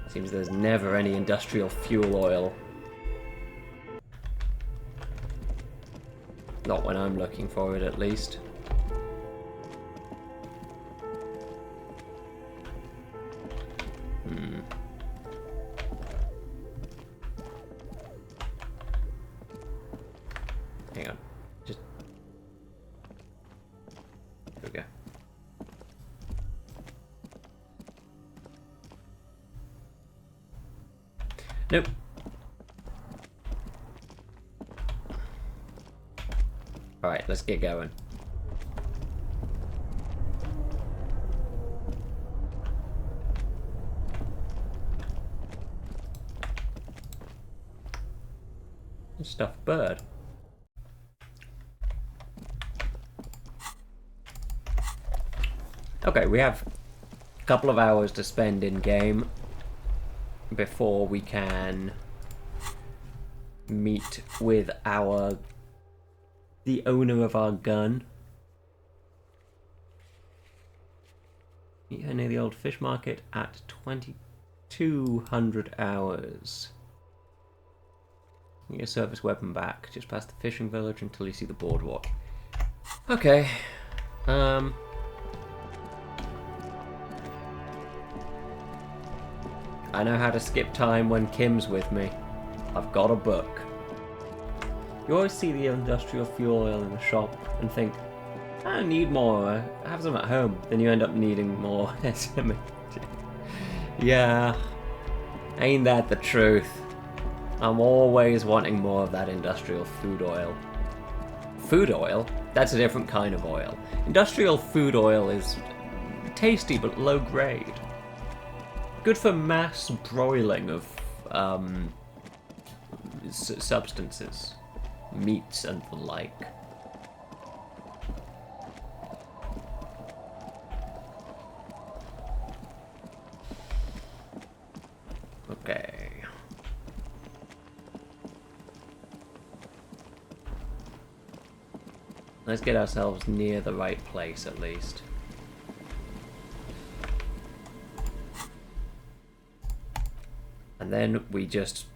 Seems there's never any industrial fuel oil. Not when I'm looking for it, at least. Hang on. Just... There we go. Nope. Alright, let's get going. Stuffed bird. Okay, we have a couple of hours to spend in game before we can meet with the owner of our gun. Meet her near the old fish market at 2200 hours. Get your service weapon back. Just past the fishing village until you see the boardwalk. Okay. I know how to skip time when Kim's with me. I've got a book. You always see the industrial fuel oil in the shop and think, I need more, I have some at home. Then you end up needing more. Yeah, ain't that the truth? I'm always wanting more of that industrial food oil. Food oil? That's a different kind of oil. Industrial food oil is tasty but low grade. Good for mass broiling of substances, meats and the like. Okay. Let's get ourselves near the right place at least. And then we just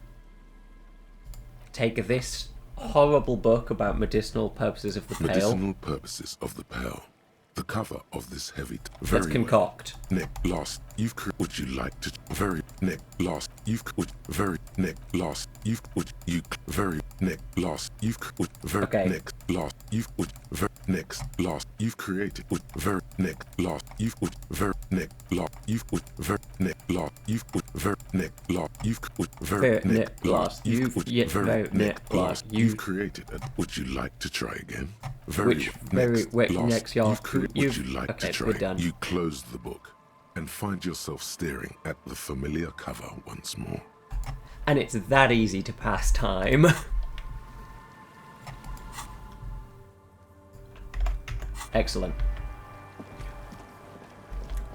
take this horrible book about medicinal purposes of the pale. Medicinal purposes of the pale. The cover of this heavy... Let's concoct. Nick, last, you've... Would you like to... Very... Nick, last, you've... Very... Nick, last, you've... You... Very... Nick, last, you've... Very... Okay. Nick, last, you've... Very... Next, last, you've created... Very... Nick, last, you've... Very... Nick, last, you've... Very... Nick, last, you've... Very... Nick, last, you've... Very... Nick, last, you've... Very... Nick, last, you've created it. Would you like to try again? Very... Would you like to try? We're done. You close the book and find yourself staring at the familiar cover once more. And it's that easy to pass time. Excellent.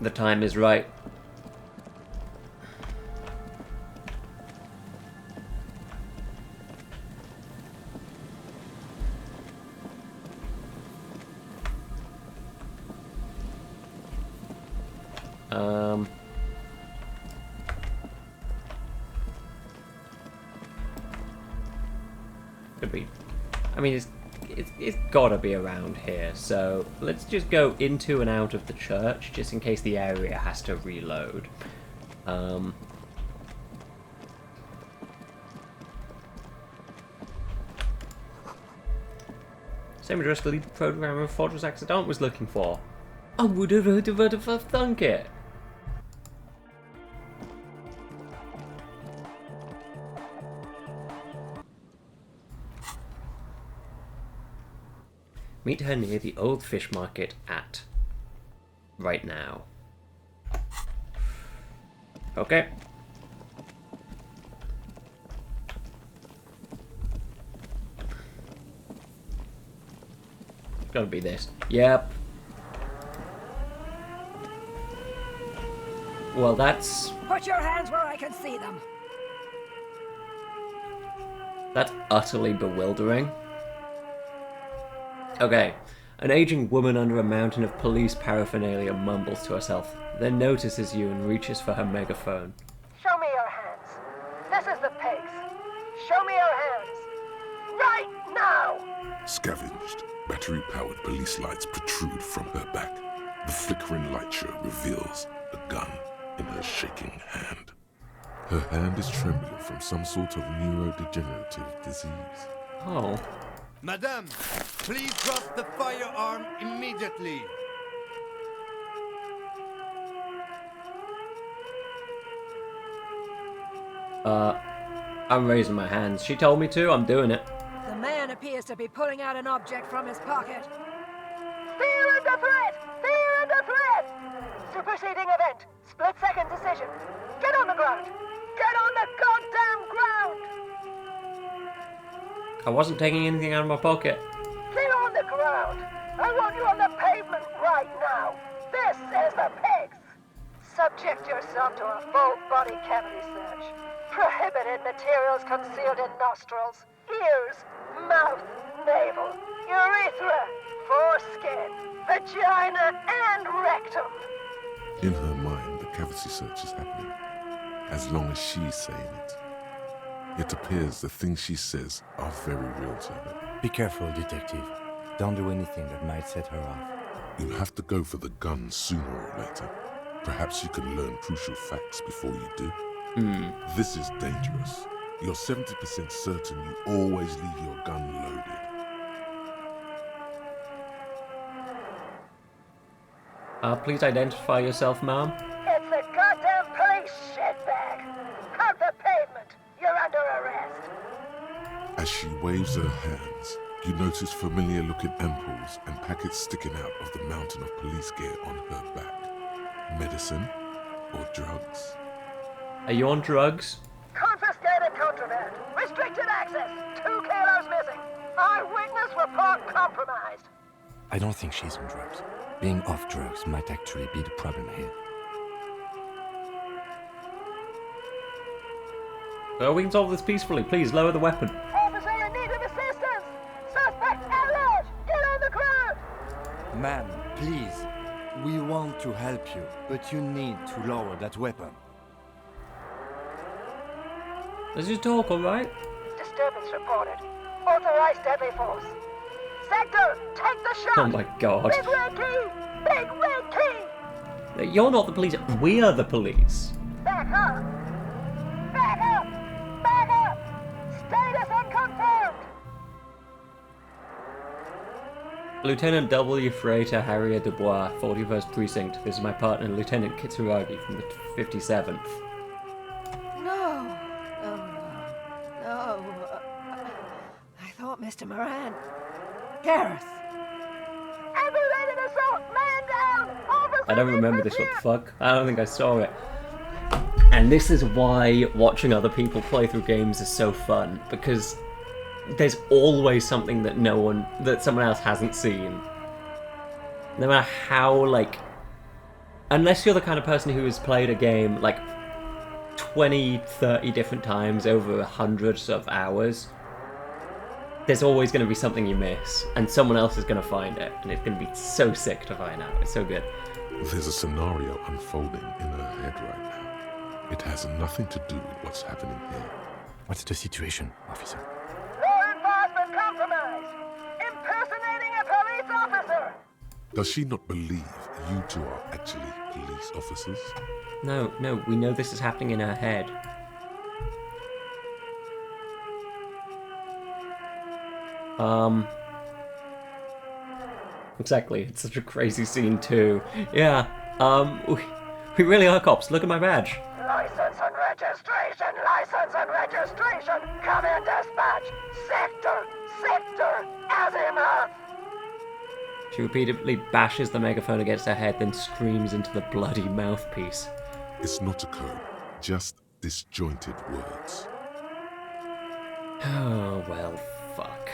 The time is right. Could be. I mean, it's gotta be around here, so let's just go into and out of the church, just in case the area has to reload. Same address the lead programmer of Fortress Accident was looking for. I would have thunk it. Meet her near the old fish market at... right now. Okay. Gotta be this. Yep. Well, that's... Put your hands where I can see them. That's utterly bewildering. Okay. An aging woman under a mountain of police paraphernalia mumbles to herself, then notices you and reaches for her megaphone. Show me your hands. This is the pigs. Show me your hands. Right now! Scavenged, battery-powered police lights protrude from her back. The flickering light show reveals a gun in her shaking hand. Her hand is trembling from some sort of neurodegenerative disease. Oh. Madame, please drop the firearm immediately. I'm raising my hands. She told me to, I'm doing it. The man appears to be pulling out an object from his pocket. Fear under threat! Fear under threat! Superseding event. Split-second decision. Get on the ground. Get on the goddamn ground! I wasn't taking anything out of my pocket. Get on the ground! I want you on the pavement right now! This is the pigs! Subject yourself to a full-body cavity search. Prohibited materials concealed in nostrils, ears, mouth, navel, urethra, foreskin, vagina, and rectum. In her mind, the cavity search is happening, as long as she's saying it. It appears the things she says are very real to her. Be careful, detective. Don't do anything that might set her off. You'll have to go for the gun sooner or later. Perhaps you can learn crucial facts before you do. This is dangerous. You're 70% certain you always leave your gun loaded. Please identify yourself, ma'am. It's the goddamn police shitbag! Out the pavement! You're under arrest! As she waves her hands, you notice familiar-looking ampoules and packets sticking out of the mountain of police gear on her back. Medicine or drugs? Are you on drugs? Confiscated contraband! Restricted access! 2 kilos missing! Eyewitness report compromised! I don't think she's on drugs. Being off drugs might actually be the problem here. Well, we can solve this peacefully. Please, lower the weapon. Officer in need of assistance! Suspect at large! Get on the ground! Ma'am, please. We want to help you, but you need to lower that weapon. Let's just talk, alright? Disturbance reported. Authorized deadly force. Sector, take the shot! Oh my god. Big red key! Big red key! You're not the police. We are the police. Back up! Back up! Back up! Status unconfirmed! Lieutenant W. Freighter Harrier Dubois, 41st Precinct. This is my partner, Lieutenant Kitsuragi from the 57th. No. I thought Mr. Moran. Gareth. Aggravated assault! Man down! Officer I don't remember this, what the fuck? I don't think I saw it. And this is why watching other people play through games is so fun, because there's always something that someone else hasn't seen. No matter how, unless you're the kind of person who has played a game, 20, 30 different times over hundreds of hours, there's always going to be something you miss, and someone else is going to find it, and it's going to be so sick to find out. It's so good. There's a scenario unfolding in her head right now. It has nothing to do with what's happening here. What's the situation, officer? Law enforcement compromised! Impersonating a police officer! Does she not believe you two are actually police officers? No, we know this is happening in her head. Exactly, it's such a crazy scene too. Yeah, we really are cops. Look at my badge. License and registration! License and registration! Come in, dispatch! Sector! Azimuth! She repeatedly bashes the megaphone against her head, then screams into the bloody mouthpiece. It's not a code, just disjointed words. Oh, well, fuck.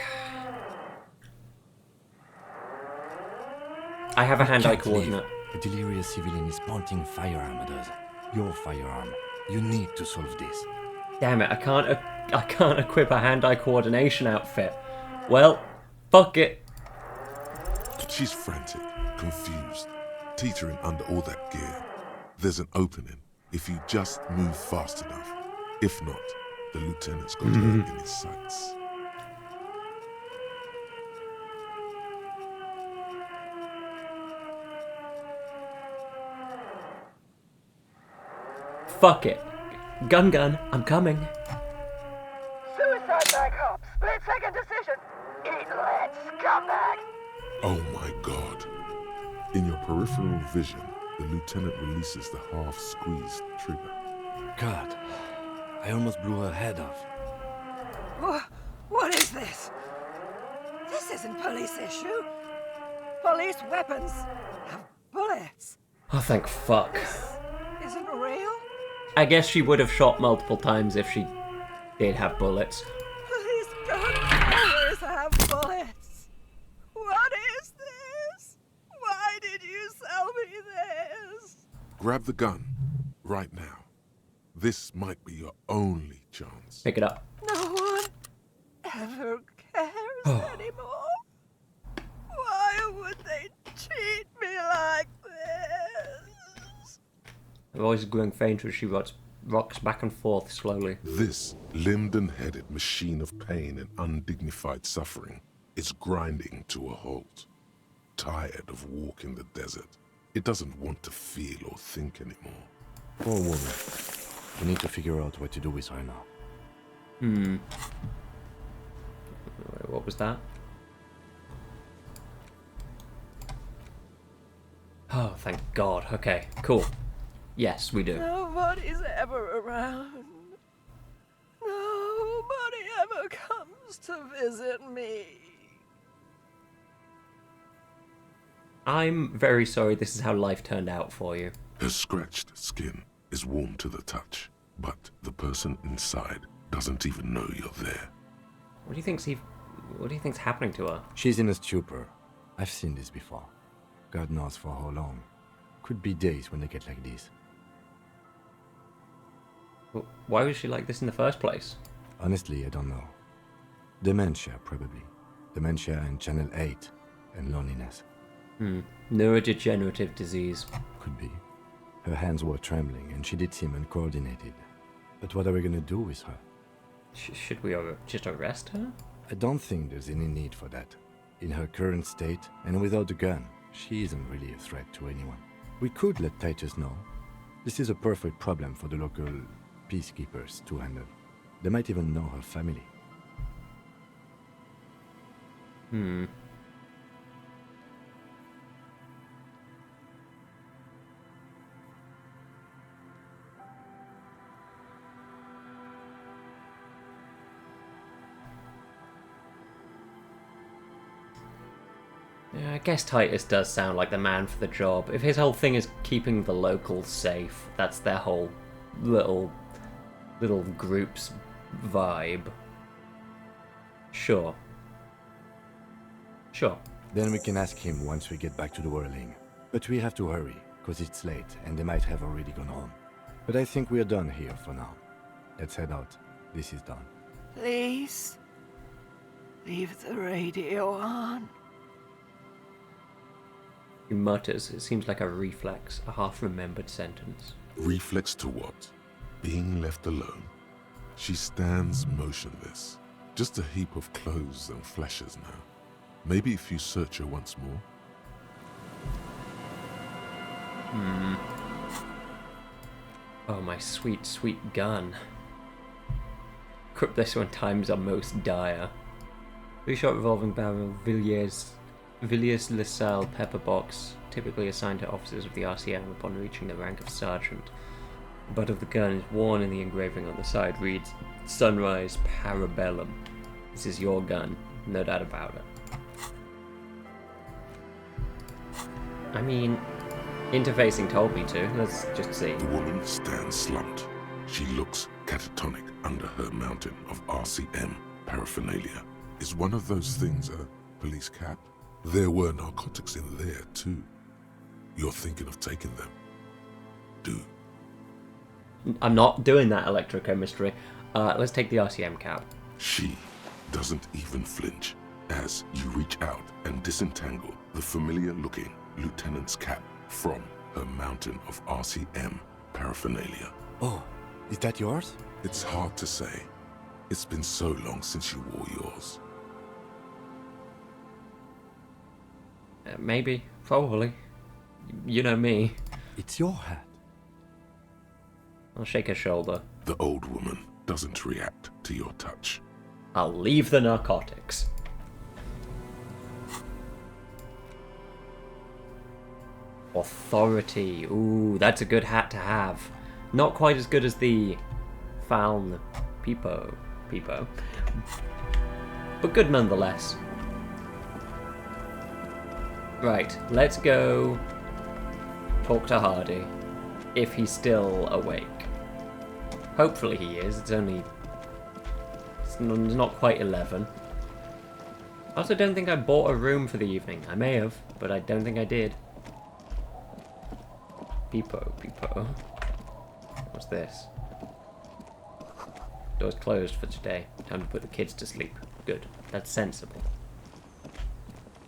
I have a hand-eye coordinate. A delirious civilian is pointing firearm at us. Your firearm. You need to solve this. Damn it, I can't equip a hand-eye coordination outfit. Well, fuck it. She's frantic, confused, teetering under all that gear. There's an opening if you just move fast enough. If not, the lieutenant's got her in his sights. Fuck it. Gun, I'm coming. Suicide back home. Split-second decision. Eat lead, scumbag. Oh my god. In your peripheral vision, the lieutenant releases the half-squeezed trigger. God, I almost blew her head off. What is this? This isn't police issue. Police weapons have bullets. Oh, thank fuck. Isn't real? I guess she would have shot multiple times if she did have bullets. Police guns always have bullets. What is this? Why did you sell me this? Grab the gun, right now. This might be your only chance. Pick it up. No one ever cares anymore. Why would they treat me like this? Her voice is growing fainter as she rocks back and forth slowly. This limbed and headed machine of pain and undignified suffering is grinding to a halt. Tired of walking the desert, it doesn't want to feel or think anymore. Poor woman. We need to figure out what to do with her now. What was that? Oh, thank God. Okay, cool. Yes, we do. Nobody's ever around. Nobody ever comes to visit me. I'm very sorry this is how life turned out for you. Her scratched skin is warm to the touch, but the person inside doesn't even know you're there. What do you think's happening to her? She's in a stupor. I've seen this before. God knows for how long. Could be days when they get like this. Well, why was she like this in the first place? Honestly, I don't know. Dementia, probably. Dementia and Channel 8 and loneliness. Neurodegenerative disease. Could be. Her hands were trembling and she did seem uncoordinated. But what are we gonna do with her? Should we just arrest her? I don't think there's any need for that. In her current state, and without a gun, she isn't really a threat to anyone. We could let Titus know. This is a perfect problem for the local peacekeepers to handle. They might even know her family. Yeah, I guess Titus does sound like the man for the job. If his whole thing is keeping the locals safe, that's their whole little group's vibe. Sure. Then we can ask him once we get back to the whirling. But we have to hurry, because it's late and they might have already gone home. But I think we're done here for now. Let's head out. This is done. Please, leave the radio on. He mutters. It seems like a reflex, a half-remembered sentence. Reflex to what? Being left alone. She stands motionless. Just a heap of clothes and fleshes now. Maybe if you search her once more. Oh, my sweet, sweet gun. Equip this when times are most dire. 3-shot revolving barrel, Villiers-LaSalle pepper box, typically assigned to officers of the RCM upon reaching the rank of sergeant. The butt of the gun is worn and the engraving on the side reads, Sunrise Parabellum. This is your gun, no doubt about it. I mean, interfacing told me to. Let's just see. The woman stands slumped. She looks catatonic under her mountain of RCM paraphernalia. Is one of those things a police cap? There were narcotics in there too. You're thinking of taking them? Do. I'm not doing that electrochemistry. Let's take the RCM cap. She doesn't even flinch as you reach out and disentangle the familiar-looking lieutenant's cap from her mountain of RCM paraphernalia. Oh, is that yours? It's hard to say. It's been so long since you wore yours. Maybe. Probably. You know me. It's your hat. I'll shake her shoulder. The old woman doesn't react to your touch. I'll leave the narcotics. Authority. Ooh, that's a good hat to have. Not quite as good as the Faln Peepo. But good nonetheless. Right, let's go talk to Hardy. If he's still awake. Hopefully he is. It's not quite 11. I also don't think I bought a room for the evening. I may have, but I don't think I did. Peepo. What's this? Door's closed for today. Time to put the kids to sleep. Good. That's sensible.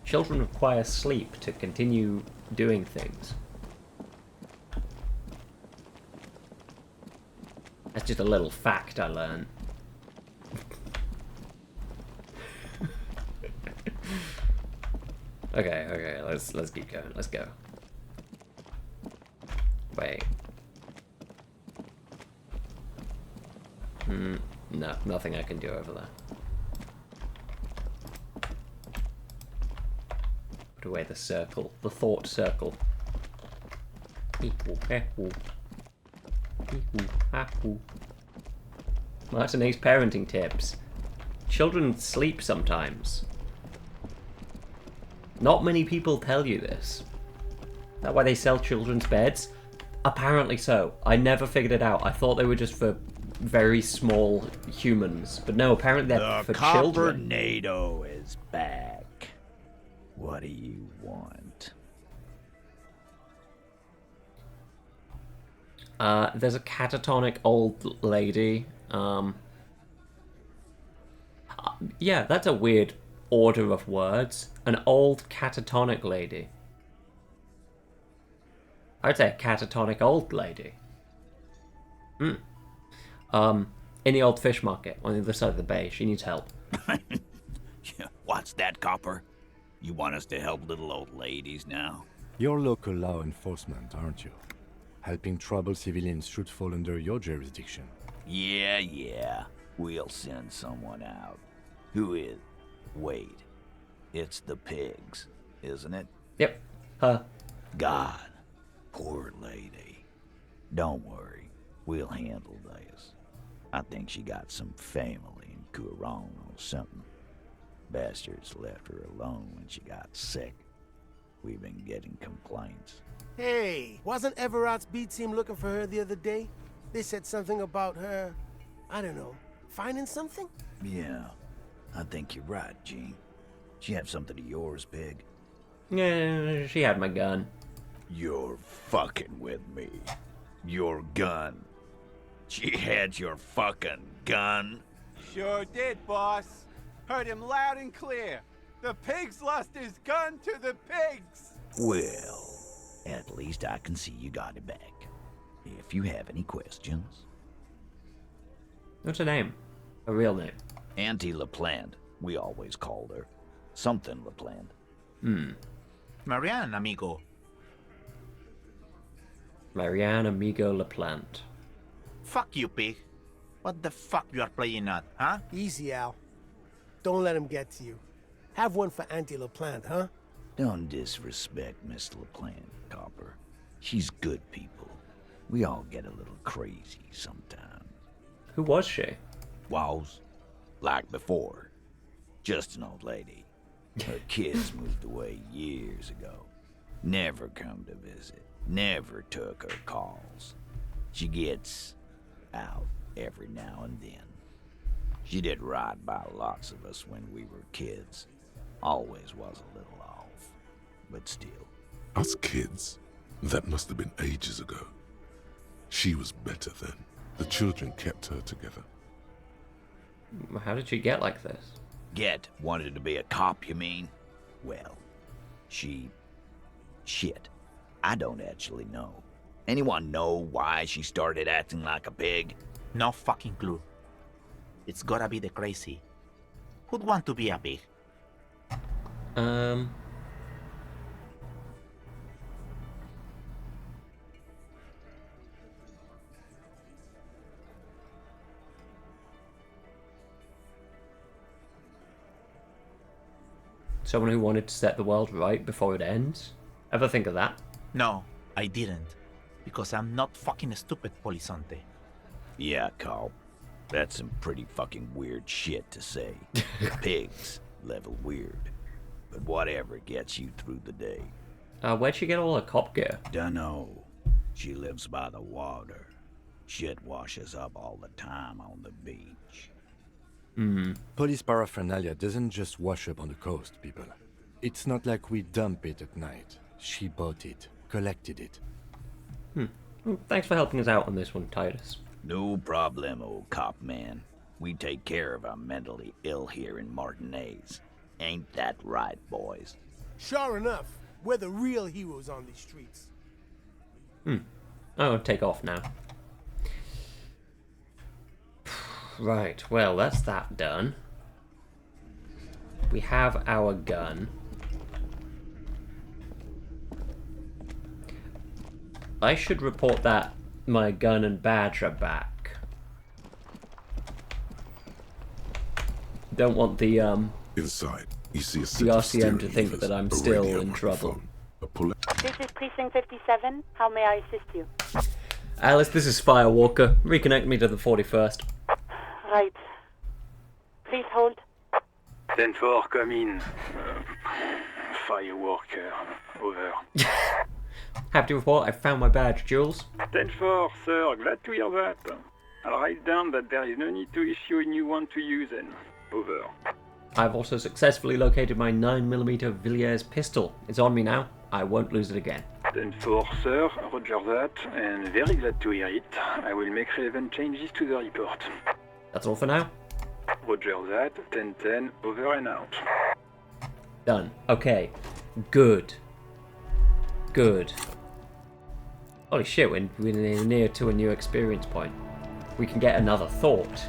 Children require sleep to continue doing things. That's just a little fact I learned. Okay, let's keep going. Let's go. Wait. No, nothing I can do over there. Put away the circle, the thought circle. Martinez parenting tips. Children sleep sometimes. Not many people tell you this. Is that why they sell children's beds? Apparently so. I never figured it out. I thought they were just for very small humans. But no, apparently they're for children. The Copper-nado is back. What do you want? There's a catatonic old lady. Yeah, that's a weird order of words. An old catatonic lady. I'd say a catatonic old lady. In the old fish market on the other side of the bay. She needs help. What's that, Copper? You want us to help little old ladies now? You're local law enforcement, aren't you? Helping troubled civilians should fall under your jurisdiction. Yeah. We'll send someone out. Who is? Wait. It's the pigs, isn't it? Yep. Her. God. Poor lady. Don't worry. We'll handle this. I think she got some family in Courant or something. Bastards left her alone when she got sick. We've been getting complaints. Hey, wasn't Everard's B team looking for her the other day? They said something about her, I don't know, finding something? Yeah, I think you're right, Gene. She have something of yours, Pig? Yeah, she had my gun. You're fucking with me. Your gun. She had your fucking gun? Sure did, boss. Heard him loud and clear. The pigs lost his gun to the pigs. Well, at least I can see you got it back. If you have any questions. What's her name? Her real name? Auntie LaPlante. We always called her. Something LaPlante. Marianne, amigo. Marianne Amigo LaPlante. Fuck you, pig. What the fuck you are playing at, huh? Easy, Al. Don't let him get to you. Have one for Auntie LaPlante, huh? Don't disrespect Miss LaPlante, Copper. She's good people. We all get a little crazy sometimes. Who was she? Was. Like before. Just an old lady. Her kids moved away years ago. Never come to visit. Never took her calls. She gets out every now and then. She did right by lots of us when we were kids. Always was a little off, but still. Us kids? That must have been ages ago. She was better then. The children kept her together. How did she get like this? Wanted to be a cop, you mean? Well, shit. I don't actually know. Anyone know why she started acting like a pig? No fucking clue. It's gotta be the crazy. Who'd want to be a pig? Someone who wanted to set the world right before it ends? Ever think of that? No, I didn't. Because I'm not fucking stupid, Polizonte. Yeah, Carl. That's some pretty fucking weird shit to say. Pigs, level weird. But whatever gets you through the day. Where'd she get all her cop gear? Dunno. She lives by the water. Shit washes up all the time on the beach. Police paraphernalia doesn't just wash up on the coast, people. It's not like we dump it at night. She bought it, collected it. Well, thanks for helping us out on this one, Titus. No problem, old cop man. We take care of our mentally ill here in Martinez. Ain't that right, boys? Sure enough, we're the real heroes on these streets. I'll take off now. Right, well, that's that done. We have our gun. I should report that my gun and badge are back. Don't want the Inside, you see a the set of RCM to think levers, that I'm a still radio in trouble. microphone, This is Precinct 57. How may I assist you? Alice, this is Firewalker. Reconnect me to the 41st. Right. Please hold. 10-4, come in. Firewalker, over. Happy to report I found my badge, Jules. 10-4, sir, glad to hear that. I'll write down that there is no need to issue a new one to you then. Over. I've also successfully located my 9mm Villiers pistol. It's on me now. I won't lose it again. 10-4, sir, roger that, and very glad to hear it. I will make relevant changes to the report. That's all for now. Roger that, 10-10, over and out. Done. Okay. Good. Good. Holy shit, we're near to a new experience point. We can get another thought.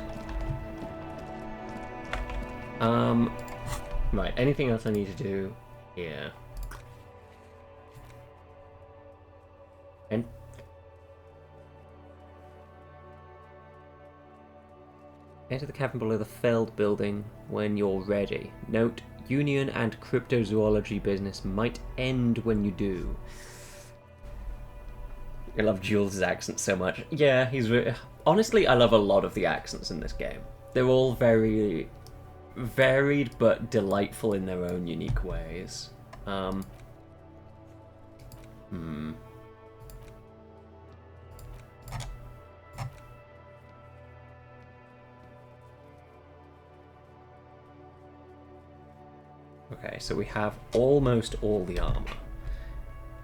Right, anything else I need to do here? And enter the cabin below the Feld building when you're ready. Note, Union and cryptozoology business might end when you do. I love Jules' accent so much. Yeah, he's honestly, I love a lot of the accents in this game. They're all very varied but delightful in their own unique ways. Okay, so we have almost all the armor.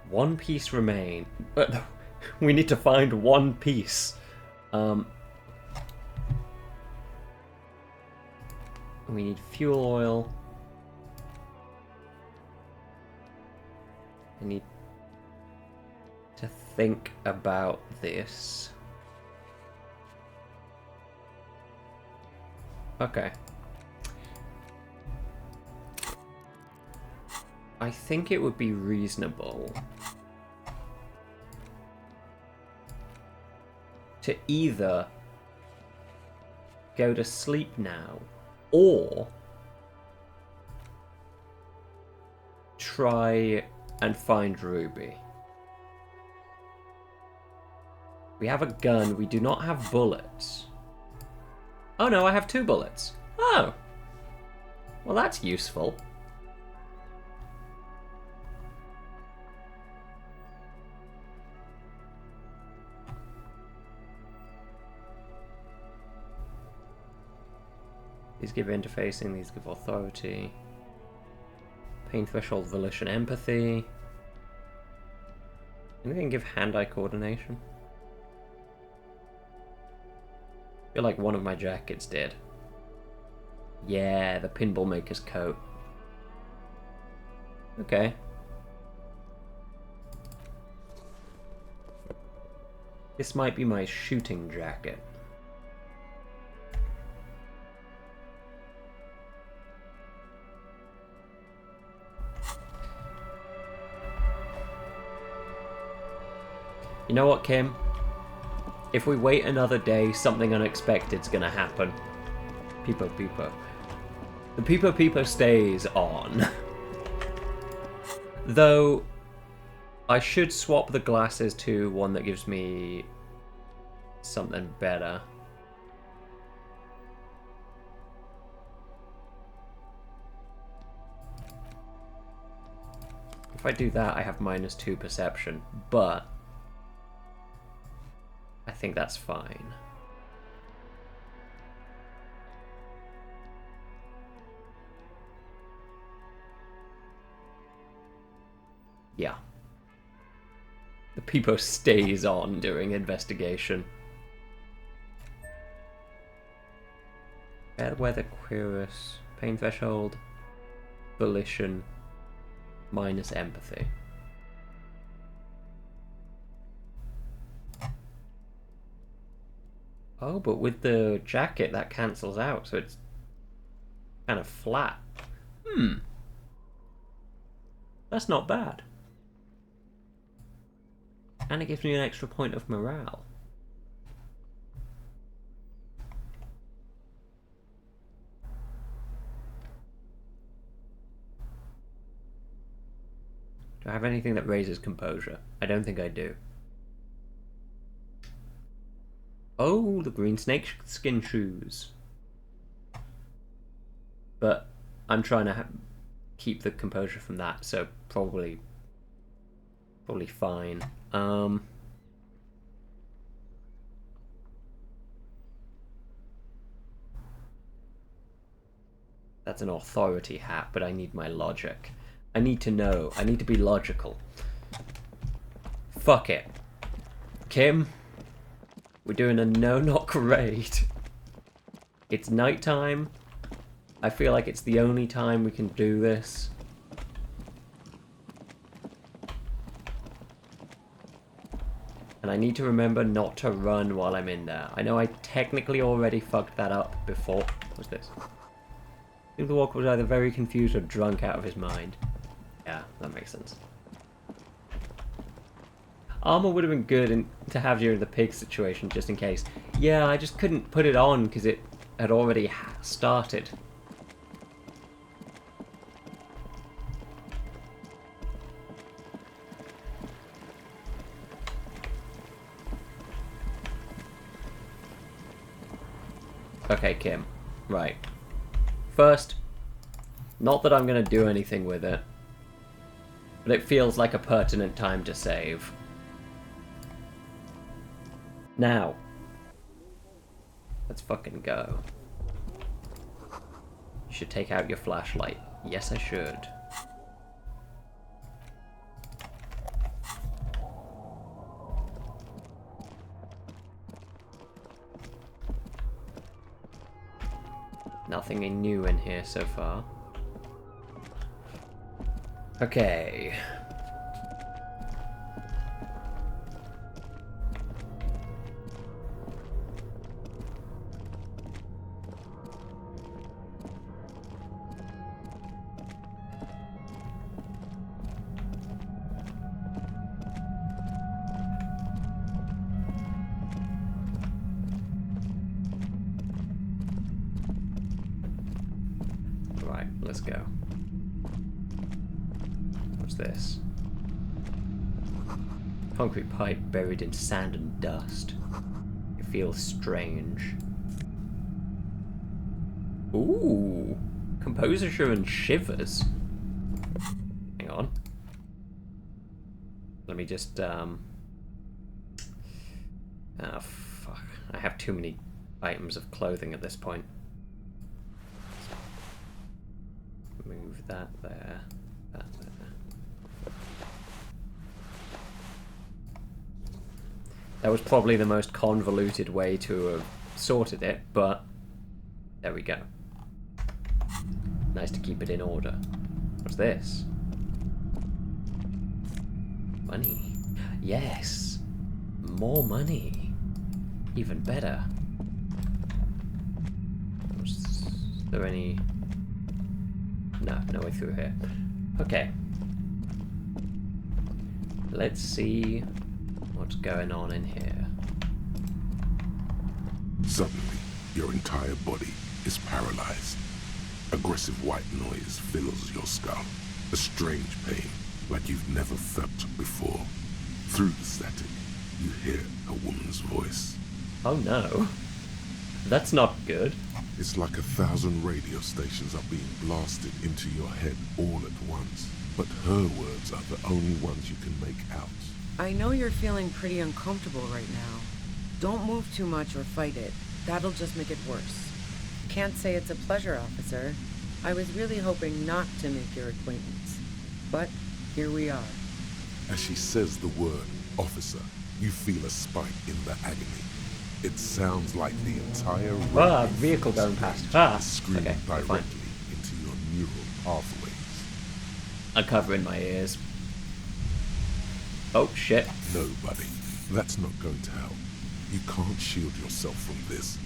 One piece remain. We need to find one piece. We need fuel oil. I need to think about this. Okay. I think it would be reasonable to either go to sleep now or try and find Ruby. We have a gun, we do not have bullets. Oh no, I have 2 bullets. Oh! Well, that's useful. These give interfacing, these give authority. Pain threshold, volition, empathy. Anything give hand-eye coordination? I feel like one of my jackets did. Yeah, the pinball maker's coat. Okay. This might be my shooting jacket. You know what, Kim? If we wait another day, something unexpected's gonna happen. Peepo Peepo. The Peepo Peepo stays on. Though, I should swap the glasses to one that gives me something better. If I do that, I have -2 perception, but I think that's fine. Yeah. The Peepo stays on during investigation. Weather, Quirus, pain threshold, volition, -empathy. Oh, but with the jacket that cancels out, so it's kind of flat. That's not bad. And it gives me an extra point of morale. Do I have anything that raises composure? I don't think I do. Oh, the green snake skin shoes. But I'm trying to keep the composure from that, so probably fine. That's an authority hat, but I need my logic. I need to know. I need to be logical. Fuck it. Kim, we're doing a no-knock raid. It's nighttime. I feel like it's the only time we can do this. And I need to remember not to run while I'm in there. I know I technically already fucked that up before. What's this? I think the walker was either very confused or drunk out of his mind. Yeah, that makes sense. Armor would have been good to have during the pig situation, just in case. Yeah, I just couldn't put it on because it had already started. Okay, Kim. Right. First, not that I'm going to do anything with it, but it feels like a pertinent time to save. Now, let's fucking go. You should take out your flashlight. Yes, I should. Nothing new in here so far. Okay. Right, let's go. What's this? Concrete pipe buried in sand and dust. It feels strange. Ooh! Composure and shivers. Hang on. Let me just, oh, fuck. I have too many items of clothing at this point. Move that there. That there. That was probably the most convoluted way to have sorted it, but there we go. Nice to keep it in order. What's this? Money. Yes. More money. Even better. Was there any... No, no way through here. Okay. Let's see what's going on in here. Suddenly, your entire body is paralyzed. Aggressive white noise fills your skull. A strange pain, like you've never felt before. Through the static, you hear a woman's voice. Oh no. That's not good. It's like 1,000 radio stations are being blasted into your head all at once. But her words are the only ones you can make out. I know you're feeling pretty uncomfortable right now. Don't move too much or fight it. That'll just make it worse. Can't say it's a pleasure, officer. I was really hoping not to make your acquaintance. But here we are. As she says the word officer, you feel a spike in the agony. It sounds like the entire vehicle going past. Screaming okay, directly into your neural pathways. Uncovering my ears. Oh shit. No, buddy. That's not going to help. You can't shield yourself from this.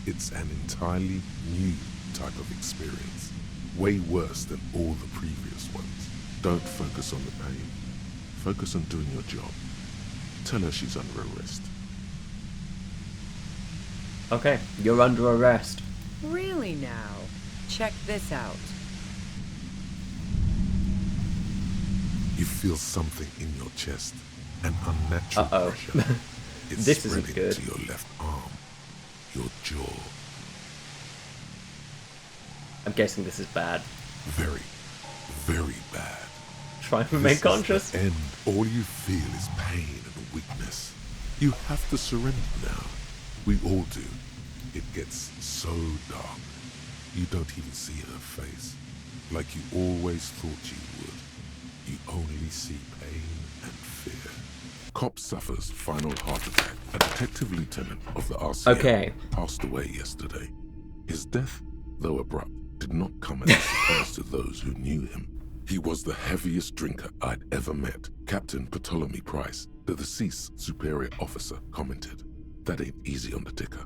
It's an entirely new type of experience. Way worse than all the previous ones. Don't focus on the pain. Focus on doing your job. Tell her she's under arrest. Okay, you're under arrest. Really now? Check this out. You feel something in your chest. An unnatural pressure. It's this spreading isn't good. to your left arm. Your jaw. I'm guessing this is bad. Very, very bad. Try and remain conscious. And all you feel is pain and weakness. You have to surrender now. We all do. It gets so dark. You don't even see her face. Like you always thought you would. You only see pain and fear. Cop suffers final heart attack. A detective lieutenant of the RCM passed away yesterday. His death, though abrupt, did not come as a surprise to those who knew him. He was the heaviest drinker I'd ever met. Captain Ptolemy Price, the deceased superior officer, commented, "That ain't easy on the ticker."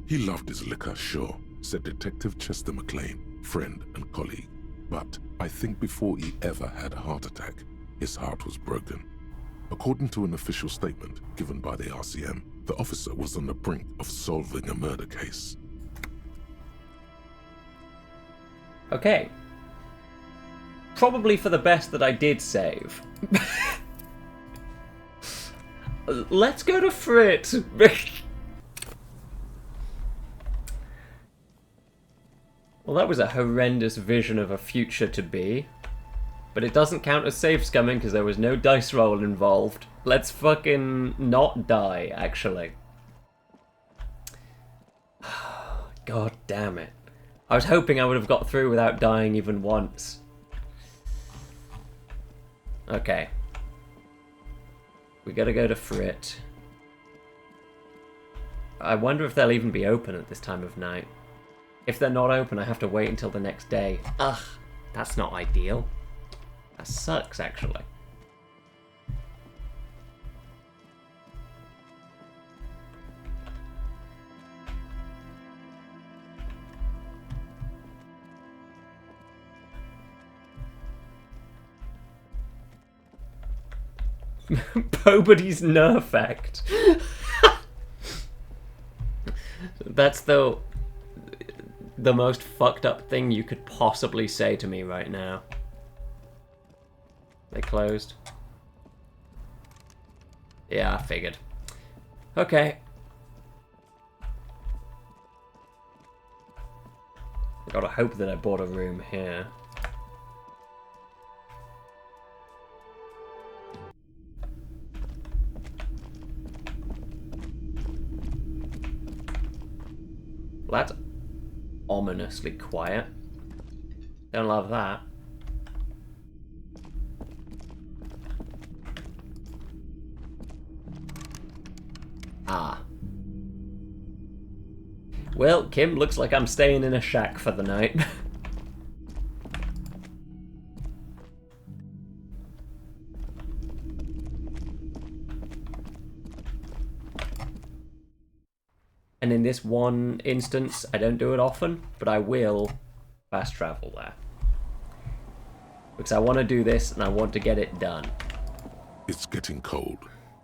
He loved his liquor, sure, said Detective Chester McLean, friend and colleague. But I think before he ever had a heart attack, his heart was broken. According to an official statement given by the RCM, the officer was on the brink of solving a murder case. Okay. Probably for the best that I did save. Let's go to Frit. Well, that was a horrendous vision of a future to be. But it doesn't count as save scumming because there was no dice roll involved. Let's fucking not die, actually. God damn it. I was hoping I would have got through without dying even once. Okay. We gotta go to Frit. I wonder if they'll even be open at this time of night. If they're not open, I have to wait until the next day. Ugh, that's not ideal. That sucks, actually. Nobody's Nerf Act. That's the most fucked up thing you could possibly say to me right now. They closed. Yeah, I figured. Okay. Gotta hope that I bought a room here. Well, that's ominously quiet. Don't love that. Ah. Well, Kim, looks like I'm staying in a shack for the night. And in this one instance, I don't do it often, but I will fast travel there. Because I want to do this and I want to get it done. It's getting cold,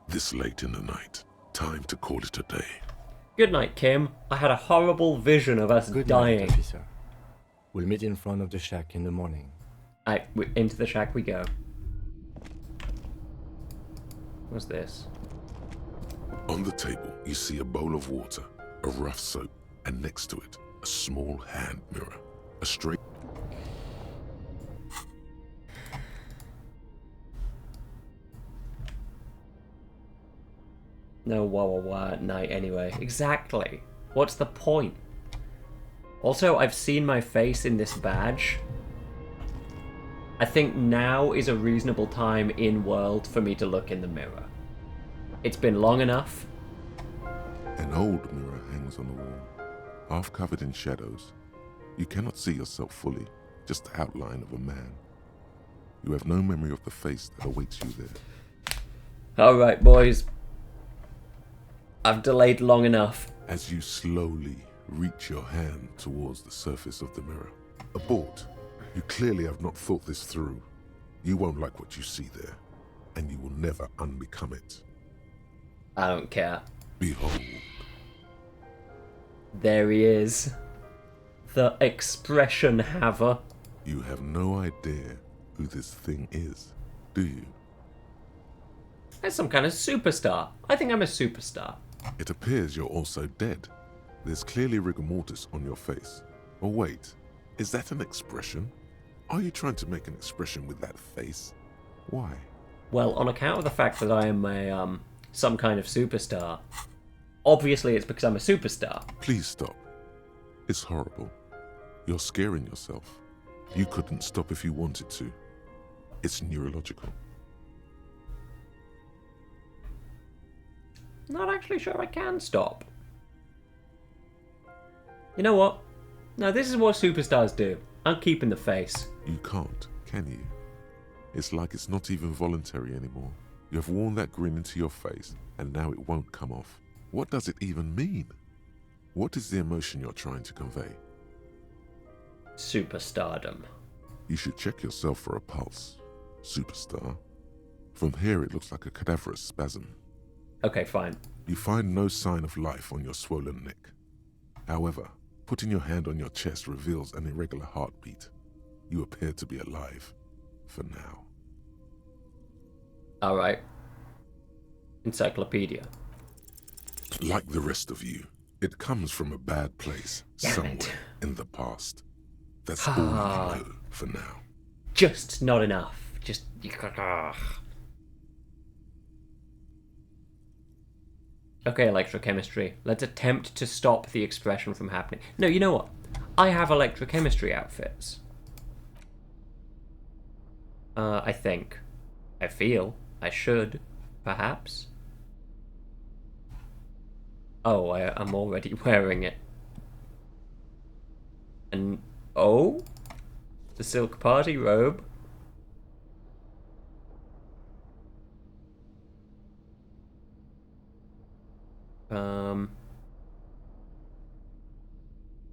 this late in the night. Time to call it a day. Good night, Kim. I had a horrible vision of us Good dying. night, officer. We'll meet in front of the shack in the morning. Alright, into the shack we go. What's this? On the table, you see a bowl of water, a rough soap, and next to it, a small hand mirror. A straight... No wah at night anyway. Exactly. What's the point? Also, I've seen my face in this badge. I think now is a reasonable time in world for me to look in the mirror. It's been long enough. An old mirror hangs on the wall, half covered in shadows. You cannot see yourself fully, just the outline of a man. You have no memory of the face that awaits you there. Alright, boys. I've delayed long enough. As you slowly reach your hand towards the surface of the mirror. Abort. You clearly have not thought this through. You won't like what you see there, and you will never unbecome it. I don't care. Behold. There he is. The expression haver. You have no idea who this thing is, do you? I'm some kind of superstar. I think I'm a superstar. It appears you're also dead. There's clearly rigor mortis on your face. Or wait, is that an expression? Are you trying to make an expression with that face? Why? Well, on account of the fact that I am a, some kind of superstar, obviously it's because I'm a superstar. Please stop. It's horrible. You're scaring yourself. You couldn't stop if you wanted to. It's neurological. Not actually sure I can stop. You know what? No, this is what superstars do. I'm keeping the face. You can't, can you? It's like it's not even voluntary anymore. You have worn that grin into your face, and now it won't come off. What does it even mean? What is the emotion you're trying to convey? Superstardom. You should check yourself for a pulse, superstar. From here it looks like a cadaverous spasm. Okay, fine. You find no sign of life on your swollen neck. However, putting your hand on your chest reveals an irregular heartbeat. You appear to be alive, for now. Alright. Encyclopedia. Like the rest of you, it comes from a bad place, somewhere in the past. That's all you know for now. Just not enough. Just... Okay, electrochemistry. Let's attempt to stop the expression from happening. No, you know what? I have electrochemistry outfits. I think. I feel. I should. Perhaps. Oh, I'm already wearing it. And... oh? The silk party robe?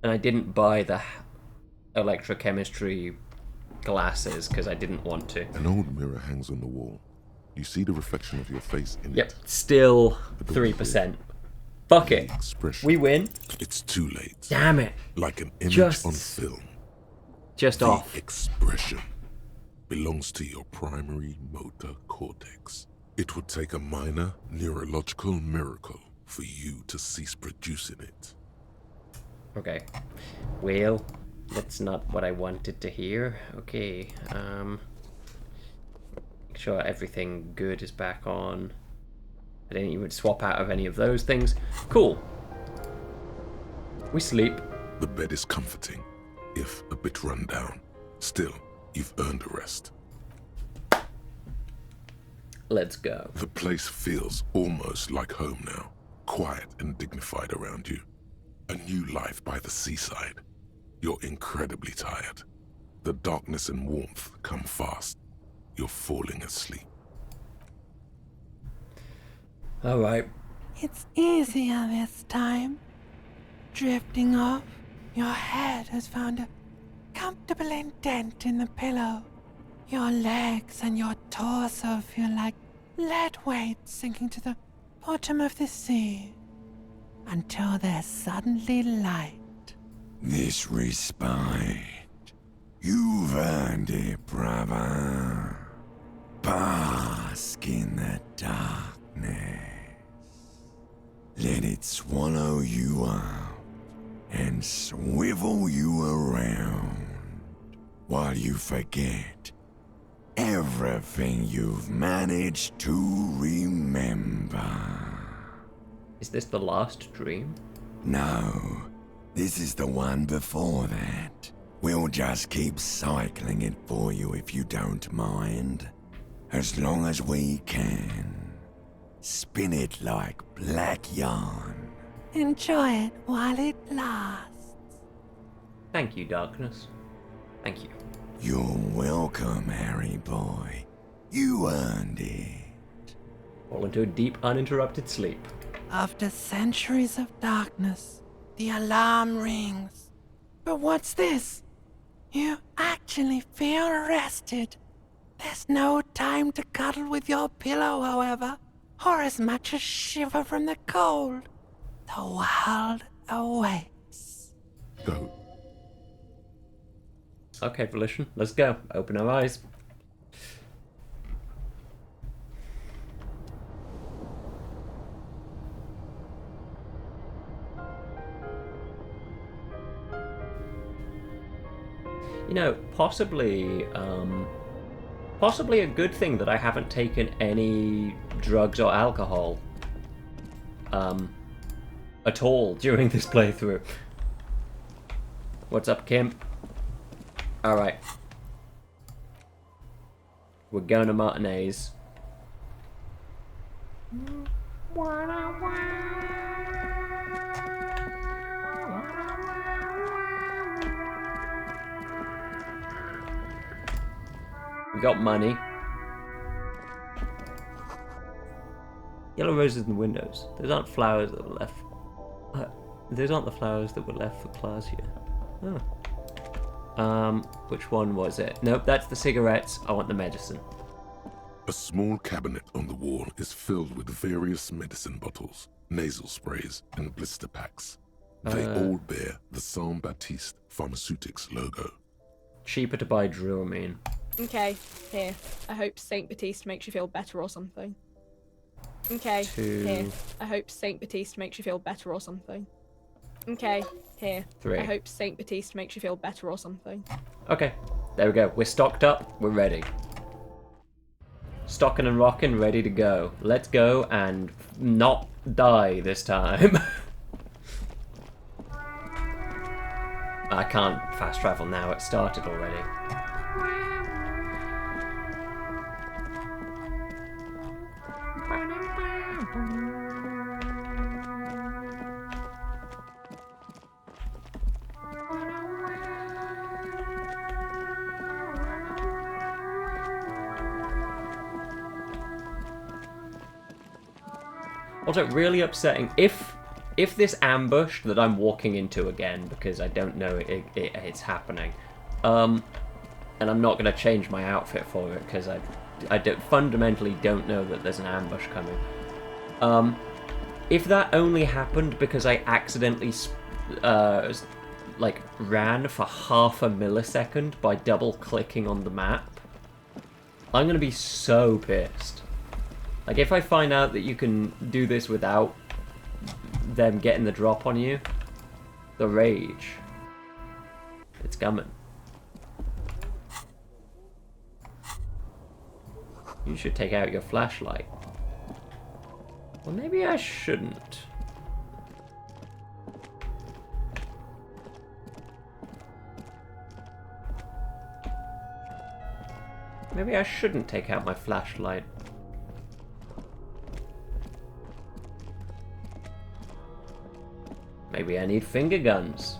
And I didn't buy the electrochemistry glasses because I didn't want to. An old mirror hangs on the wall. You see the reflection of your face in Yep, it. still 3%. Fuck it. Expression. We win. It's too late. Damn it. Like an image Just on film. Just the off. Expression belongs to your primary motor cortex. It would take a minor neurological miracle for you to cease producing it. Okay. Well, that's not what I wanted to hear. Okay. Make sure everything good is back on. I didn't even swap out of any of those things. Cool. We sleep. The bed is comforting, if a bit run down. Still, you've earned a rest. Let's go. The place feels almost like home now. Quiet and dignified around you. A new life by the seaside. You're incredibly tired. The darkness and warmth come fast. You're falling asleep. Alright. It's easier this time. Drifting off, your head has found a comfortable indent in the pillow. Your legs and your torso feel like lead weights sinking to the bottom of the sea. Until there's suddenly light. This respite. You've earned it, brother. Bask in the darkness. Let it swallow you up and swivel you around while you forget everything you've managed to remember. Is this the last dream? No, this is the one before that. We'll just keep cycling it for you if you don't mind. As long as we can. Spin it like black yarn. Enjoy it while it lasts. Thank you, darkness. Thank you. You're welcome, Harry boy. You earned it. Fall into a deep, uninterrupted sleep. After centuries of darkness, the alarm rings. But what's this? You actually feel rested. There's no time to cuddle with your pillow, however, or as much as shiver from the cold. The world awaits. Go. Okay, Volition, let's go. Open our eyes. You know, possibly a good thing that I haven't taken any drugs or alcohol at all during this playthrough. What's up, Kim? Alright. We're going to matinees. We got money. Yellow roses in the windows. Those aren't flowers that were left. Those aren't the flowers that were left for Clausia. Oh. Which one was it? Nope, that's the cigarettes. I want the medicine. A small cabinet on the wall is filled with various medicine bottles, nasal sprays, and blister packs. They all bear the Saint Baptiste Pharmaceutics logo. Cheaper to buy Dramamine. Okay, here. I hope Saint Baptiste makes you feel better or something. Okay, here. I hope Saint Baptiste makes you feel better or something. Okay, here. 3. I hope Saint Baptiste makes you feel better or something. Okay, there we go. We're stocked up. We're ready. Stocking and rocking, ready to go. Let's go and not die this time. I can't fast travel now. It started already. Also, really upsetting if this ambush that I'm walking into again, because I don't know it's happening, and I'm not going to change my outfit for it because I fundamentally don't know that there's an ambush coming. If that only happened because I accidentally like ran for half a millisecond by double clicking on the map, I'm going to be so pissed. Like, if I find out that you can do this without them getting the drop on you, the rage. It's coming. You should take out your flashlight. Well, maybe I shouldn't. Maybe I shouldn't take out my flashlight. Maybe I need finger guns.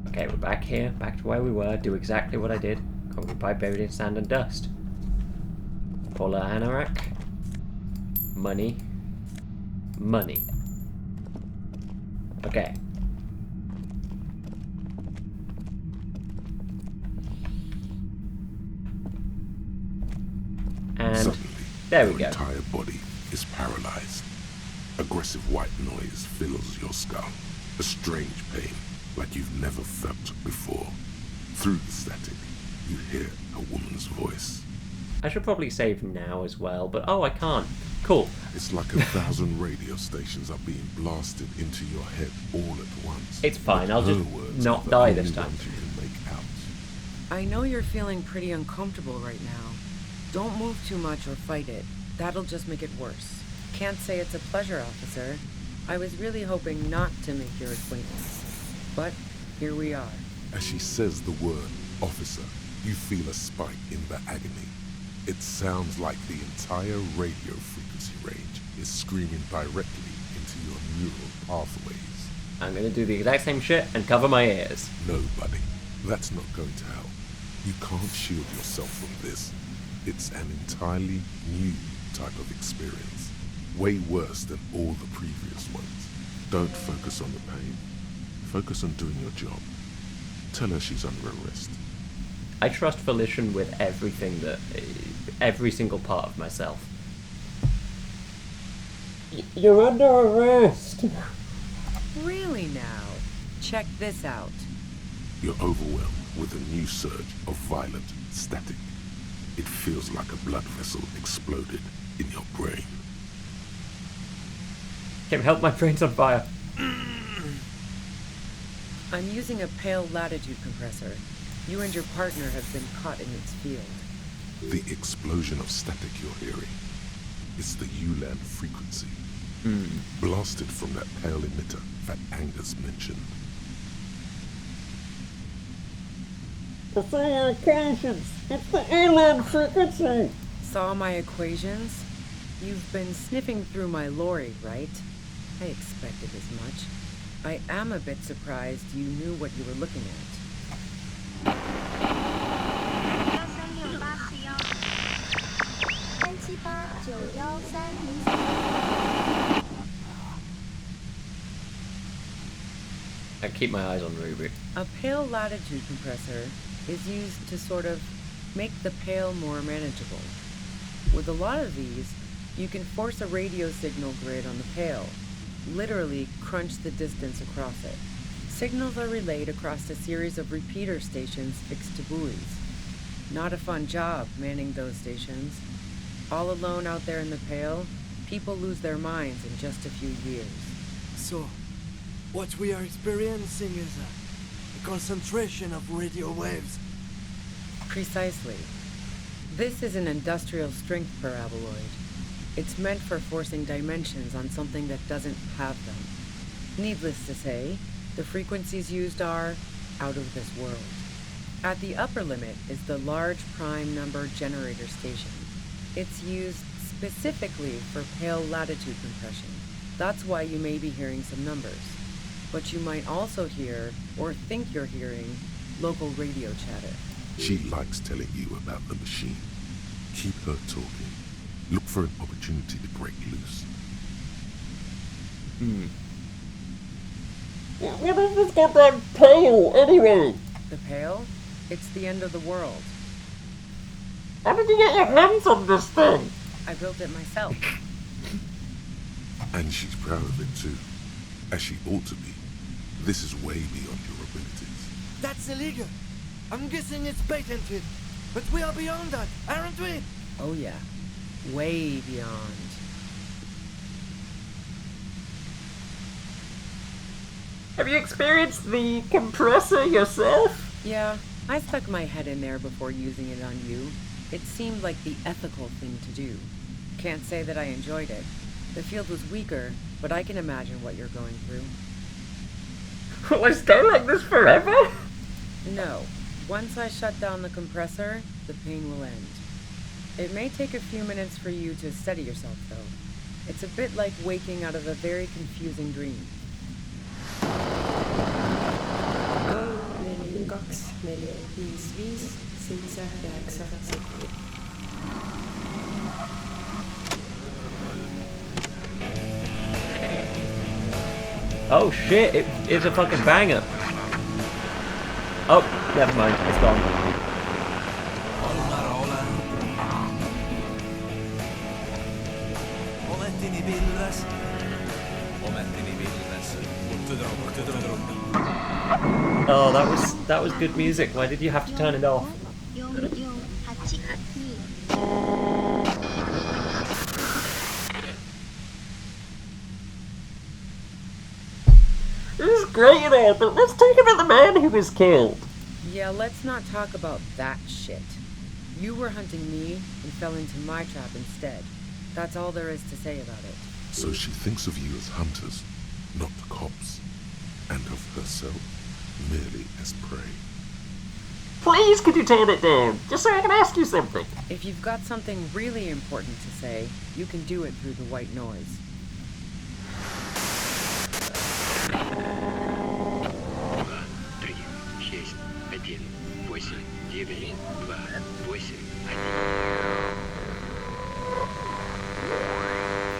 Okay, we're back here, back to where we were, do exactly what I did. Concrete pipe buried in sand and dust. Paula Anorak. Money. Money. Okay. And Suddenly, there we your go. entire body is paralyzed. Aggressive white noise fills your skull. A strange pain, like you've never felt before. Through the static, you hear a woman's voice. I should probably save now as well, but oh, I can't. Cool. It's like 1,000 radio stations are being blasted into your head all at once. It's fine, I'll Her just words not are the die this only time. ones you can make out. I know you're feeling pretty uncomfortable right now. Don't move too much or fight it. That'll just make it worse. Can't say it's a pleasure, officer. I was really hoping not to make your acquaintance. But here we are. As she says the word officer, you feel a spike in the agony. It sounds like the entire radio frequency range is screaming directly into your neural pathways. I'm gonna do the exact same shit and cover my ears. No, buddy, that's not going to help. You can't shield yourself from this. It's an entirely new type of experience. Way worse than all the previous ones. Don't focus on the pain. Focus on doing your job. Tell her she's under arrest. I trust Felician with every single part of myself. You're under arrest. Really now? Check this out. You're overwhelmed with a new surge of violent static. It feels like a blood vessel exploded in your brain. Kim, help, my brain's on fire. I'm using a pale latitude compressor. You and your partner have been caught in its field. The explosion of static you're hearing. It's the ULAN frequency. Blasted from that pale emitter that Angus mentioned. The three equations. It's the ULAN frequency. Saw my equations? You've been sniffing through my lorry, right? I expected as much. I am a bit surprised you knew what you were looking at. I keep my eyes on Ruby. A pale latitude compressor is used to sort of make the pale more manageable. With a lot of these, you can force a radio signal grid on the pale, literally crunch the distance across it. Signals are relayed across a series of repeater stations fixed to buoys. Not a fun job manning those stations. All alone out there in the pale, people lose their minds in just a few years. So, what we are experiencing is a concentration of radio waves. Precisely. This is an industrial strength paraboloid. It's meant for forcing dimensions on something that doesn't have them. Needless to say, the frequencies used are out of this world. At the upper limit is the large prime number generator station. It's used specifically for pale latitude compression. That's why you may be hearing some numbers. But you might also hear, or think you're hearing, local radio chatter. She likes telling you about the machine. Keep her talking. Look for an opportunity to break loose. What is this goddamn pale, anyway? The pale? It's the end of the world. How did you get your hands on this thing? I built it myself. And she's proud of it too. As she ought to be. This is way beyond your abilities. That's illegal. I'm guessing it's patented. But we are beyond that, aren't we? Oh yeah. Way beyond. Have you experienced the compressor yourself? Yeah, I stuck my head in there before using it on you. It seemed like the ethical thing to do. Can't say that I enjoyed it. The field was weaker, but I can imagine what you're going through. Will I stay like this forever? No. Once I shut down the compressor, the pain will end. It may take a few minutes for you to steady yourself, though. It's a bit like waking out of a very confusing dream. Oh shit, it's a fucking banger. Oh, never mind, it's gone. Oh, that was good music. Why did you have to turn it off? This is great and all, but let's talk about the man who was killed. Yeah, let's not talk about that shit. You were hunting me and fell into my trap instead. That's all there is to say about it. So she thinks of you as hunters, not cops, and of herself merely as prey. Please, could you turn it down, just so I can ask you something? If you've got something really important to say, you can do it through the white noise.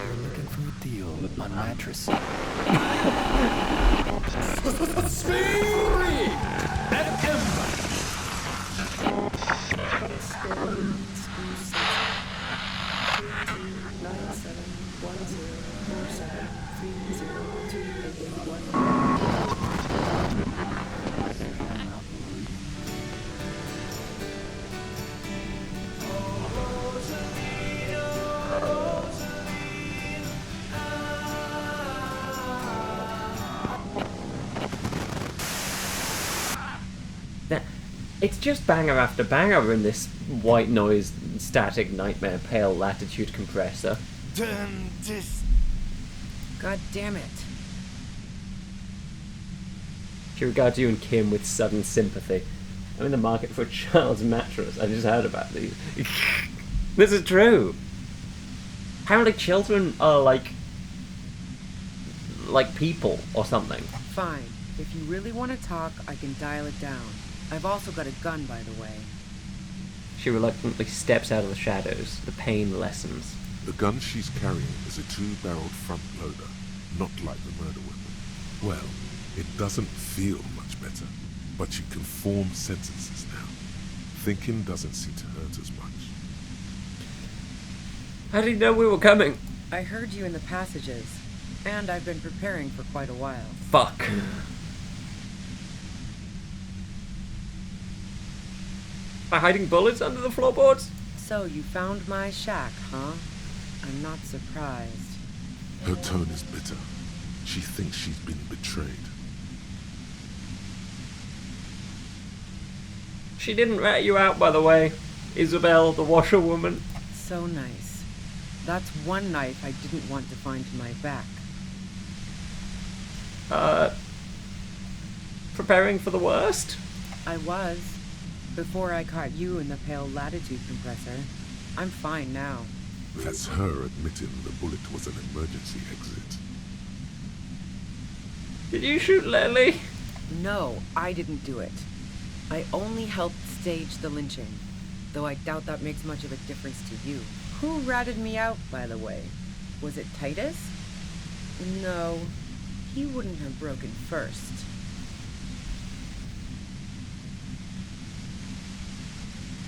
You're looking for a deal on mattress. It's just banger after banger in this white noise, static nightmare, pale latitude compressor. Damn this! God damn it. She regards you and Kim with sudden sympathy. I'm in the market for a child's mattress. I just heard about these. This is true. Apparently children are like people or something. Fine. If you really want to talk, I can dial it down. I've also got a gun, by the way. She reluctantly steps out of the shadows. The pain lessens. The gun she's carrying is a 2-barreled front loader, not like the murder weapon. Well, it doesn't feel much better, but she can form sentences now. Thinking doesn't seem to hurt as much. How did you know we were coming? I heard you in the passages, and I've been preparing for quite a while. Fuck. By hiding bullets under the floorboards? So you found my shack, huh? I'm not surprised. Her tone is bitter. She thinks she's been betrayed. She didn't rat you out, by the way. Isabel, the washerwoman. So nice. That's one knife I didn't want to find to my back. Preparing for the worst? I was. Before I caught you in the pale latitude compressor. I'm fine now. That's her admitting the bullet was an emergency exit. Did you shoot Lily? No, I didn't do it. I only helped stage the lynching, though I doubt that makes much of a difference to you. Who ratted me out, by the way? Was it Titus? No, he wouldn't have broken first.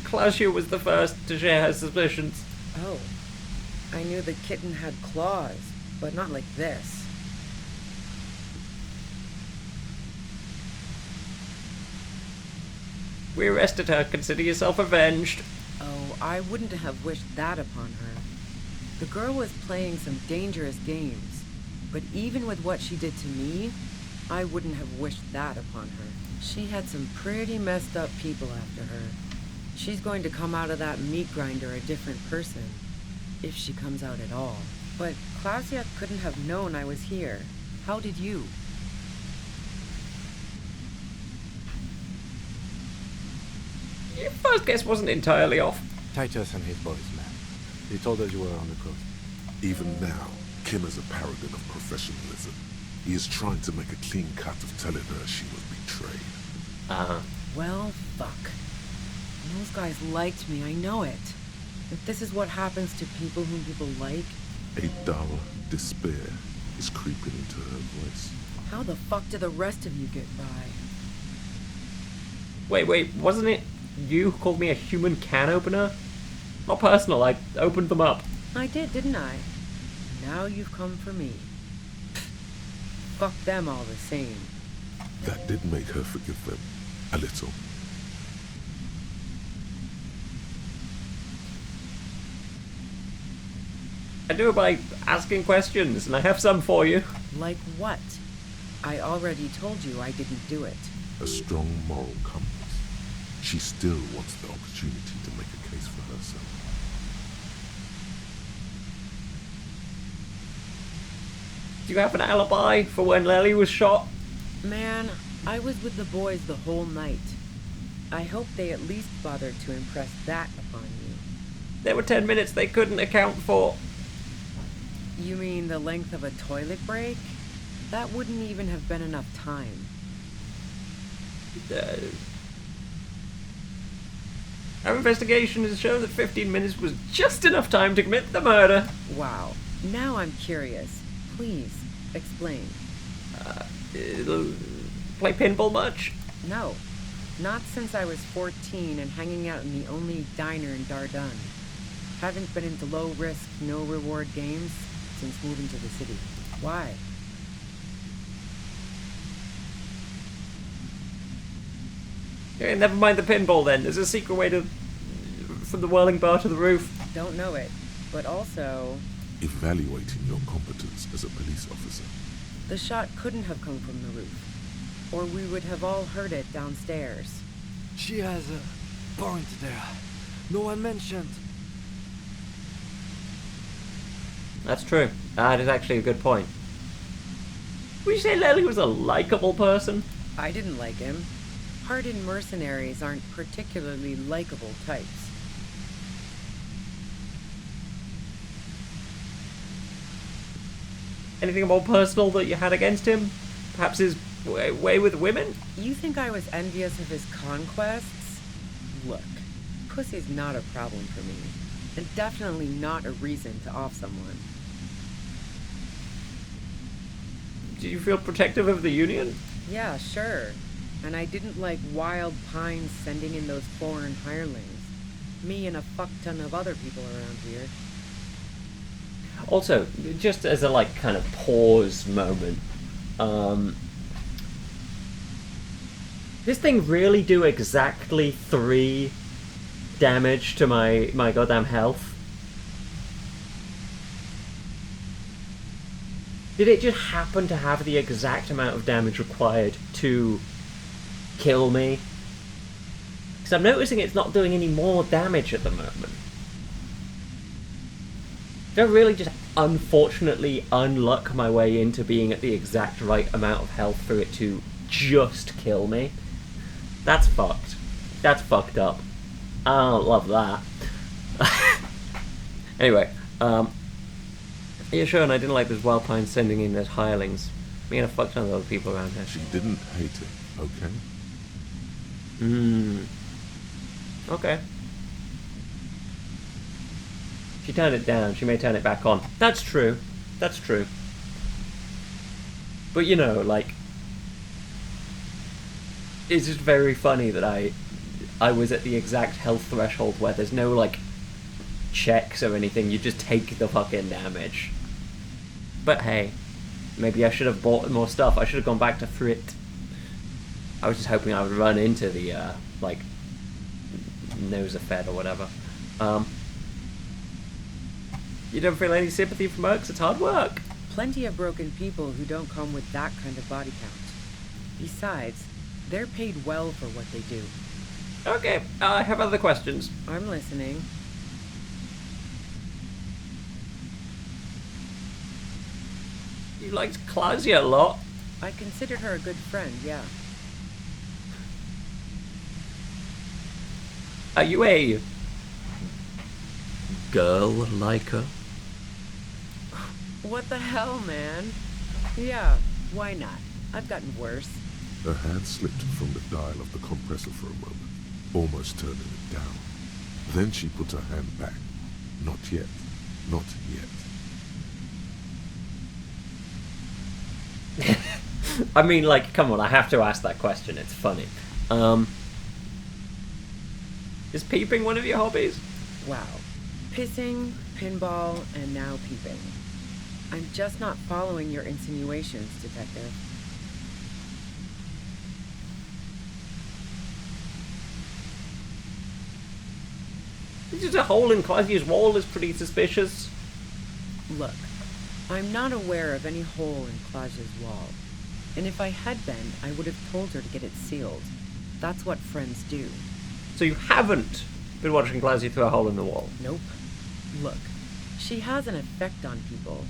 Claudia was the first to share her suspicions. Oh. I knew the kitten had claws, but not like this. We arrested her. Consider yourself avenged. Oh, I wouldn't have wished that upon her. The girl was playing some dangerous games, but even with what she did to me, I wouldn't have wished that upon her. She had some pretty messed up people after her. She's going to come out of that meat grinder a different person. If she comes out at all. But Klausia couldn't have known I was here. How did you? Your first guess wasn't entirely off. Titus and his boys, man. They told us you were on the coast. Even now, Kim is a paragon of professionalism. He is trying to make a clean cut of telling her she was betrayed. Well, fuck. Those guys liked me, I know it. If this is what happens to people whom people like... A dull despair is creeping into her voice. How the fuck do the rest of you get by? Wait, wasn't it you who called me a human can opener? Not personal, I opened them up. I did, didn't I? Now you've come for me. Fuck them all the same. That did make her forgive them. A little. I do it by asking questions, and I have some for you. Like what? I already told you I didn't do it. A strong moral compass. She still wants the opportunity to make a case for herself. Do you have an alibi for when Lely was shot? Man, I was with the boys the whole night. I hope they at least bothered to impress that upon you. There were 10 minutes they couldn't account for. You mean the length of a toilet break? That wouldn't even have been enough time. Our investigation has shown that 15 minutes was just enough time to commit the murder. Wow. Now I'm curious. Please, explain. Play pinball much? No. Not since I was 14 and hanging out in the only diner in Dardun. Haven't been into low-risk, no-reward games since moving to the city. Why? Okay, never mind the pinball then. There's a secret way to... from the whirling bar to the roof. Don't know it. But also... Evaluating your competence as a police officer. The shot couldn't have come from the roof. Or we would have all heard it downstairs. She has a point there. No one mentioned. That's true. That is actually a good point. Would you say Lely was a likable person? I didn't like him. Hardened mercenaries aren't particularly likable types. Anything more personal that you had against him? Perhaps his way with women? You think I was envious of his conquests? Look, pussy's not a problem for me. And definitely not a reason to off someone. Did you feel protective of the Union? Yeah, sure. And I didn't like Wild Pines sending in those foreign hirelings. Me and a fuck ton of other people around here. Also, just as a kind of pause moment, this thing really do exactly 3 damage to my goddamn health? Did it just happen to have the exact amount of damage required to kill me? Because I'm noticing it's not doing any more damage at the moment. Did I really just unfortunately unluck my way into being at the exact right amount of health for it to just kill me? That's fucked. That's fucked up. I don't love that. Anyway, yeah, sure, and I didn't like those Wild Pines sending in those hirelings. Me and a fuck ton of other people around here. She didn't hate it, okay? Okay. She turned it down, she may turn it back on. That's true. That's true. But you know, it's just very funny that I was at the exact health threshold where there's no, checks or anything, you just take the fucking damage. But hey, maybe I should have bought more stuff. I should have gone back to Frit. I was just hoping I would run into the, Nosefed or whatever. You don't feel any sympathy for mercs? It's hard work. Plenty of broken people who don't come with that kind of body count. Besides, They're paid well for what they do. Okay, I have other questions. I'm listening. You liked Claudia a lot. I considered her a good friend, yeah. Are you a girl like her? What the hell, man? Yeah, why not? I've gotten worse. Her hand slipped from the dial of the compressor for a moment, almost turning it down. Then she put her hand back. Not yet. Not yet. I mean, like, come on, I have to ask that question. It's funny. Is peeping one of your hobbies? Wow. Pissing, pinball, and now peeping. I'm just not following your insinuations, Detective. Just a hole in Claudia's wall is pretty suspicious. Look, I'm not aware of any hole in Claudia's wall. And if I had been, I would have told her to get it sealed. That's what friends do. So you haven't been watching Claudia through a hole in the wall? Nope. Look, she has an effect on people.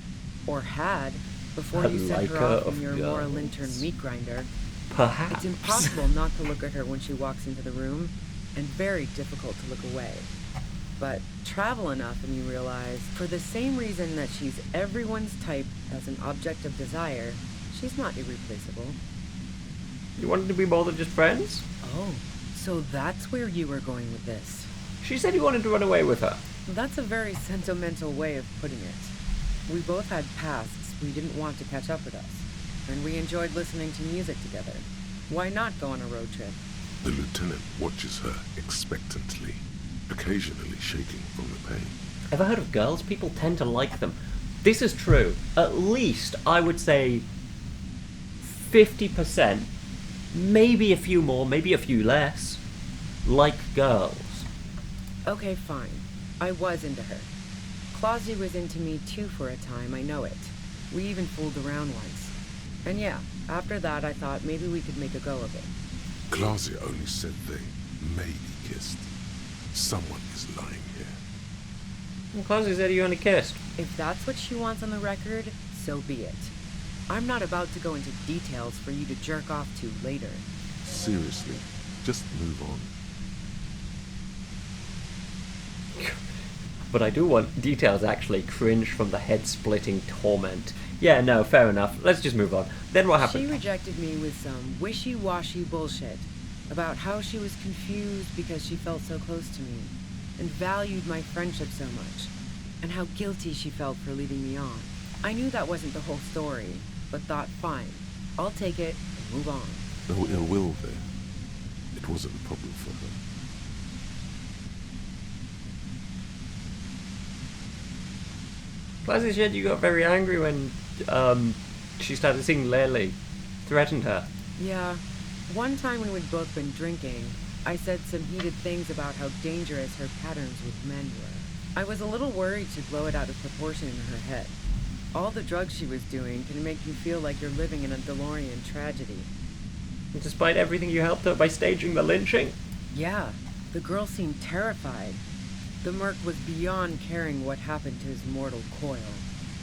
Or had, before you sent her off in your Mora Lintern meat grinder. Perhaps. It's impossible not to look at her when she walks into the room, and very difficult to look away. But travel enough and you realize, for the same reason that she's everyone's type as an object of desire, she's not irreplaceable. You wanted to be more than just friends? Oh, so that's where you were going with this. She said you wanted to run away with her. That's a very sentimental way of putting it. We both had pasts we didn't want to catch up with us, and we enjoyed listening to music together. Why not go on a road trip? The lieutenant watches her expectantly, occasionally shaking from the pain. Ever heard of girls? People tend to like them. This is true. At least, I would say, 50%, maybe a few more, maybe a few less, like girls. Okay, fine. I was into her. Claudia was into me too for a time, I know it. We even fooled around once. And yeah, after that I thought maybe we could make a go of it. Claudia only said they maybe kissed. Someone is lying here. Well, Claudia said you only kissed. If that's what she wants on the record, so be it. I'm not about to go into details for you to jerk off to later. Seriously, just move on. But I do want details actually. Cringe from the head-splitting torment. Yeah, no, fair enough. Let's just move on. Then what happened? She rejected me with some wishy-washy bullshit about how she was confused because she felt so close to me and valued my friendship so much, and how guilty she felt for leading me on. I knew that wasn't the whole story, but thought, fine, I'll take it and move on. No ill will there. It wasn't a problem for her. Claudia said you got very angry when she started seeing Lily, threatened her. Yeah, one time when we'd both been drinking, I said some heated things about how dangerous her patterns with men were. I was a little worried she'd blow it out of proportion in her head. All the drugs she was doing can make you feel like you're living in a DeLorean tragedy. And despite everything you helped her by staging the lynching? Yeah, the girl seemed terrified. The merc was beyond caring what happened to his mortal coil.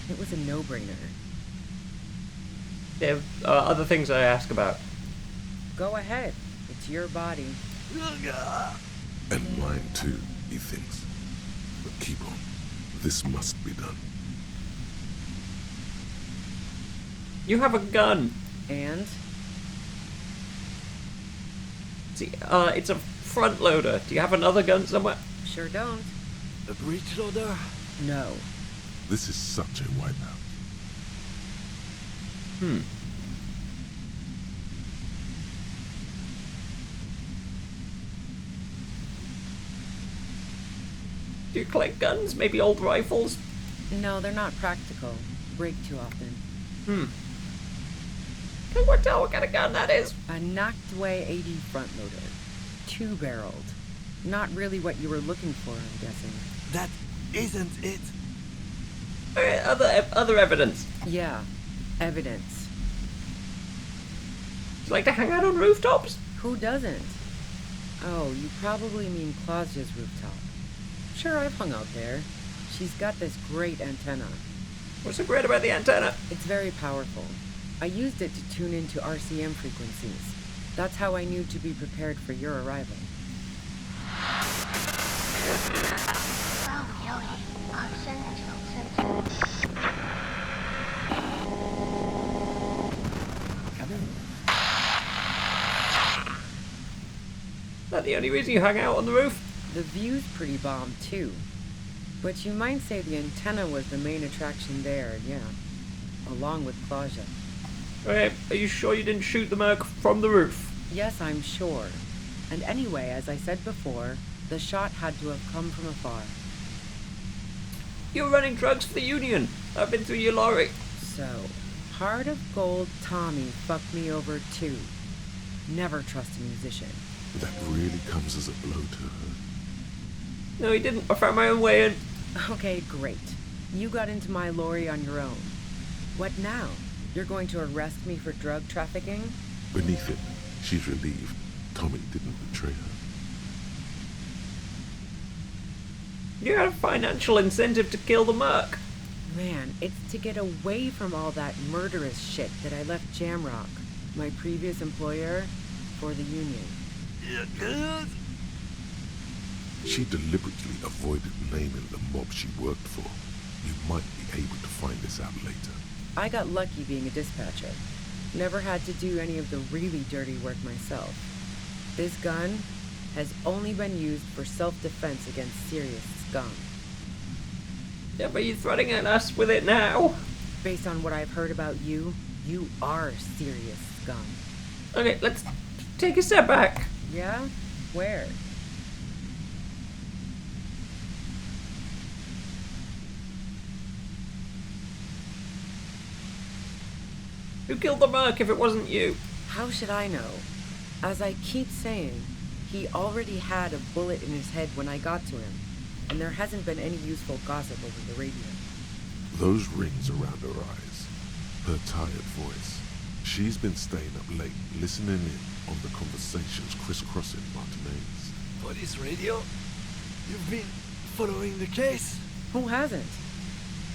It was a no-brainer. There are other things I ask about. Go ahead. It's your body. And mine too, he thinks. But keep on. This must be done. You have a gun. And? See, it's a front loader. Do you have another gun somewhere? Sure don't. A breech loader? No. This is such a wipeout. Do you collect guns? Maybe old rifles? No, they're not practical. Break too often. Can you tell what kind of gun that is? A Nachtway 80 front loader. 2-barreled. Not really what you were looking for, I'm guessing. That isn't it. Other evidence. Yeah, evidence. Do you like to hang out on rooftops? Who doesn't? Oh, you probably mean Clausia's rooftop. Sure, I've hung out there. She's got this great antenna. What's so great about the antenna? It's very powerful. I used it to tune into RCM frequencies. That's how I knew to be prepared for your arrival. Is that the only reason you hung out on the roof? The view's pretty bomb, too. But you might say the antenna was the main attraction there, yeah. Along with Clausia. Okay, are you sure you didn't shoot the Merc from the roof? Yes, I'm sure. And anyway, as I said before, the shot had to have come from afar. You're running drugs for the Union. I've been through your lorry. So, Heart of Gold Tommy fucked me over too. Never trust a musician. That really comes as a blow to her. No, he didn't. I found my own way in. Okay, great. You got into my lorry on your own. What now? You're going to arrest me for drug trafficking? Beneath it, she's relieved Tommy didn't betray her. You had a financial incentive to kill the Merc. Man, it's to get away from all that murderous shit that I left Jamrock, my previous employer, for the Union. She deliberately avoided naming the mob she worked for. You might be able to find this out later. I got lucky being a dispatcher. Never had to do any of the really dirty work myself. This gun has only been used for self-defense against serious scum. Yeah, but you're threatening us with it now. Based on what I've heard about you, you are serious scum. Okay, let's take a step back. Yeah? Where? Who killed the Merc if it wasn't you? How should I know? As I keep saying, he already had a bullet in his head when I got to him, and there hasn't been any useful gossip over the radio. Those rings around her eyes, her tired voice. She's been staying up late, listening in on the conversations crisscrossing Martinez. Police radio? You've been following the case? Who hasn't?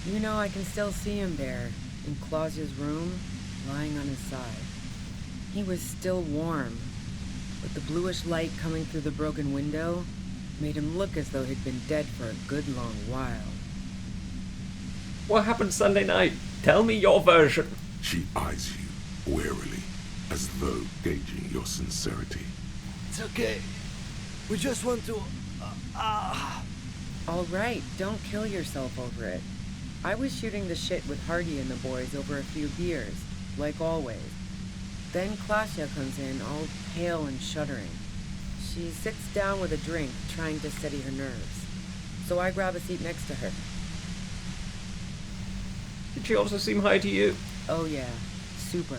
You know, I can still see him there, in Clausia's room, lying on his side. He was still warm, but the bluish light coming through the broken window made him look as though he'd been dead for a good long while. What happened Sunday night? Tell me your version. She eyes you warily, as though gauging your sincerity. It's okay. We just want to... All right, don't kill yourself over it. I was shooting the shit with Hardy and the boys over a few beers, like always. Then Clausia comes in, all pale and shuddering. She sits down with a drink, trying to steady her nerves. So I grab a seat next to her. Did she also seem high to you? Oh yeah, super.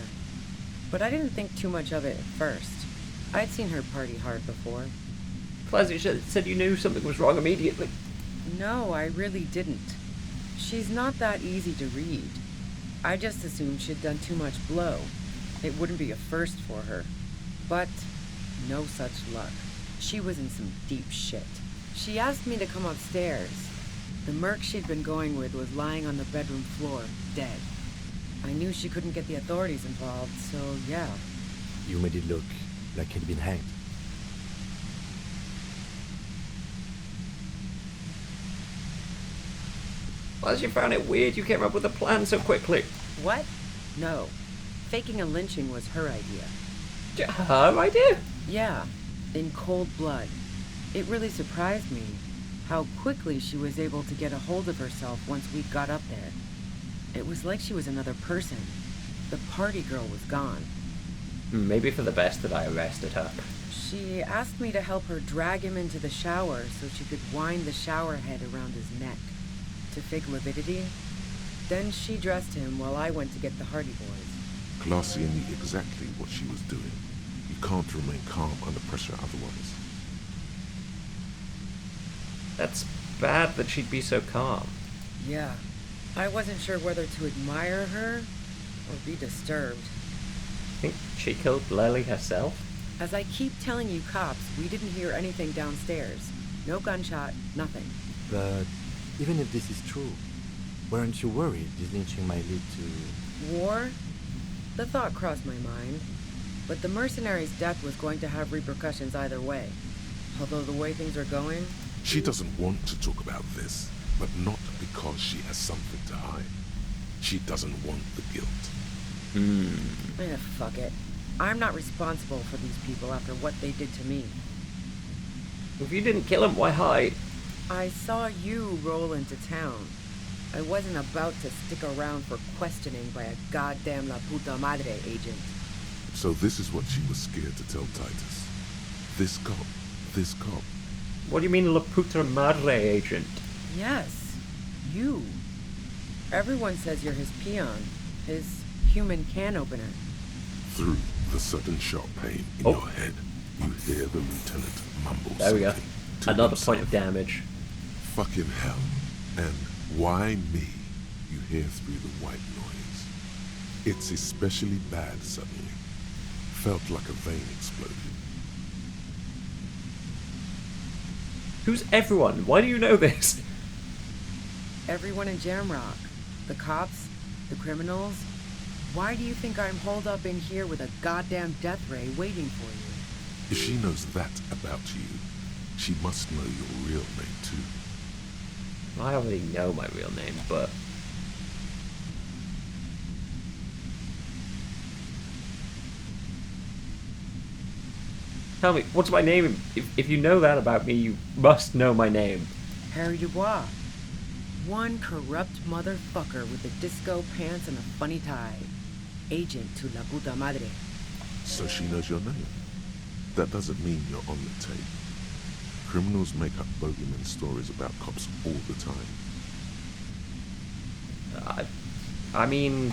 But I didn't think too much of it at first. I'd seen her party hard before. Clausia said you knew something was wrong immediately. No, I really didn't. She's not that easy to read. I just assumed she'd done too much blow. It wouldn't be a first for her. But no such luck. She was in some deep shit. She asked me to come upstairs. The Merc she'd been going with was lying on the bedroom floor, dead. I knew she couldn't get the authorities involved, so yeah. You made it look like he'd been hanged. Well, you found it weird you came up with a plan so quickly. What? No. Faking a lynching was her idea. Her idea? Yeah, in cold blood. It really surprised me how quickly she was able to get a hold of herself once we got up there. It was like she was another person. The party girl was gone. Maybe for the best that I arrested her. She asked me to help her drag him into the shower so she could wind the shower head around his neck to fake lividity. Then she dressed him while I went to get the Hardy Boys. Clausia knew exactly what she was doing. You can't remain calm under pressure otherwise. That's bad that she'd be so calm. Yeah. I wasn't sure whether to admire her or be disturbed. Think she killed Lily herself? As I keep telling you cops, we didn't hear anything downstairs. No gunshot, nothing. But even if this is true, weren't you worried this lynching might lead to... War? The thought crossed my mind. But the mercenary's death was going to have repercussions either way. Although the way things are going... She doesn't want to talk about this, but not because she has something to hide. She doesn't want the guilt. Fuck it. I'm not responsible for these people after what they did to me. If you didn't kill him, why hide? I saw you roll into town. I wasn't about to stick around for questioning by a goddamn La Puta Madre agent. So this is what she was scared to tell Titus. This cop. What do you mean La Puta Madre agent? Yes, you. Everyone says you're his peon, his human can opener. Through the sudden sharp pain in your head, you hear the lieutenant mumble There we go. something to Another himself. point of damage. Fucking hell. And why me? You hear through the white noise. It's especially bad suddenly. Felt like a vein exploded. Who's everyone? Why do you know this? Everyone in Jamrock. The cops, the criminals. Why do you think I'm holed up in here with a goddamn death ray waiting for you? If she knows that about you, she must know your real name too. I already know my real name, but... Tell me, what's my name? If you know that about me, you must know my name. Harry Dubois. One corrupt motherfucker with the disco pants and a funny tie. Agent to La Puta Madre. So she knows your name. That doesn't mean you're on the tape. Criminals make up bogeyman stories about cops all the time. I mean...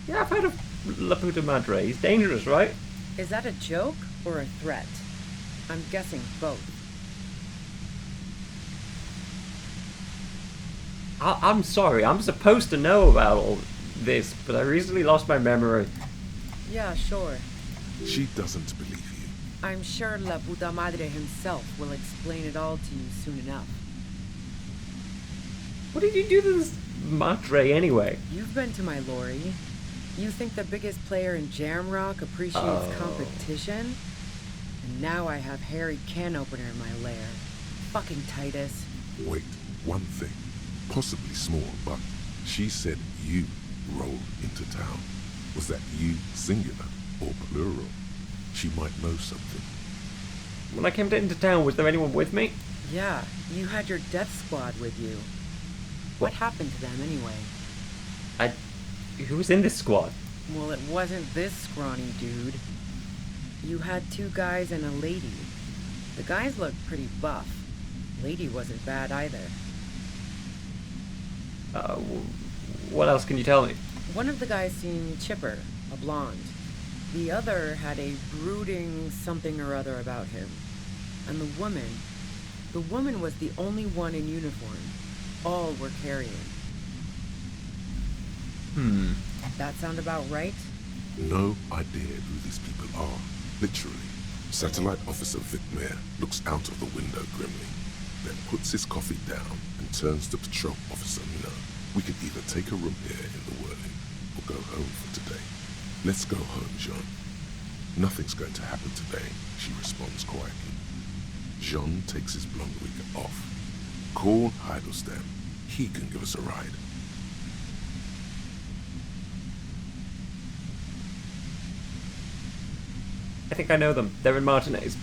Yeah, I've heard of La Puta Madre. He's dangerous, right? Is that a joke or a threat? I'm guessing both. I'm sorry, I'm supposed to know about all this, but I recently lost my memory. Yeah, sure. She doesn't believe you. I'm sure La Puta Madre himself will explain it all to you soon enough. What did you do to this Madre anyway? You've been to my lorry. You think the biggest player in Jamrock appreciates competition? And now I have Harry Can Opener in my lair. Fucking Titus. Wait, one thing. Possibly small, but she said you rolled into town. Was that you singular or plural? She might know something. When I came into town, was there anyone with me? Yeah, you had your death squad with you. What happened to them anyway? Who was in this squad? Well, it wasn't this scrawny dude. You had 2 guys and a lady. The guys looked pretty buff. Lady wasn't bad either. What else can you tell me? One of the guys seemed chipper, a blonde. The other had a brooding something or other about him. And the woman was the only one in uniform. All were carrying. That sound about right? No idea who these people are. Literally. Satellite Officer Vic Mayer looks out of the window grimly, then puts his coffee down and turns to Patrol Officer Minot. We could either take a room here in the whirling or go home for today. Let's go home, Jean. Nothing's going to happen today, she responds quietly. Jean takes his blonde wig off. Call Heidelstam. He can give us a ride. I think I know them. They're in Martinez.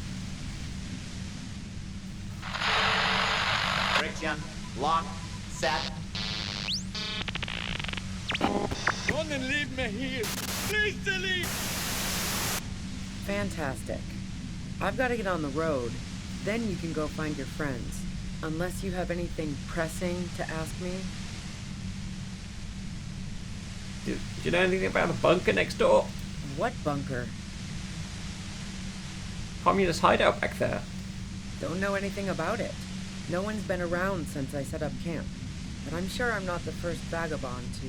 Friction, lock, set. Don't leave me here. Please delete. Fantastic. I've got to get on the road. Then you can go find your friends. Unless you have anything pressing to ask me. Do you know anything about the bunker next door? What bunker? Communist hideout back there. Don't know anything about it. No one's been around since I set up camp. But I'm sure I'm not the first vagabond to...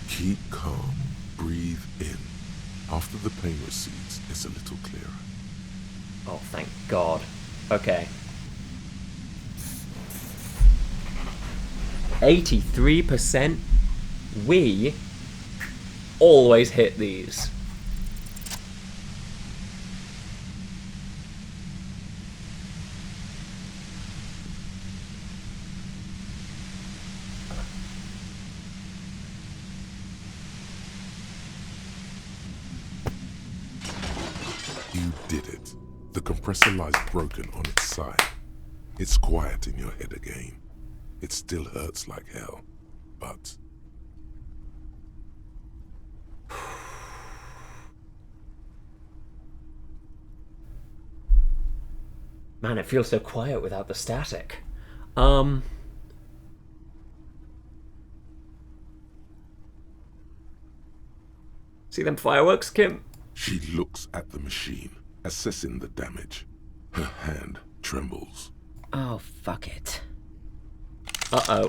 Keep calm. Breathe in. After the pain recedes, it's a little clearer. Oh, thank God. Okay. 83%. We always hit these. You did it. The compressor lies broken on its side. It's quiet in your head again. It still hurts like hell, but... Man, it feels so quiet without the static. See them fireworks, Kim? She looks at the machine, assessing the damage. Her hand trembles. Oh, fuck it. Uh-oh.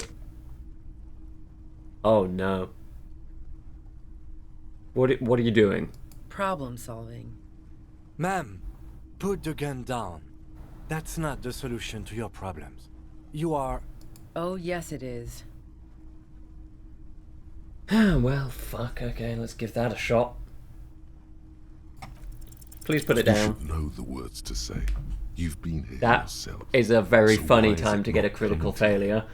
Oh, no. What are you doing? Problem solving. Ma'am, put the gun down. That's not the solution to your problems. You are... Oh, yes it is. Well, fuck, okay, let's give that a shot. Please put it down. You should know the words to say. You've been here yourself. That is a very So funny why is time it to get a not critical coming to failure.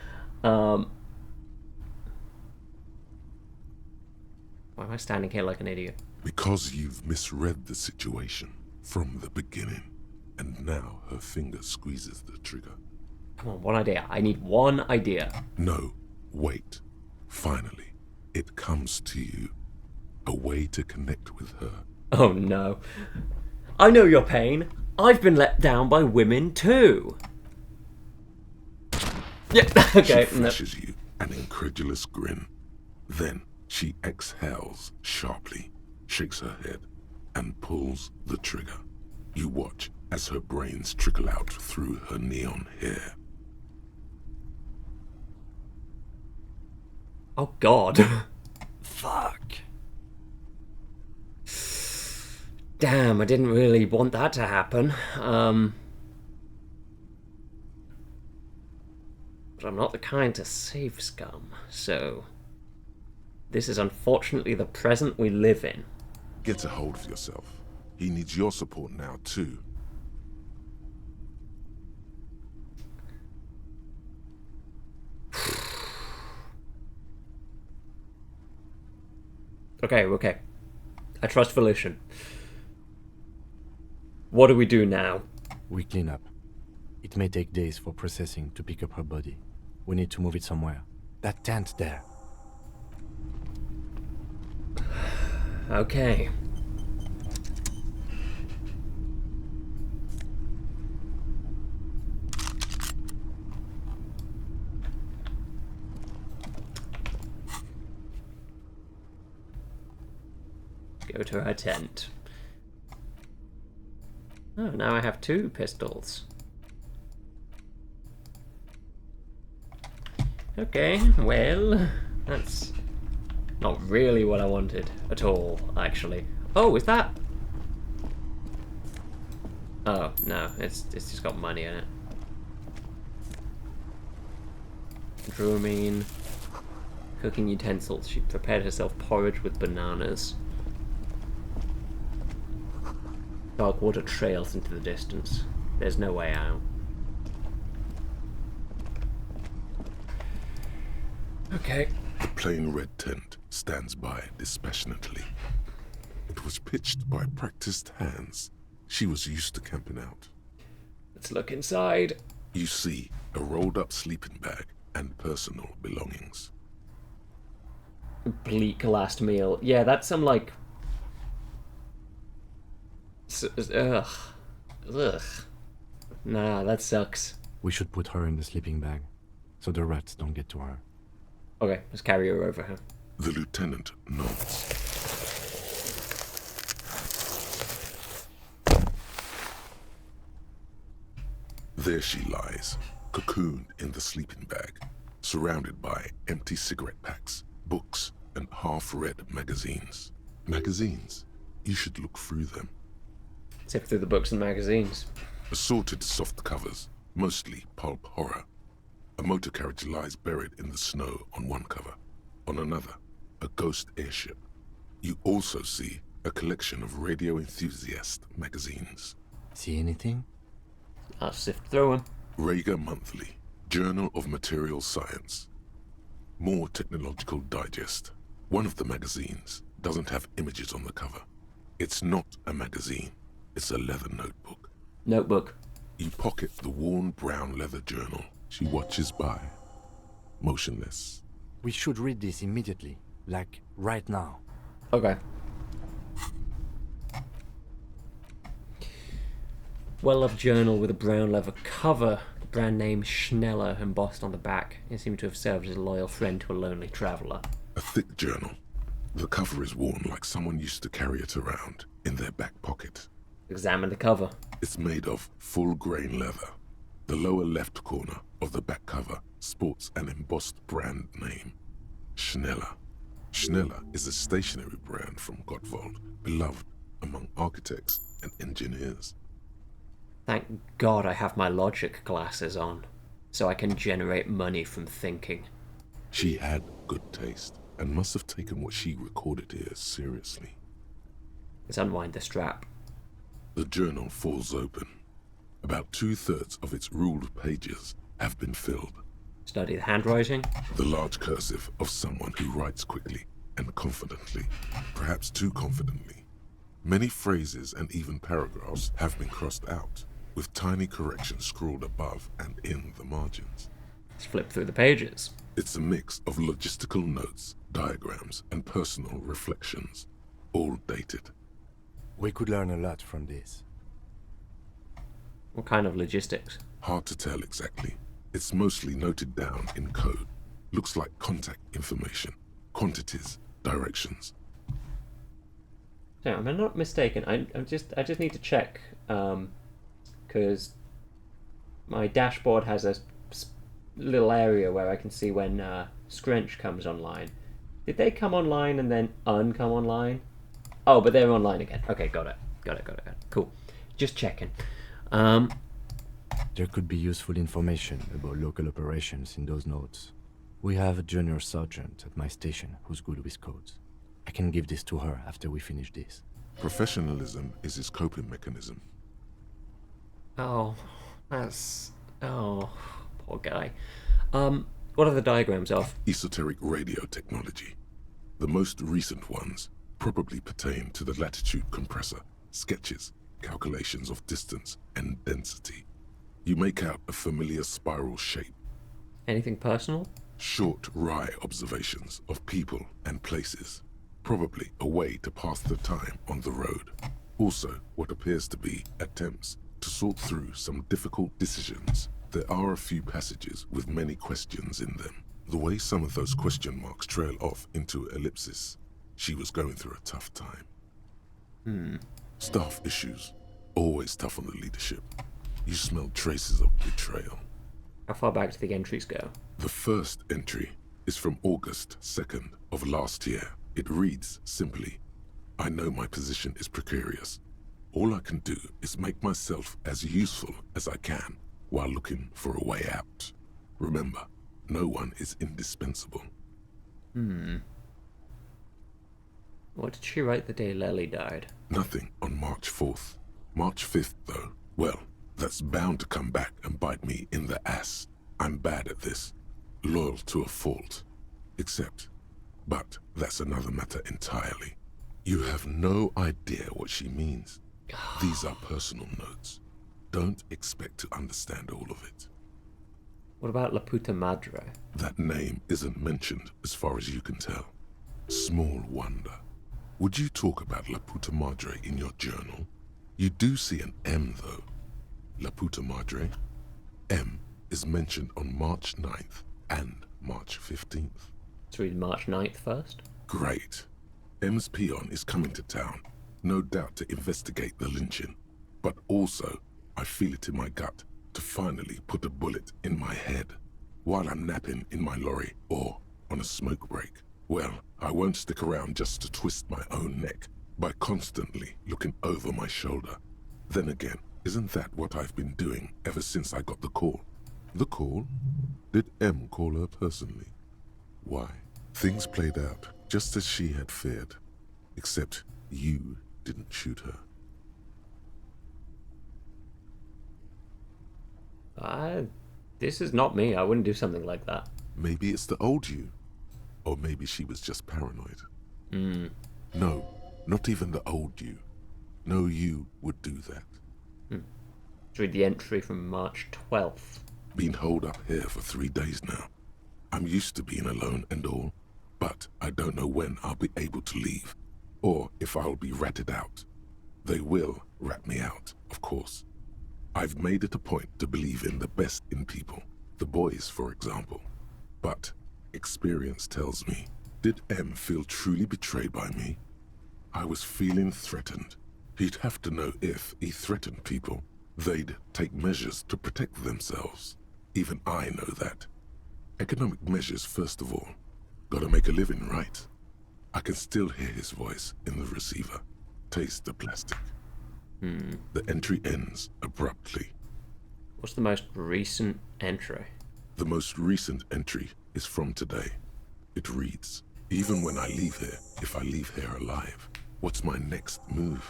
Why am I standing here like an idiot? Because you've misread the situation from the beginning. And now her finger squeezes the trigger. Come on, one idea. I need one idea. No, wait. Finally, it comes to you. A way to connect with her. Oh no. I know your pain. I've been let down by women too. Yeah, okay. She flashes you an incredulous grin. Then she exhales sharply, shakes her head, and pulls the trigger. You watch as her brains trickle out through her neon hair. Oh God. Fuck. Damn, I didn't really want that to happen. But I'm not the kind to save scum, so... This is unfortunately the present we live in. Get a hold of yourself. He needs your support now, too. Okay. I trust Volition. What do we do now? We clean up. It may take days for processing to pick up her body. We need to move it somewhere. That tent there. Okay. Go to our tent. Oh, now I have 2 pistols. Okay, well, that's not really what I wanted at all, actually. Oh, is that? Oh, no, it's just got money in it. Dramamine. Cooking utensils. She prepared herself porridge with bananas. Dark water trails into the distance. There's no way out. Okay. The plain red tent stands by dispassionately. It was pitched by practiced hands. She was used to camping out. Let's look inside. You see a rolled-up sleeping bag and personal belongings. Bleak last meal. Yeah, that's some, like... Ugh. Nah, that sucks. We should put her in the sleeping bag, so the rats don't get to her. Okay, let's carry her over here. The lieutenant nods. There she lies, cocooned in the sleeping bag, surrounded by empty cigarette packs, books, and half-read magazines. Magazines? You should look through them. Sift through the books and magazines. Assorted soft covers, mostly pulp horror. A motor carriage lies buried in the snow on one cover. On another, a ghost airship. You also see a collection of radio enthusiast magazines. See anything? I'll sift through them. Rager Monthly, Journal of Material Science. More Technological Digest. One of the magazines doesn't have images on the cover. It's not a magazine. It's a leather notebook. Notebook. You pocket the worn brown leather journal. She watches by, motionless. We should read this immediately, like right now. Okay. Well-loved journal with a brown leather cover, brand name Schneller embossed on the back. It seemed to have served as a loyal friend to a lonely traveller. A thick journal. The cover is worn like someone used to carry it around in their back pocket. Examine the cover. It's made of full-grain leather. The lower left corner of the back cover sports an embossed brand name, Schneller. Schneller is a stationery brand from Gottwald, beloved among architects and engineers. Thank God I have my logic glasses on, so I can generate money from thinking. She had good taste, and must have taken what she recorded here seriously. Let's unwind the strap. The journal falls open. About 2/3 of its ruled pages have been filled. Study the handwriting. The large cursive of someone who writes quickly and confidently, perhaps too confidently. Many phrases and even paragraphs have been crossed out, with tiny corrections scrawled above and in the margins. Let's flip through the pages. It's a mix of logistical notes, diagrams, and personal reflections, all dated. We could learn a lot from this. What kind of logistics? Hard to tell exactly. It's mostly noted down in code. Looks like contact information, quantities, directions. So, am I not mistaken? I just need to check, because my dashboard has a little area where I can see when Scrench comes online. Did they come online and then uncome online? Oh, but they're online again. Okay, got it. Cool. Just checking. There could be useful information about local operations in those notes. We have a junior sergeant at my station who's good with codes. I can give this to her after we finish this. Professionalism is his coping mechanism. Oh, poor guy. What are the diagrams of? Esoteric radio technology. The most recent ones probably pertain to the latitude compressor, sketches, calculations of distance and density. You make out a familiar spiral shape. Anything personal? Short, wry observations of people and places. Probably a way to pass the time on the road. Also, what appears to be attempts to sort through some difficult decisions. There are a few passages with many questions in them. The way some of those question marks trail off into ellipses. She was going through a tough time. Staff issues. Always tough on the leadership. You smell traces of betrayal. How far back do the entries go? The first entry is from August 2nd of last year. It reads simply, I know my position is precarious. All I can do is make myself as useful as I can while looking for a way out. Remember, no one is indispensable. What did she write the day Lely died? Nothing on March 4th. March 5th, though. Well, that's bound to come back and bite me in the ass. I'm bad at this. Loyal to a fault. But that's another matter entirely. You have no idea what she means. These are personal notes. Don't expect to understand all of it. What about La Puta Madre? That name isn't mentioned as far as you can tell. Small wonder. Would you talk about La Puta Madre in your journal? You do see an M, though. La Puta Madre. M is mentioned on March 9th and March 15th. Let's read March 9th first. Great. M's peon is coming to town, no doubt to investigate the lynching. But also, I feel it in my gut to finally put a bullet in my head. while I'm napping in my lorry or on a smoke break. Well, I won't stick around just to twist my own neck by constantly looking over my shoulder. Then again, isn't that what I've been doing ever since I got the call? The call? Did M call her personally? Why? Things played out just as she had feared, except you didn't shoot her. This is not me. I wouldn't do something like that. Maybe it's the old you. Or maybe she was just paranoid. No, not even the old you. No you would do that. Read the entry from March 12th. Been holed up here for 3 days now. I'm used to being alone and all, but I don't know when I'll be able to leave, or if I'll be ratted out. They will rat me out, of course. I've made it a point to believe in the best in people, the boys, for example. But experience tells me, did M feel truly betrayed by me? I was feeling threatened. He'd have to know if he threatened people, they'd take measures to protect themselves. Even I know that. Economic measures first of all. Gotta make a living, right? I can still hear his voice in the receiver. Taste the plastic. The entry ends abruptly. What's the most recent entry? The most recent entry is from today. It reads, even when I leave here, if I leave here alive, what's my next move?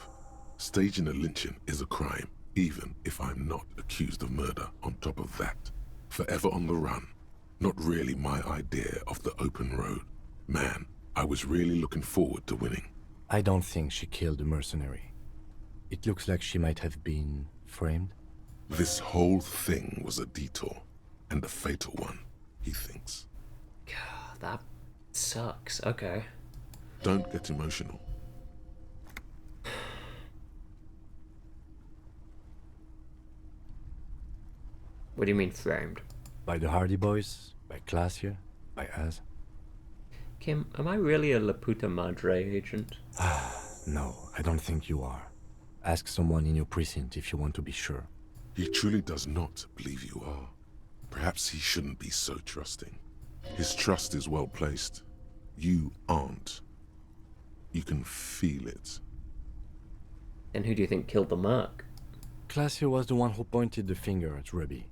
Staging a lynching is a crime, even if I'm not accused of murder on top of that. Forever on the run. Not really my idea of the open road. Man, I was really looking forward to winning. I don't think she killed the mercenary. It looks like she might have been framed. This whole thing was a detour, and a fatal one, he thinks. God, that sucks. Okay. Don't get emotional. What do you mean framed? By the Hardy Boys, by Glacier, by us. Kim, am I really a La Puta Madre agent? No, I don't think you are. Ask someone in your precinct if you want to be sure. He truly does not believe you are. Perhaps he shouldn't be so trusting. His trust is well placed. You aren't. You can feel it. And who do you think killed the Merc? Glacier was the one who pointed the finger at Ruby.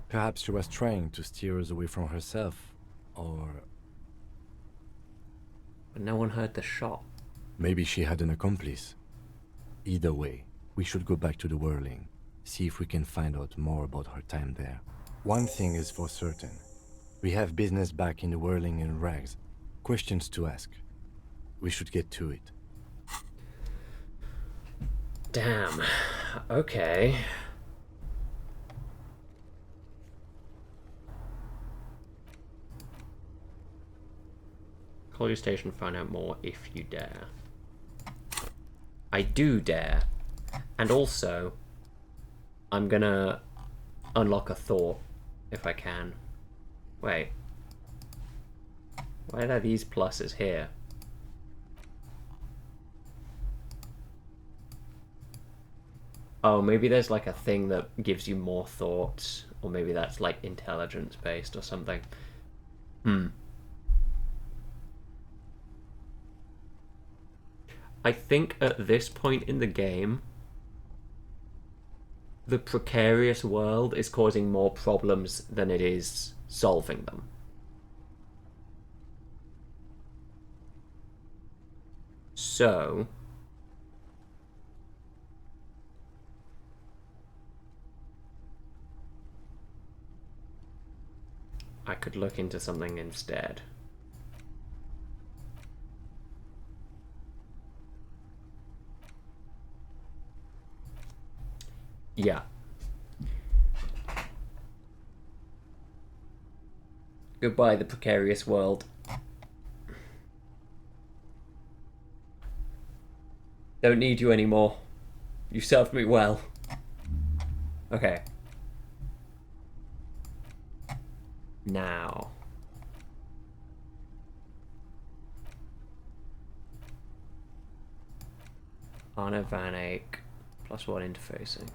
Perhaps she was trying to steer us away from herself, or... But no one heard the shot. Maybe she had an accomplice. Either way, we should go back to the Whirling, see if we can find out more about her time there. One thing is for certain. We have business back in the Whirling and Rags. Questions to ask. We should get to it. Damn. Okay. Call your station, find out more if you dare. I do dare. And also, I'm gonna unlock a thought, if I can. Wait. Why are there these pluses here? Oh, maybe there's like a thing that gives you more thoughts, or maybe that's like intelligence based or something. I think at this point in the game, the precarious world is causing more problems than it is solving them. So... I could look into something instead. Yeah. Goodbye, the precarious world. Don't need you anymore. You served me well. Okay. Now. Anna Van Eyck, +1 interfacing.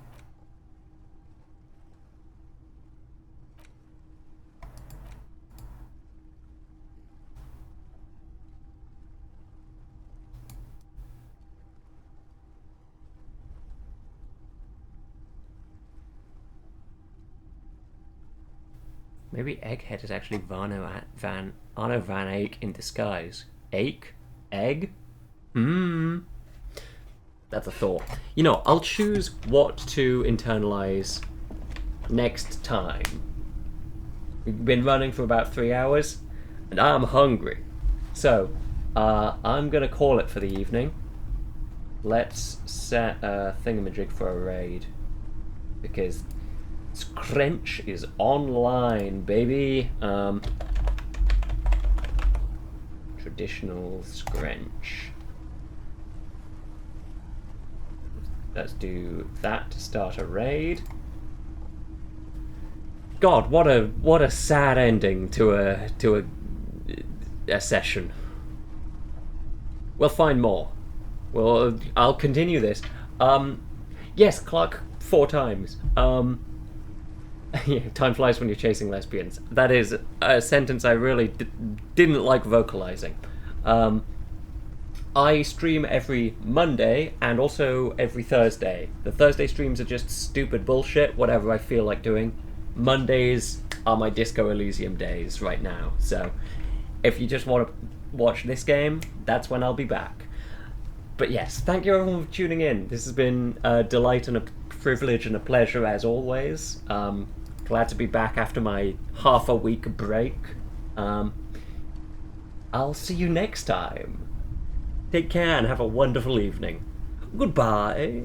Maybe Egghead is actually Arno Van Eyck in disguise. Ache? Egg? That's a thought. You know, I'll choose what to internalize next time. We've been running for about 3 hours, and I'm hungry. So, I'm gonna call it for the evening. Let's set a thingamajig for a raid. Because Scrench is online, baby. Traditional Scrench. Let's do that to start a raid. God, what a sad ending to a session. We'll find more. Well, I'll continue this. Yes, Clark 4 times. Yeah, time flies when you're chasing lesbians. That is a sentence I really didn't like vocalizing. I stream every Monday and also every Thursday. The Thursday streams are just stupid bullshit, whatever I feel like doing. Mondays are my Disco Elysium days right now. So if you just want to watch this game, that's when I'll be back. But yes, thank you everyone for tuning in. This has been a delight and a privilege and a pleasure as always. Glad to be back after my half a week break. I'll see you next time. Take care and have a wonderful evening. Goodbye.